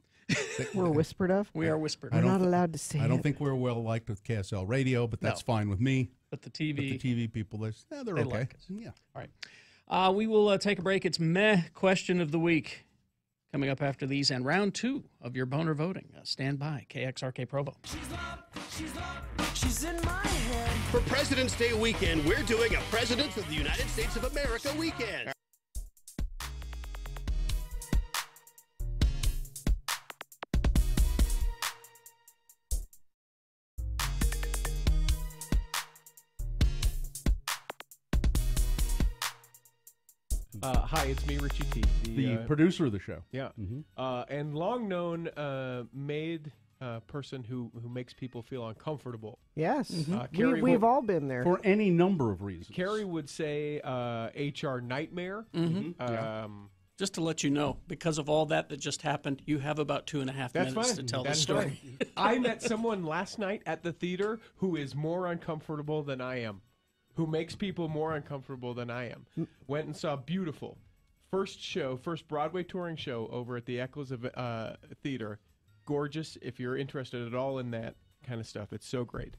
we're whispered of. We are whispered. We're not allowed to say. I don't think we're well liked with KSL Radio, but that's fine with me. But the TV people, they're they okay. Like us. Yeah. All right. We will take a break. It's Meh Question of the Week coming up after these, and round 2 of your boner voting. Stand by. KXRK Provo. She's in my head. For President's Day weekend, we're doing a Presidents of the United States of America weekend. Hi, it's me, Richie T. The producer of the show. Yeah. And long-known made person who makes people feel uncomfortable. Yes. Carrie We've all been there. For any number of reasons. Carrie would say HR nightmare. Just to let you know, because of all that just happened, you have about 2.5 minutes to tell the story. I met someone last night at the theater who is more uncomfortable than I am, who makes people more uncomfortable than I am. Went and saw Beautiful. First Broadway touring show over at the Echoes of Theater. Gorgeous. If you're interested at all in that kind of stuff, it's so great.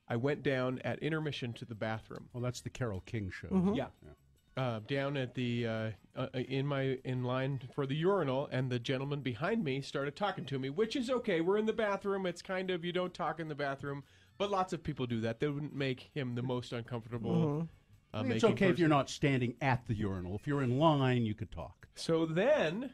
I went down at intermission to the bathroom. Well, that's the Carole King show. Yeah. Down at the in line for the urinal, and the gentleman behind me started talking to me, which is okay. We're in the bathroom. It's kind of, you don't talk in the bathroom, but lots of people do that. That wouldn't make him the most uncomfortable. It's okay if you're not standing at the urinal. If you're in line, you could talk. So then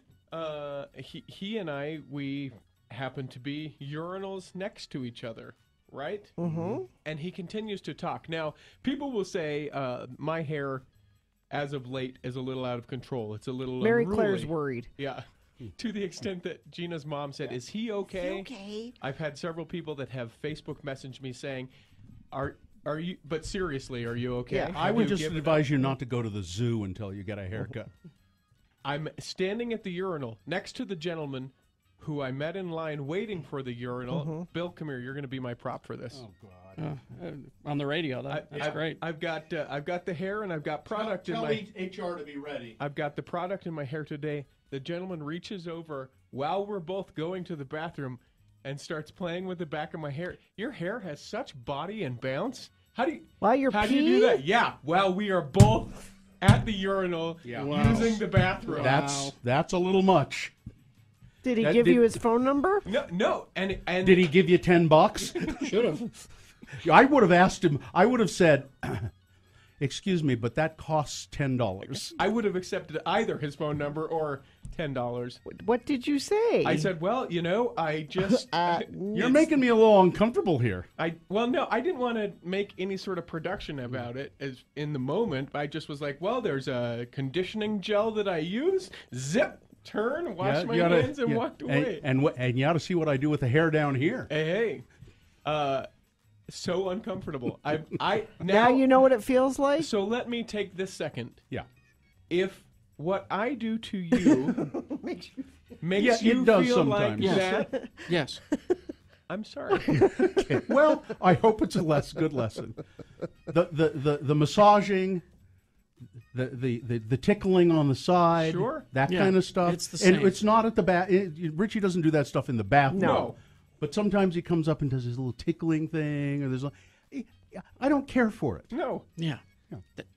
he and I, we happened to be urinals next to each other, right? And he continues to talk. Now, people will say my hair, as of late, is a little out of control. It's a little Mary unruly. Claire's worried. Yeah. To the extent that Gina's mom said, "Is he okay?" Okay. I've had several people that have Facebook messaged me saying, "Are you? But seriously, are you okay?" Yeah, I would just advise you not to go to the zoo until you get a haircut. I'm standing at the urinal next to the gentleman who I met in line waiting for the urinal. Bill, come here. You're going to be my prop for this. Oh God! On the radio, that's great. I've got the hair, and I've got product Tell in my HR to be ready. I've got the product in my hair today. The gentleman reaches over while we're both going to the bathroom and starts playing with the back of my hair. Your hair has such body and bounce. How do you do you do that? Yeah. While we are both at the urinal using the bathroom. That's a little much. Did he give you his phone number? No. And did he give you $10? Should have. I would have asked him. I would have said, "Excuse me, but that costs $10." I would have accepted either his phone number or $10. What did you say? I said, "Well, I just you're making me a little uncomfortable here." I didn't want to make any sort of production about it as in the moment. I just was like, "Well, there's a conditioning gel that I use." Zip. Turn, wash my hands, and walked away. And you ought to see what I do with the hair down here. Hey. So uncomfortable. Now you know what it feels like? So let me take this second. Yeah. If what I do to you makes you it does feel sometimes. like that, Yes. I'm sorry. Okay. Well, I hope it's a good lesson. The massaging, the tickling on the side, that kind of stuff. It's the same. And it's not at the bath. Richie doesn't do that stuff in the bathroom. No. But sometimes he comes up and does his little tickling thing, or I don't care for it. No. Yeah.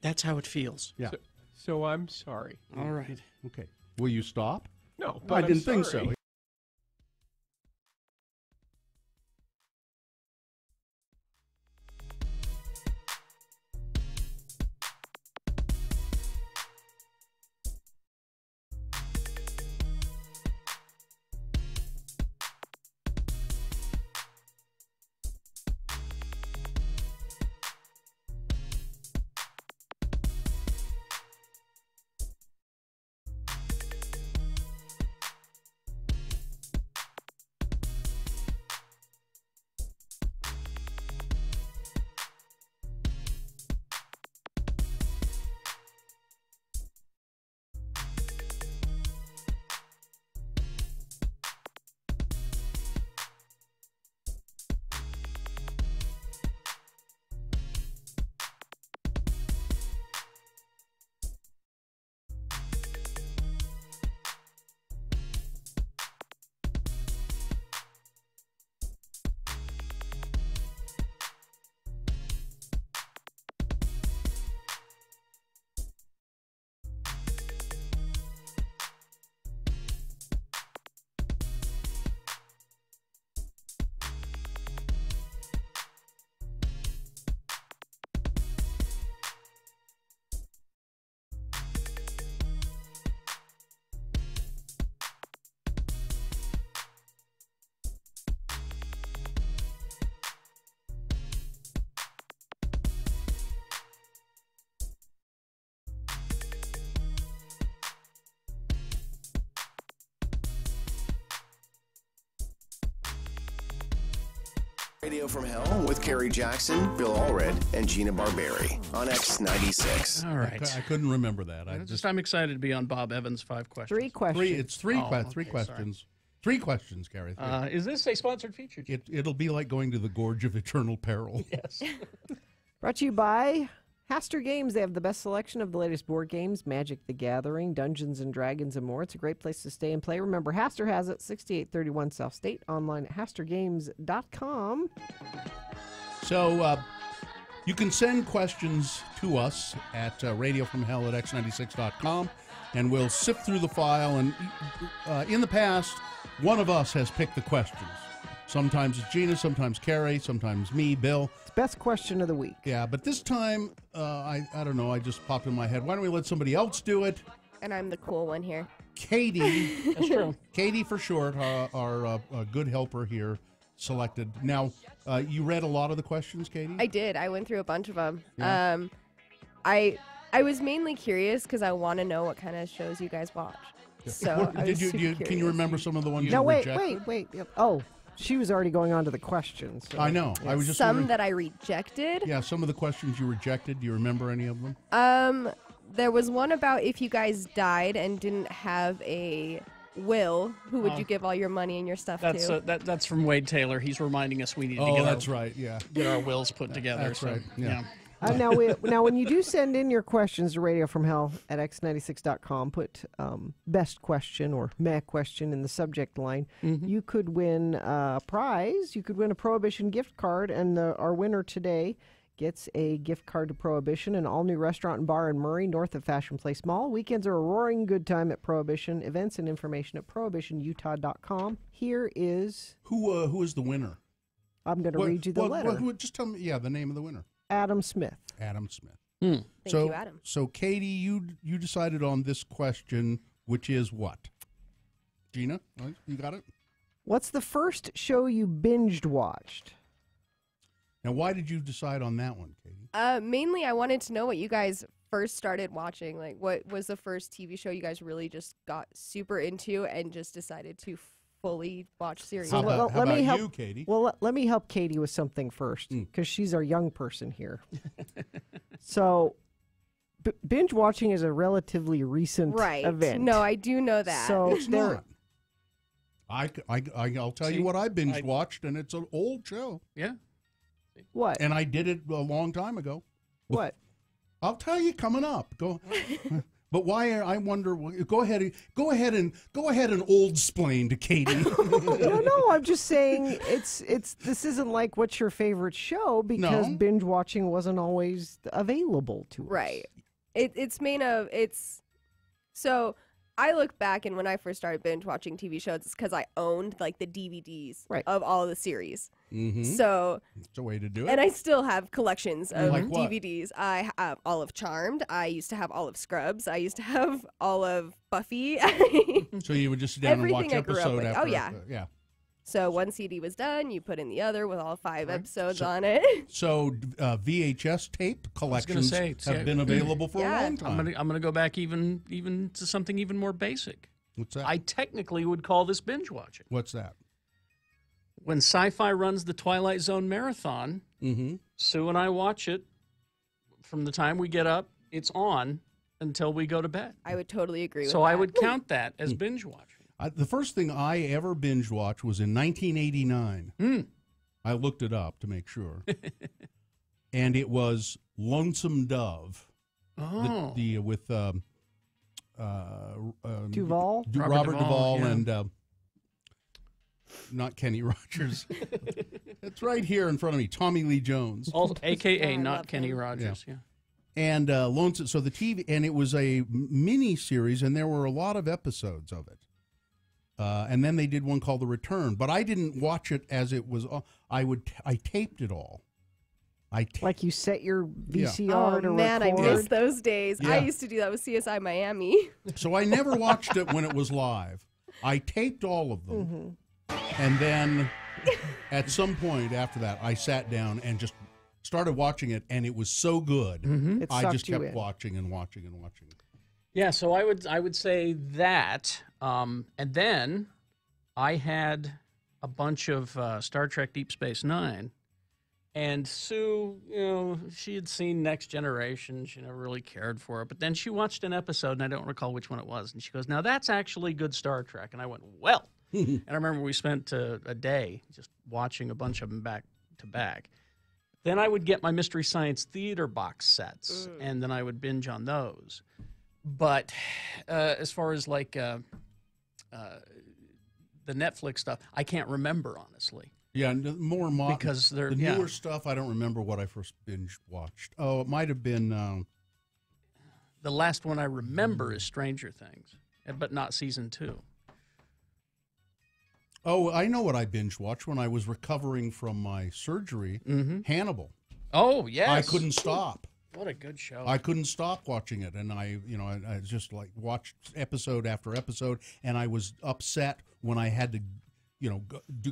That's how it feels. Yeah. So I'm sorry. All right. Okay. Will you stop? No, but I didn't I'm think sorry. so. Radio from Hell with Kerry Jackson, Bill Allred, and Gina Barberi on X96. All right. I couldn't remember that. I'm excited to be on Bob Evans' 5 questions. 3 questions. It's three Okay, questions. sorry. 3 questions, Gary. 3. Is this a sponsored feature? It'll be like going to the Gorge of Eternal Peril. Yes. Brought to you by Haster Games. They have the best selection of the latest board games, Magic the Gathering, Dungeons and Dragons, and more. It's a great place to stay and play. Remember, Haster has it, 6831 South State, online at hastergames.com. So you can send questions to us at radiofromhell at x96.com, and we'll sift through the file. And in the past, one of us has picked the questions. Sometimes it's Gina, sometimes Carrie, sometimes me, Bill. It's best question of the week. Yeah, but this time, I don't know, I just popped in my head. Why don't we let somebody else do it? And I'm the cool one here. Katie. That's true. Katie for short, our good helper here, selected. Now, you read a lot of the questions, Katie? I did. I went through a bunch of them. Yeah. I was mainly curious because I want to know what kind of shows you guys watch. So I was super can you curious. remember some of the ones No, you wait. rejected? Yep. Oh, she was already going on to the questions. So. I know. I was just some wondering- that I rejected. Yeah, some of the questions you rejected. Do you remember any of them? There was one about if you guys died and didn't have a will, who would Oh. you give all your money and your stuff That's to? that's from Wade Taylor. He's reminding us we need to Oh, get that's our, right. Yeah. get our wills put together. That's right. Yeah. Now, now, when you do send in your questions to Radio from Hell at x96.com, put best question or meh question in the subject line. You could win a prize. You could win a Prohibition gift card, and our winner today gets a gift card to Prohibition, an all-new restaurant and bar in Murray, north of Fashion Place Mall. Weekends are a roaring good time at Prohibition. Events and information at prohibitionutah.com. Here is... Who is the winner? I'm going to read you the letter. Just tell me, the name of the winner. Adam Smith. Adam Smith. Thank you, Adam. So, Katie, you decided on this question, which is what? Gina, you got it? What's the first show you binged watched? Now, why did you decide on that one, Katie? Mainly, I wanted to know what you guys first started watching. Like, what was the first TV show you guys really just got super into and just decided to fully watch series? How about help you, Katie? Well, let me help Katie with something first, because she's our young person here. So, binge watching is a relatively recent Right. event. No, I do know that. So It's not. I'll tell you what I binge watched, and it's an old show. Yeah. What? And I did it a long time ago. What? I'll tell you coming up. But why? I wonder. Go ahead and old splain to Katie. No, I'm just saying this isn't like what's your favorite show, because No. binge watching wasn't always available to us. Right. So I look back, and when I first started binge watching TV shows, it's because I owned like the DVDs of all of the series. Mm-hmm. So it's a way to do it. and I still have collections of Like what? DVDs. I have all of Charmed. I used to have all of Scrubs. I used to have all of Buffy. So you would just sit down and watch Everything I grew up episode with. after. Oh, yeah. Yeah. So one CD was done, you put in the other with all 5 episodes on it. So VHS tape collections have been available for a long time. I'm gonna go back even to something even more basic. What's that? I technically would call this binge watching. What's that? When Sci-Fi runs the Twilight Zone marathon, Sue and I watch it from the time we get up. It's on until we go to bed. I would totally agree with So that. I would count that as binge watching. The first thing I ever binge watched was in 1989. I looked it up to make sure. And it was Lonesome Dove. Oh. With Duvall? Robert Duvall yeah. and not Kenny Rogers. It's right here in front of me. Tommy Lee Jones. AKA not Kenny Rogers. Yeah. And Lonesome. So the TV, and it was a mini series, and there were a lot of episodes of it. And then they did one called The Return, but I didn't watch it as it was. I taped it all. Like you set your VCR Oh to man, record. I miss those days. Yeah. I used to do that with CSI Miami. So I never watched it when it was live. I taped all of them, and then at some point after that, I sat down and just started watching it, and it was so good. It I sucked just you kept in. watching and watching and watching. Yeah, so I would say that, and then I had a bunch of Star Trek Deep Space Nine. And Sue, she had seen Next Generation. She never really cared for it. But then she watched an episode, and I don't recall which one it was. And she goes, now that's actually good Star Trek. And I went, well. And I remember we spent a day just watching a bunch of them back to back. Then I would get my Mystery Science Theater box sets, and then I would binge on those. But as far as like the Netflix stuff, I can't remember, honestly. Yeah, more modern. Because they're the newer stuff, I don't remember what I first binge watched. Oh, it might have been. The last one I remember is Stranger Things, but not season 2. Oh, I know what I binge watched when I was recovering from my surgery. Hannibal. Oh, yes. I couldn't stop. What a good show. I couldn't stop watching it, and I just like watched episode after episode, and I was upset when I had to,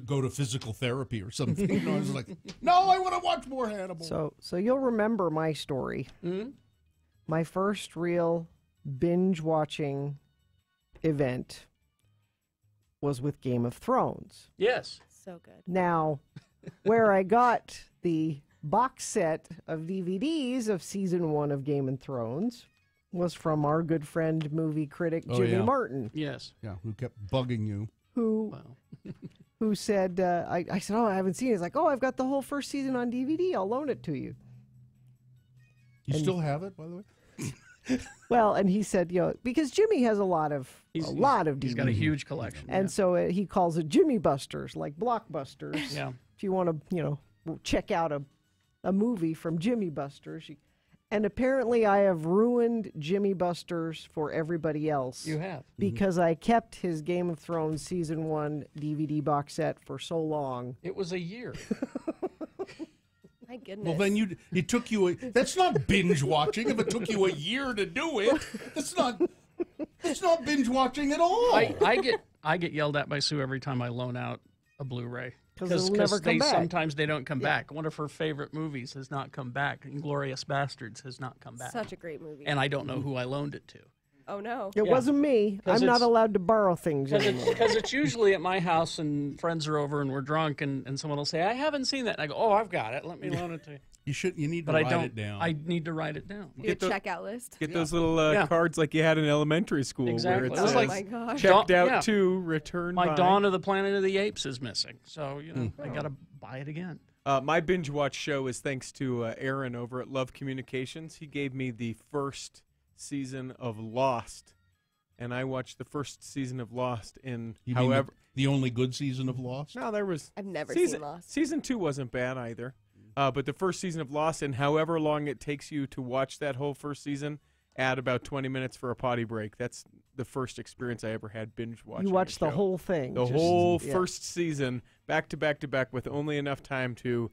go to physical therapy or something. I was like, no, I want to watch more Hannibal. So you'll remember my story. My first real binge watching event was with Game of Thrones. Yes. So good. Now, where I got the box set of DVDs of season 1 of Game of Thrones was from our good friend, movie critic Jimmy Martin. Yes. Yeah, who kept bugging you. Who said, I said, oh, I haven't seen it. He's like, oh, I've got the whole first season on DVD. I'll loan it to you. You still have it, by the way? Well, and he said, because Jimmy has a lot of DVDs. He's got a huge collection. And so he calls it Jimmy Busters, like Blockbusters. Yeah. If you want to, check out a movie from Jimmy Busters. And apparently I have ruined Jimmy Busters for everybody else. You have. Because I kept his Game of Thrones season 1 DVD box set for so long. It was a year. My goodness. Well, then it took you. That's not binge watching. If it took you a year to do it, that's not binge watching at all. I get yelled at by Sue every time I loan out a Blu-ray because they sometimes they don't come back. One of her favorite movies has not come back. Inglourious Bastards has not come back. Such a great movie. And I don't know who I loaned it to. Oh no! It wasn't me. I'm not allowed to borrow things anymore. Because it's usually at my house and friends are over and we're drunk and someone will say, I haven't seen that. And I go, oh, I've got it. Let me loan it to you. You need to write it down. I need to write it down. Your checkout list. Get those little cards like you had in elementary school. Exactly. Where it says, oh my gosh. Checked out to, returned My by. Dawn of the Planet of the Apes is missing. So, I got to buy it again. My binge watch show is thanks to Aaron over at Love Communications. He gave me the first season of Lost. And I watched the first season of Lost in, however... The only good season of Lost? No, there was... I've never seen Lost. Season 2 wasn't bad either. But the first season of Lost, and however long it takes you to watch that whole first season, add about 20 minutes for a potty break. That's the first experience I ever had binge watching. You watched the whole thing. The whole first season, back to back to back, with only enough time to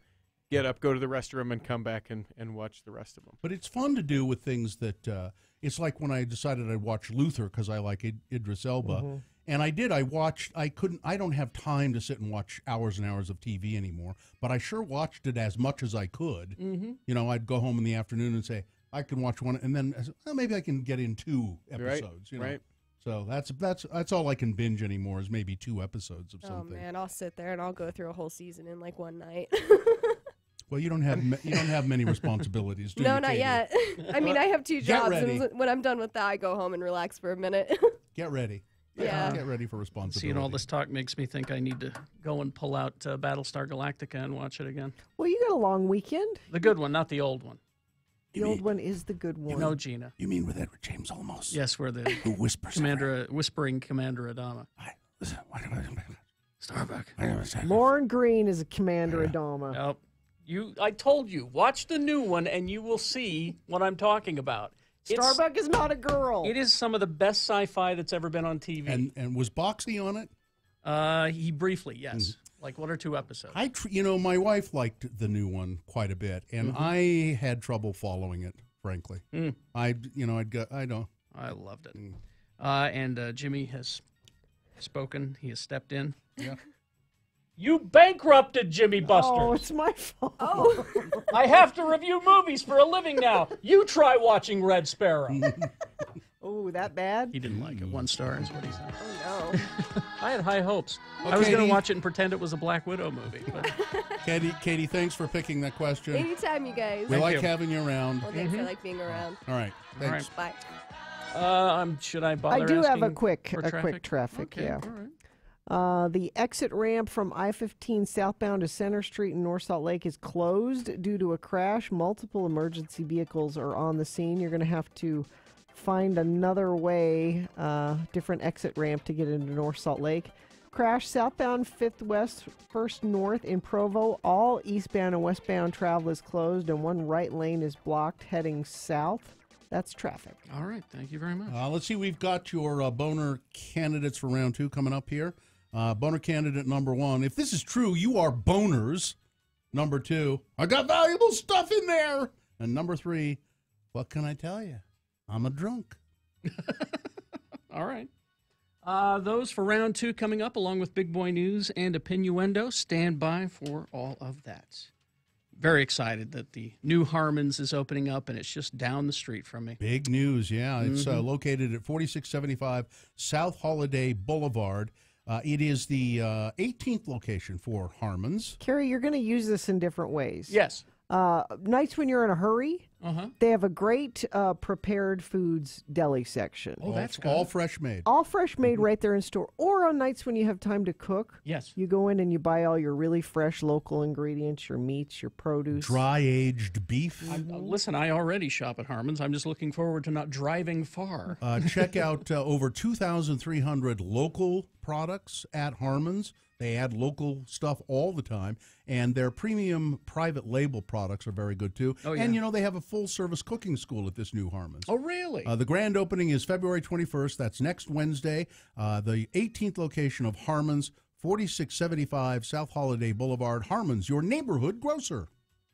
get up, go to the restroom, and come back and watch the rest of them. But it's fun to do with things that... it's like when I decided I'd watch Luther because I like Idris Elba. And I did. I don't have time to sit and watch hours and hours of TV anymore, but I sure watched it as much as I could. I'd go home in the afternoon and say, I can watch one, and then maybe I can get in 2 episodes. Right. So that's all I can binge anymore is maybe 2 episodes of something. Oh man, I'll sit there and I'll go through a whole season in like one night. Well, you don't have many responsibilities, do you? No, not yet. I mean, I have 2 jobs, ready. and when I'm done with that, I go home and relax for a minute. Get ready. Yeah. Get ready for responsibility. Seeing all this talk makes me think I need to go and pull out Battlestar Galactica and watch it again. Well, you got a long weekend. The good one, not the old one. The old one is the good one. No, Gina. You mean with Edward James Olmos? Yes, where the who whispers whispering Commander Adama. Starbuck. Lauren Green is a Commander Adama. Nope. I told you, watch the new one and you will see what I'm talking about. Starbuck is not a girl. It is some of the best sci-fi that's ever been on TV. And was Boxy on it? He briefly, yes. Like 1 or 2 episodes. My wife liked the new one quite a bit, and I had trouble following it, frankly. I loved it. And Jimmy has spoken. He has stepped in. Yeah. You bankrupted Jimmy Busters. Oh, it's my fault. Oh. I have to review movies for a living now. You try watching Red Sparrow. Oh, that bad? He didn't like it. 1 star is what he said. Oh, no. I had high hopes. Well, I was going Katie- to watch it and pretend it was a Black Widow movie. But Katie, thanks for picking that question. anytime, you guys. We like having you around. Well, thanks. I like being around. All right. All Thanks. Bye. Should I bother I do have a asking quick for traffic. Okay, Yeah. all right. The exit ramp from I-15 southbound to Center Street in North Salt Lake is closed due to a crash. Multiple emergency vehicles are on the scene. You're going to have to find another way, different exit ramp to get into North Salt Lake. Crash southbound 5th West, 1st North in Provo. All eastbound and westbound travel is closed, and one right lane is blocked heading south. That's traffic. All right. Thank you very much. Let's see. We've got your boner candidates for round 2 coming up here. Boner candidate number 1. If this is true, you are boners. Number 2, I got valuable stuff in there. And number 3, what can I tell you? I'm a drunk. All right. Those for round 2 coming up, along with Big Boy News and Opinnuendo. Stand by for all of that. Very excited that the new Harmons is opening up, and it's just down the street from me. Big news, yeah. It's located at 4675 South Holiday Boulevard. It is the 18th location for Harmons. Carrie, you're going to use this in different ways. Yes. Nights when you're in a hurry, Uh-huh. they have a great prepared foods deli section. Oh, that's good. All fresh made. All fresh made right there in store. Or on nights when you have time to cook. Yes. You go in and you buy all your really fresh local ingredients, your meats, your produce. Dry aged beef. Listen, I already shop at Harmons. I'm just looking forward to not driving far. Check out over 2,300 local products at Harmons. They add local stuff all the time, and their premium private label products are very good too. Oh, yeah. And, you know, they have a full-service cooking school at this new Harmons. Oh, really? The grand opening is February 21st. That's next Wednesday. The 18th location of Harmons, 4675 South Holiday Boulevard. Harmons, your neighborhood grocer.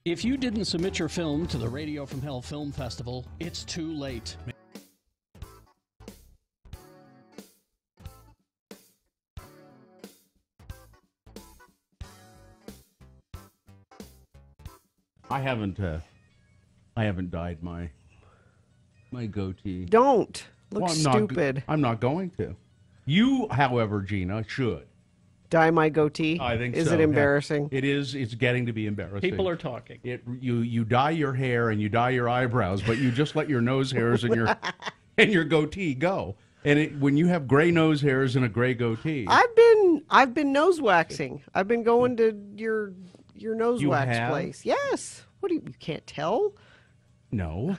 If you didn't submit your film to the Radio from Hell Film Festival, it's too late. I haven't dyed my goatee. Don't. Looks Well, I'm not go- stupid. I'm not going to. You, however, Gina, should. Dye my goatee? I think Is so. it embarrassing? It is. It's getting to be embarrassing. People are talking. You dye your hair and you dye your eyebrows, but you just let your nose hairs and your goatee go. And when you have gray nose hairs and a gray goatee, I've been nose waxing. I've been going to your nose You wax have? place. Yes. What do you can't tell? no,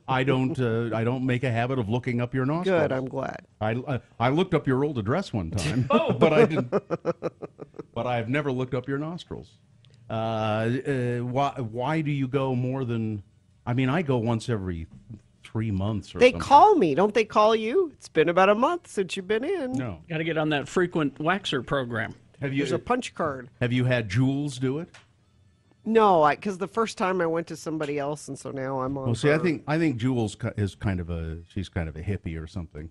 I don't make a habit of looking up your nostrils. Good, I'm glad. I looked up your old address one time, but I didn't. But I've never looked up your nostrils. Why do you go more than? I mean, I go once every 3 months or They something. call me, don't they call you? It's been about a month since you've been in. No. Got to get on that frequent waxer program. There's a punch card. Have you had Jules do it? No, because the first time I went to somebody else, and so now I'm on. Well, see, I her. think Jules is kind of a hippie or something.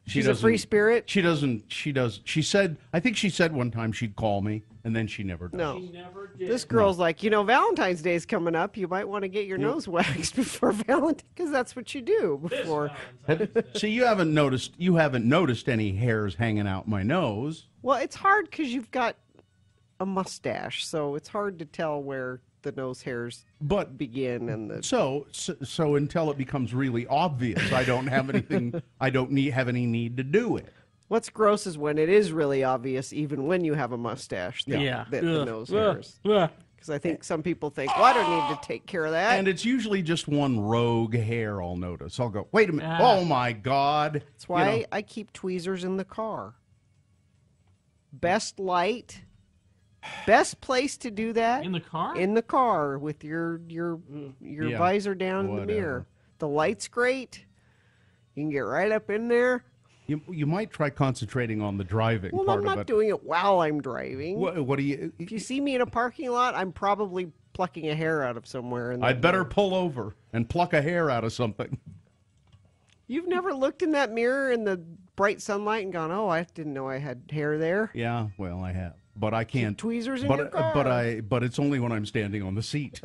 She's a free spirit. She doesn't. She does. She said. I think she said one time she'd call me, and then she never does. No, this girl's like, Valentine's Day's coming up. You might want to get your nose waxed before Valentine's, because that's what you do before. See, you haven't noticed any hairs hanging out my nose. Well, it's hard because you've got a mustache, so it's hard to tell where the nose hairs begin and the. So until it becomes really obvious, I don't have anything. I don't have any need to do it. What's gross is when it is really obvious, even when you have a mustache. That the nose hairs. Because I think some people think, well, I don't need to take care of that. And it's usually just one rogue hair I'll notice. I'll go, wait a minute. Oh my God. That's why I keep tweezers in the car. Best light. Best place to do that in the car. In the car with your visor down in the mirror. The light's great. You can get right up in there. You might try concentrating on the driving Well, part I'm not of it. doing it while I'm driving. What do you? If you see me in a parking lot, I'm probably plucking a hair out of somewhere. In I'd better pull over and pluck a hair out of something. You've never looked in that mirror in the bright sunlight and gone, "Oh, I didn't know I had hair there." Yeah, well, I have, but I can't. Tweezers in but, your car. But it's only when I'm standing on the seat.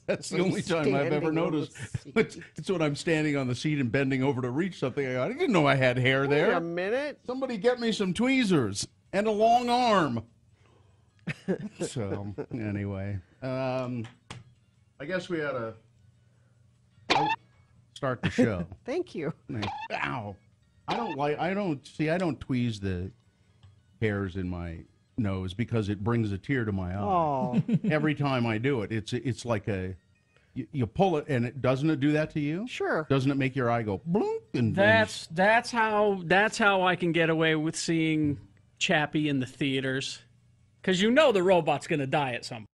That's the only time I've ever Standing on the noticed. It's when I'm standing on the seat and bending over to reach something. I didn't know I had hair there. Wait a minute. Somebody get me some tweezers and a long arm. So, anyway. I guess we ought to start the show. Thank you. Ow. I don't tweeze the hairs in my nose because it brings a tear to my eye. Oh. Every time I do it, it's like you pull it, and it doesn't it do that to you? Sure. Doesn't it make your eye go bloop? And That's how I can get away with seeing Chappie in the theaters, because you know the robot's going to die at some point.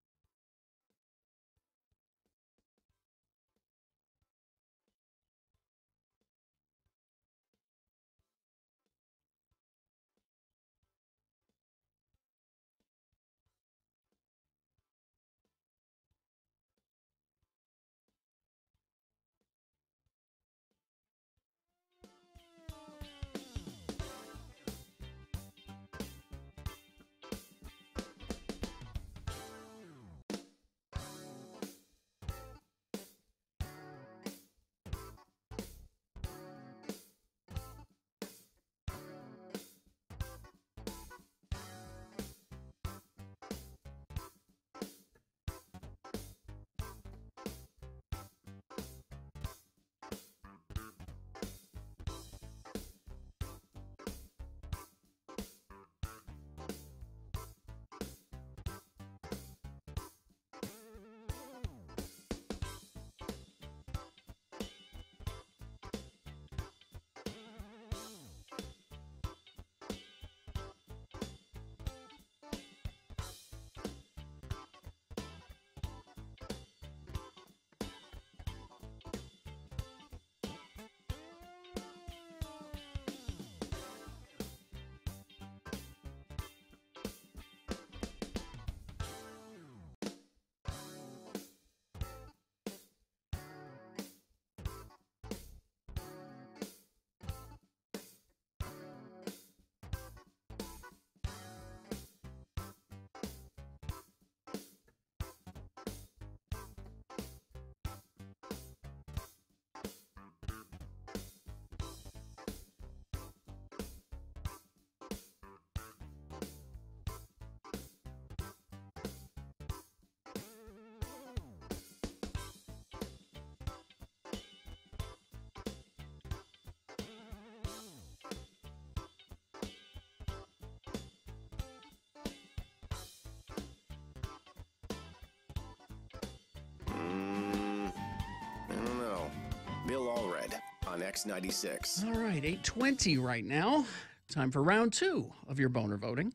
Bill Allred on X96. All right, 8:20 right now. Time for round 2 of your boner voting.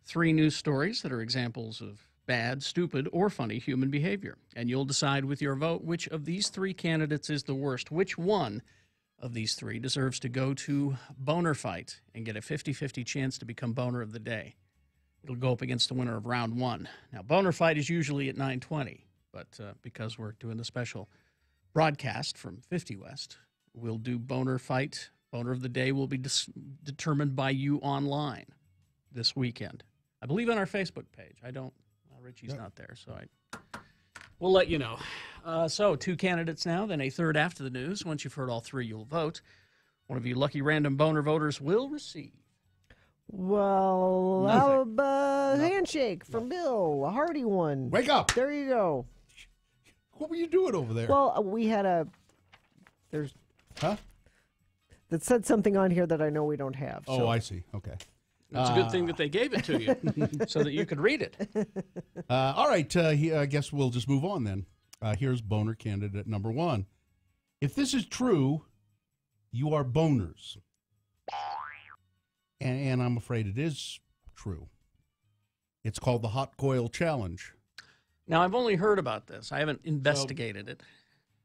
3 news stories that are examples of bad, stupid, or funny human behavior. And you'll decide with your vote which of these 3 candidates is the worst. Which one of these 3 deserves to go to Boner Fight and get a 50-50 chance to become Boner of the Day. It'll go up against the winner of round 1. Now, Boner Fight is usually at 9:20, but because we're doing the special broadcast from 50 West, we'll do Boner Fight. Boner of the Day will be determined by you online this weekend. I believe on our Facebook page. Richie's not there, so we'll let you know. So 2 candidates now, then a third after the news. Once you've heard all 3, you'll vote. One of you lucky random boner voters will receive. Well, handshake from Bill, a hearty one. Wake up. There you go. What were you doing over there? Well, we had that said something on here that I know we don't have. Oh, I see. Okay. It's a good thing that they gave it to you so that you could read it. All right. I guess we'll just move on then. Here's boner candidate number 1. If this is true, you are boners. And I'm afraid it is true. It's called the Hot Coil Challenge. Now, I've only heard about this. I haven't investigated it.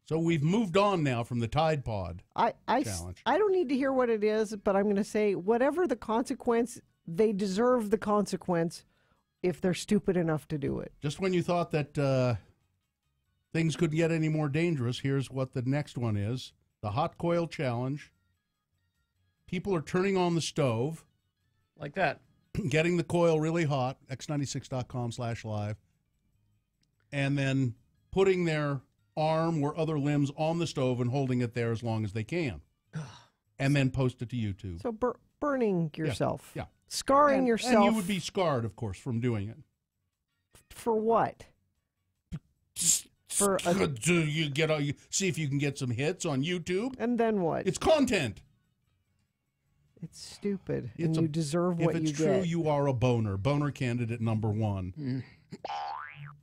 So we've moved on now from the Tide Pod challenge. I don't need to hear what it is, but I'm going to say whatever the consequence, they deserve the consequence if they're stupid enough to do it. Just when you thought that things couldn't get any more dangerous, here's what the next one is. The Hot Coil Challenge. People are turning on the stove. Like that. Getting the coil really hot, x96.com/live. And then putting their arm or other limbs on the stove and holding it there as long as they can, and then post it to YouTube. So burning yourself. Yeah. Scarring yourself. And you would be scarred, of course, from doing it. For what? For you see if you can get some hits on YouTube. And then what? It's content. It's stupid, and you deserve what you get. If it's true, you are a boner. Boner candidate number 1.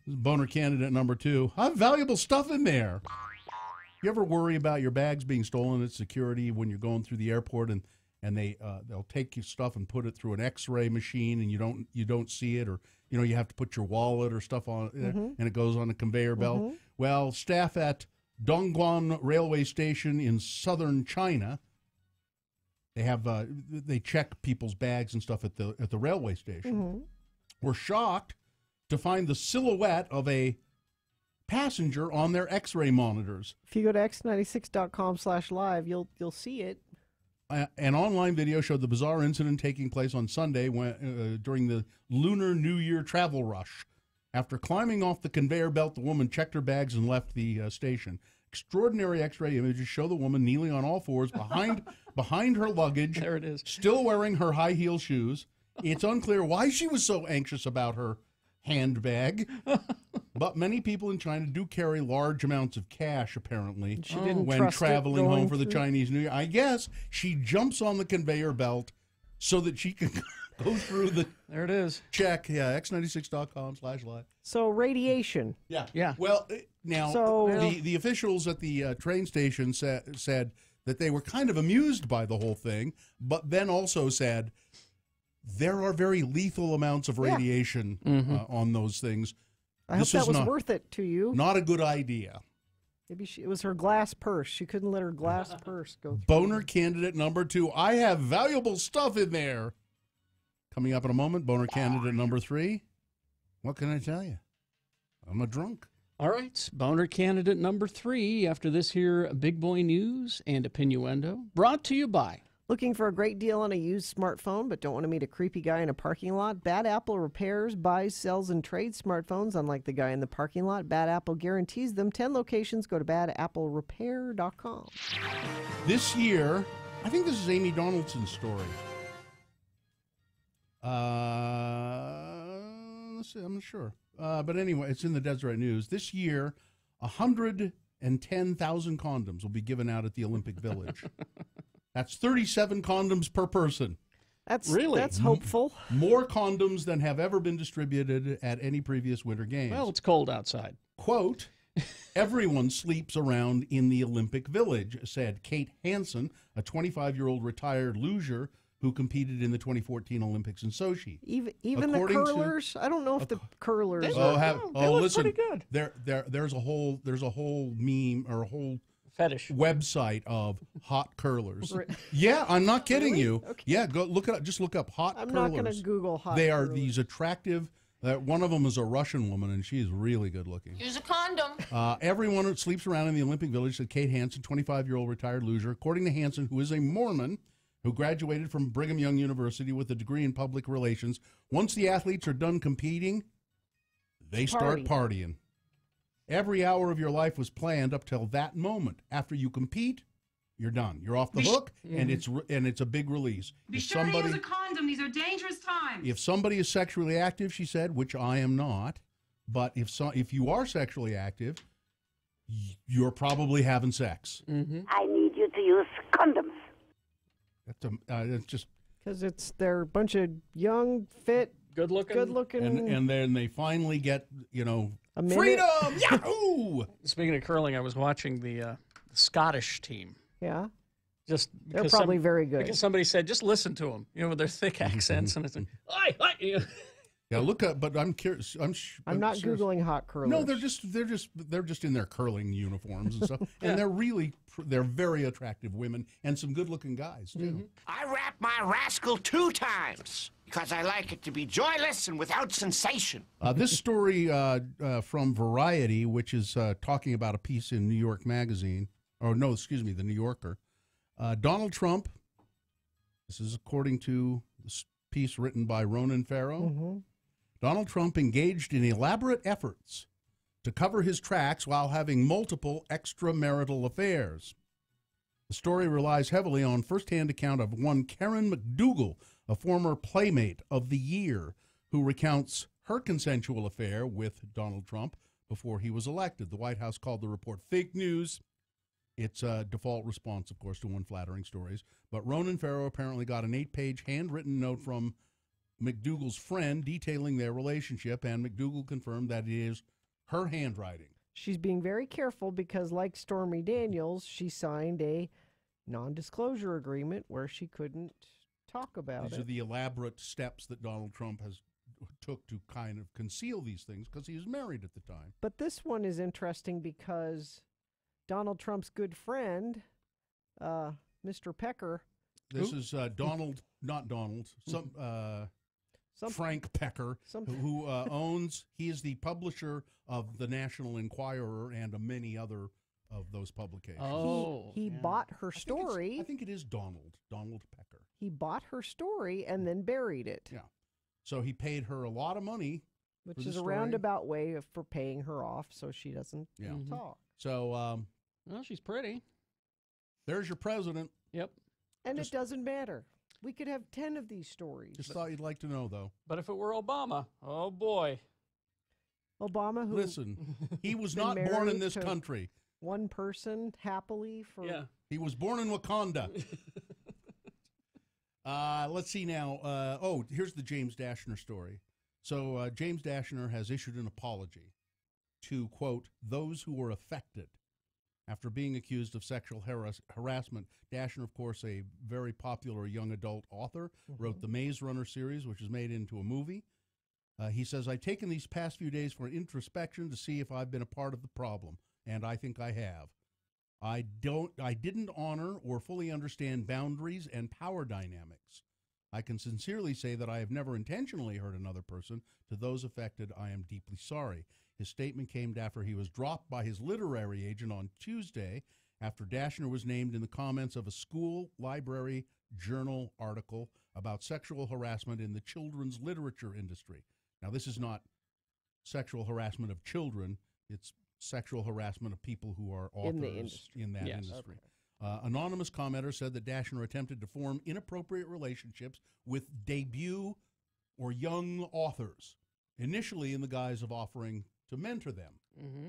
Boner candidate number 2. I have valuable stuff in there. You ever worry about your bags being stolen at security when you're going through the airport and they'll take your stuff and put it through an X-ray machine and you don't see it, or you have to put your wallet or stuff on it and it goes on a conveyor belt. Well, staff at Dongguan Railway Station in southern China, they check people's bags and stuff at the railway station. Were shocked to find the silhouette of a passenger on their X-ray monitors. If you go to x96.com/live, you'll see it. An online video showed the bizarre incident taking place on Sunday during the Lunar New Year travel rush. After climbing off the conveyor belt, the woman checked her bags and left the station. Extraordinary X-ray images show the woman kneeling on all fours behind her luggage. There it is. Still wearing her high heel shoes. It's unclear why she was so anxious about her handbag, but many people in China do carry large amounts of cash, apparently, she didn't when trust traveling home for the through. Chinese New Year. I guess she jumps on the conveyor belt so that she can go through the There it is. check. Yeah, x96.com/live. So radiation. Yeah. Well, now, the officials at the train station said that they were kind of amused by the whole thing, but then also said there are very lethal amounts of radiation on those things. I hope that was worth it to you. Not a good idea. Maybe it was her glass purse. She couldn't let her glass purse go through. Boner candidate number 2. I have valuable stuff in there. Coming up in a moment, boner candidate number 3. What can I tell you? I'm a drunk. All right, boner candidate number 3 after this here big boy news and opinioendo, brought to you by. Looking for a great deal on a used smartphone but don't want to meet a creepy guy in a parking lot? Bad Apple repairs, buys, sells, and trades smartphones. Unlike the guy in the parking lot, Bad Apple guarantees them. 10 locations. Go to badapplerepair.com. This year, I think this is Amy Donaldson's story. Let's see, I'm not sure. But anyway, it's in the Deseret News. This year, 110,000 condoms will be given out at the Olympic Village. That's 37 condoms per person. That's hopeful. More condoms than have ever been distributed at any previous Winter Games. Well, it's cold outside. Quote, everyone sleeps around in the Olympic Village, said Kate Hansen, a 25-year-old retired luger who competed in the 2014 Olympics in Sochi. Even the curlers? I don't know if the curlers they look listen. pretty good. There's a whole meme or a whole fetish website of hot curlers. Yeah, I'm not kidding you. Okay. Yeah, go look it up. Just look up hot curlers. I'm not going to Google hot They are curlers. these attractive. One of them is a Russian woman, and she is really good looking. Use a condom. Everyone who sleeps around in the Olympic Village, said Kate Hansen, 25-year-old retired loser. According to Hansen, who is a Mormon, who graduated from Brigham Young University with a degree in public relations, once the athletes are done competing, they start partying. Every hour of your life was planned up till that moment. After you compete, you're done. You're off the hook, and it's a big release. Be sure to use a condom. These are dangerous times. If somebody is sexually active, she said, which I am not, but if you are sexually active, you're probably having sex. I need you to use condoms. That's just because they're a bunch of young, fit, good looking, and then they finally get a minute. freedom. Yahoo! Speaking of curling, I was watching the Scottish team. Yeah. Just they're probably very good. Because somebody said, just listen to them, with their thick accents, and it's like, yeah, look up. But I'm curious. I'm not Googling hot curlers. No, they're just in their curling uniforms and stuff, and they're very attractive women and some good looking guys too. I wrap my rascal 2 times because I like it to be joyless and without sensation. This story from Variety, which is talking about a piece in New York Magazine, the New Yorker. Donald Trump, this is according to this piece written by Ronan Farrow. Donald Trump engaged in elaborate efforts to cover his tracks while having multiple extramarital affairs. The story relies heavily on first-hand account of one Karen McDougal, a former Playmate of the Year, who recounts her consensual affair with Donald Trump before he was elected. The White House called the report fake news. It's a default response, of course, to unflattering stories. But Ronan Farrow apparently got an 8-page handwritten note from McDougal's friend detailing their relationship, and McDougal confirmed that it is her handwriting. She's being very careful because, like Stormy Daniels, she signed a non-disclosure agreement where she couldn't talk about These it. are the elaborate steps that Donald Trump has took to kind of conceal these things because he was married at the time. But this one is interesting because Donald Trump's good friend, Mr. Pecker. This is Donald, not Donald, Frank Pecker, who owns, he is the publisher of the National Enquirer and many other of those publications. He bought her story. I think it is Donald Pecker. He bought her story and then buried it. Yeah. So he paid her a lot of money. Which is a roundabout way for paying her off so she doesn't Mm-hmm. talk. So, well, she's pretty. There's your president. Yep. And it doesn't matter. We could have 10 of these stories. Just thought you'd like to know, though. But if it were Obama, oh boy. Obama, who Listen, he was been not born in married this to country. one person happily for He was born in Wakanda. Let's see now. Here's the James Dashner story. So James Dashner has issued an apology to, quote, those who were affected after being accused of sexual harassment. Dashner, of course, a very popular young adult author, wrote the Maze Runner series, which is made into a movie. He says, I've taken these past few days for introspection to see if I've been a part of the problem, and I think I have. I didn't honor or fully understand boundaries and power dynamics. I can sincerely say that I have never intentionally hurt another person. To those affected, I am deeply sorry. His statement came after he was dropped by his literary agent on Tuesday after Dashner was named in the comments of a school library journal article about sexual harassment in the children's literature industry. Now, this is not sexual harassment of children. It's sexual harassment of people who are authors in that industry. Okay. Anonymous commenter said that Dashner attempted to form inappropriate relationships with debut or young authors, initially in the guise of offering to mentor them. Mm-hmm.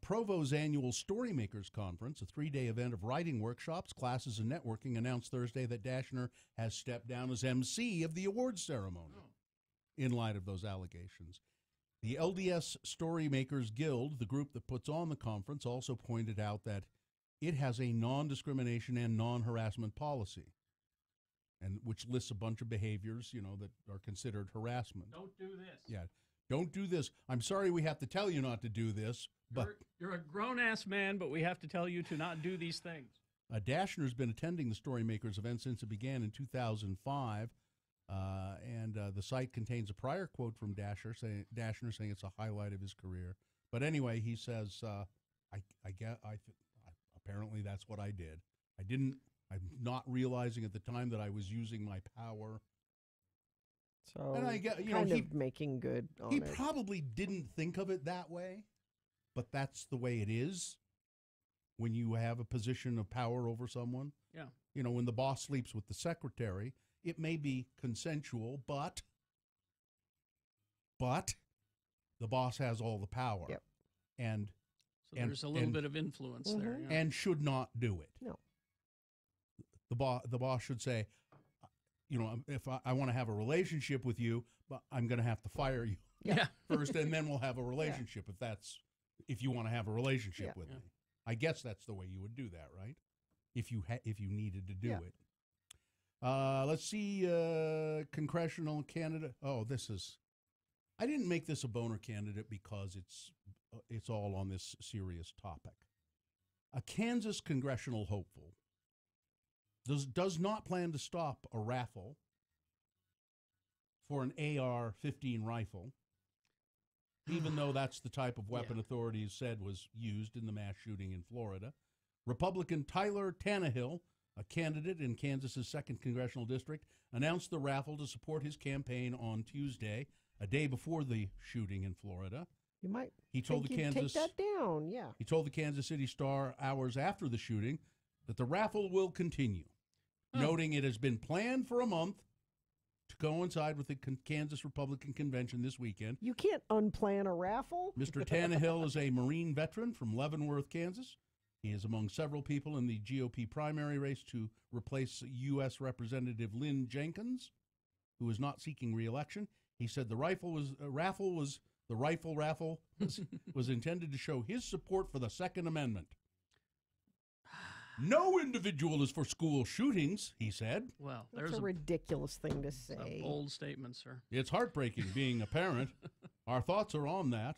Provo's annual Storymakers Conference, a 3-day event of writing workshops, classes, and networking, announced Thursday that Dashner has stepped down as MC of the awards ceremony in light of those allegations. The LDS Storymakers Guild, the group that puts on the conference, also pointed out that it has a non-discrimination and non-harassment policy, and which lists a bunch of behaviors, that are considered harassment. Don't do this. Yeah, don't do this. I'm sorry we have to tell you not to do this, but You're a grown-ass man, but we have to tell you to not do these things. Dashner's been attending the Storymakers event since it began in 2005. And the site contains a prior quote from Dashner saying it's a highlight of his career. But anyway, he says, apparently that's what I did. I'm not realizing at the time that I was using my power. So, and I get, making good on he it. probably didn't think of it that way, but that's the way it is when you have a position of power over someone. Yeah. When the boss sleeps with the secretary, it may be consensual, but the boss has all the power. Yep. And so there's a little bit of influence there. Yeah. And should not do it. No. The boss should say, if I want to have a relationship with you, but I'm going to have to fire you first, and then we'll have a relationship if you want to have a relationship with me. I guess that's the way you would do that, right? If you needed to do it. Let's see, congressional candidate. Oh, I didn't make this a boner candidate because it's all on this serious topic. A Kansas congressional hopeful does not plan to stop a raffle for an AR-15 rifle, even though that's the type of weapon authorities said was used in the mass shooting in Florida. Republican Tyler Tannehill, a candidate in Kansas's 2nd Congressional District, announced the raffle to support his campaign on Tuesday, a day before the shooting in Florida. You might He told the think you'd Kansas take that down, yeah. He told the Kansas City Star hours after the shooting that the raffle will continue, noting it has been planned for a month to coincide with the Kansas Republican Convention this weekend. You can't unplan a raffle. Mr. Tannehill is a Marine veteran from Leavenworth, Kansas. He is among several people in the GOP primary race to replace U.S. Representative Lynn Jenkins, who is not seeking re-election. He said the raffle was intended to show his support for the Second Amendment. No individual is for school shootings, he said. Well, That's a ridiculous thing to say. A bold statement, sir. It's heartbreaking being a parent. Our thoughts are on that.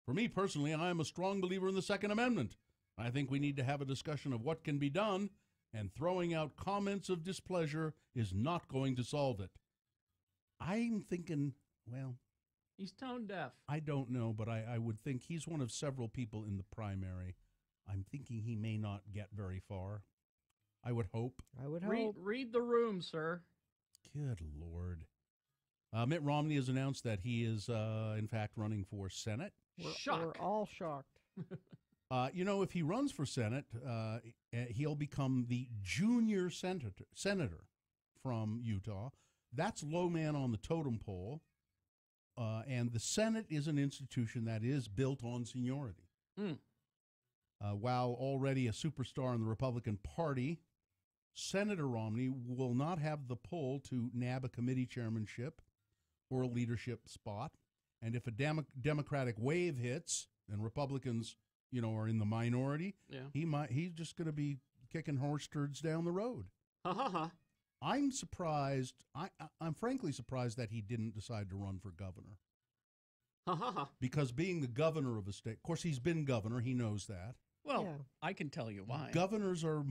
For me personally, I am a strong believer in the Second Amendment. I think we need to have a discussion of what can be done, and throwing out comments of displeasure is not going to solve it. I'm thinking, well... He's tone deaf. I don't know, but I would think he's one of several people in the primary. I'm thinking he may not get very far. I would hope. Read the room, sir. Good Lord. Mitt Romney has announced that he is, in fact, running for Senate. We're all shocked. If he runs for Senate, he'll become the junior senator from Utah. That's low man on the totem pole. And the Senate is an institution that is built on seniority. While already a superstar in the Republican Party, Senator Romney will not have the pull to nab a committee chairmanship or a leadership spot. And if a Democratic wave hits and Republicans, are in the minority, he's just going to be kicking horse turds down the road. I'm surprised. I'm frankly surprised that he didn't decide to run for governor. Because being the governor of a state, of course, he's been governor. He knows that. Well, I can tell you why. Governors are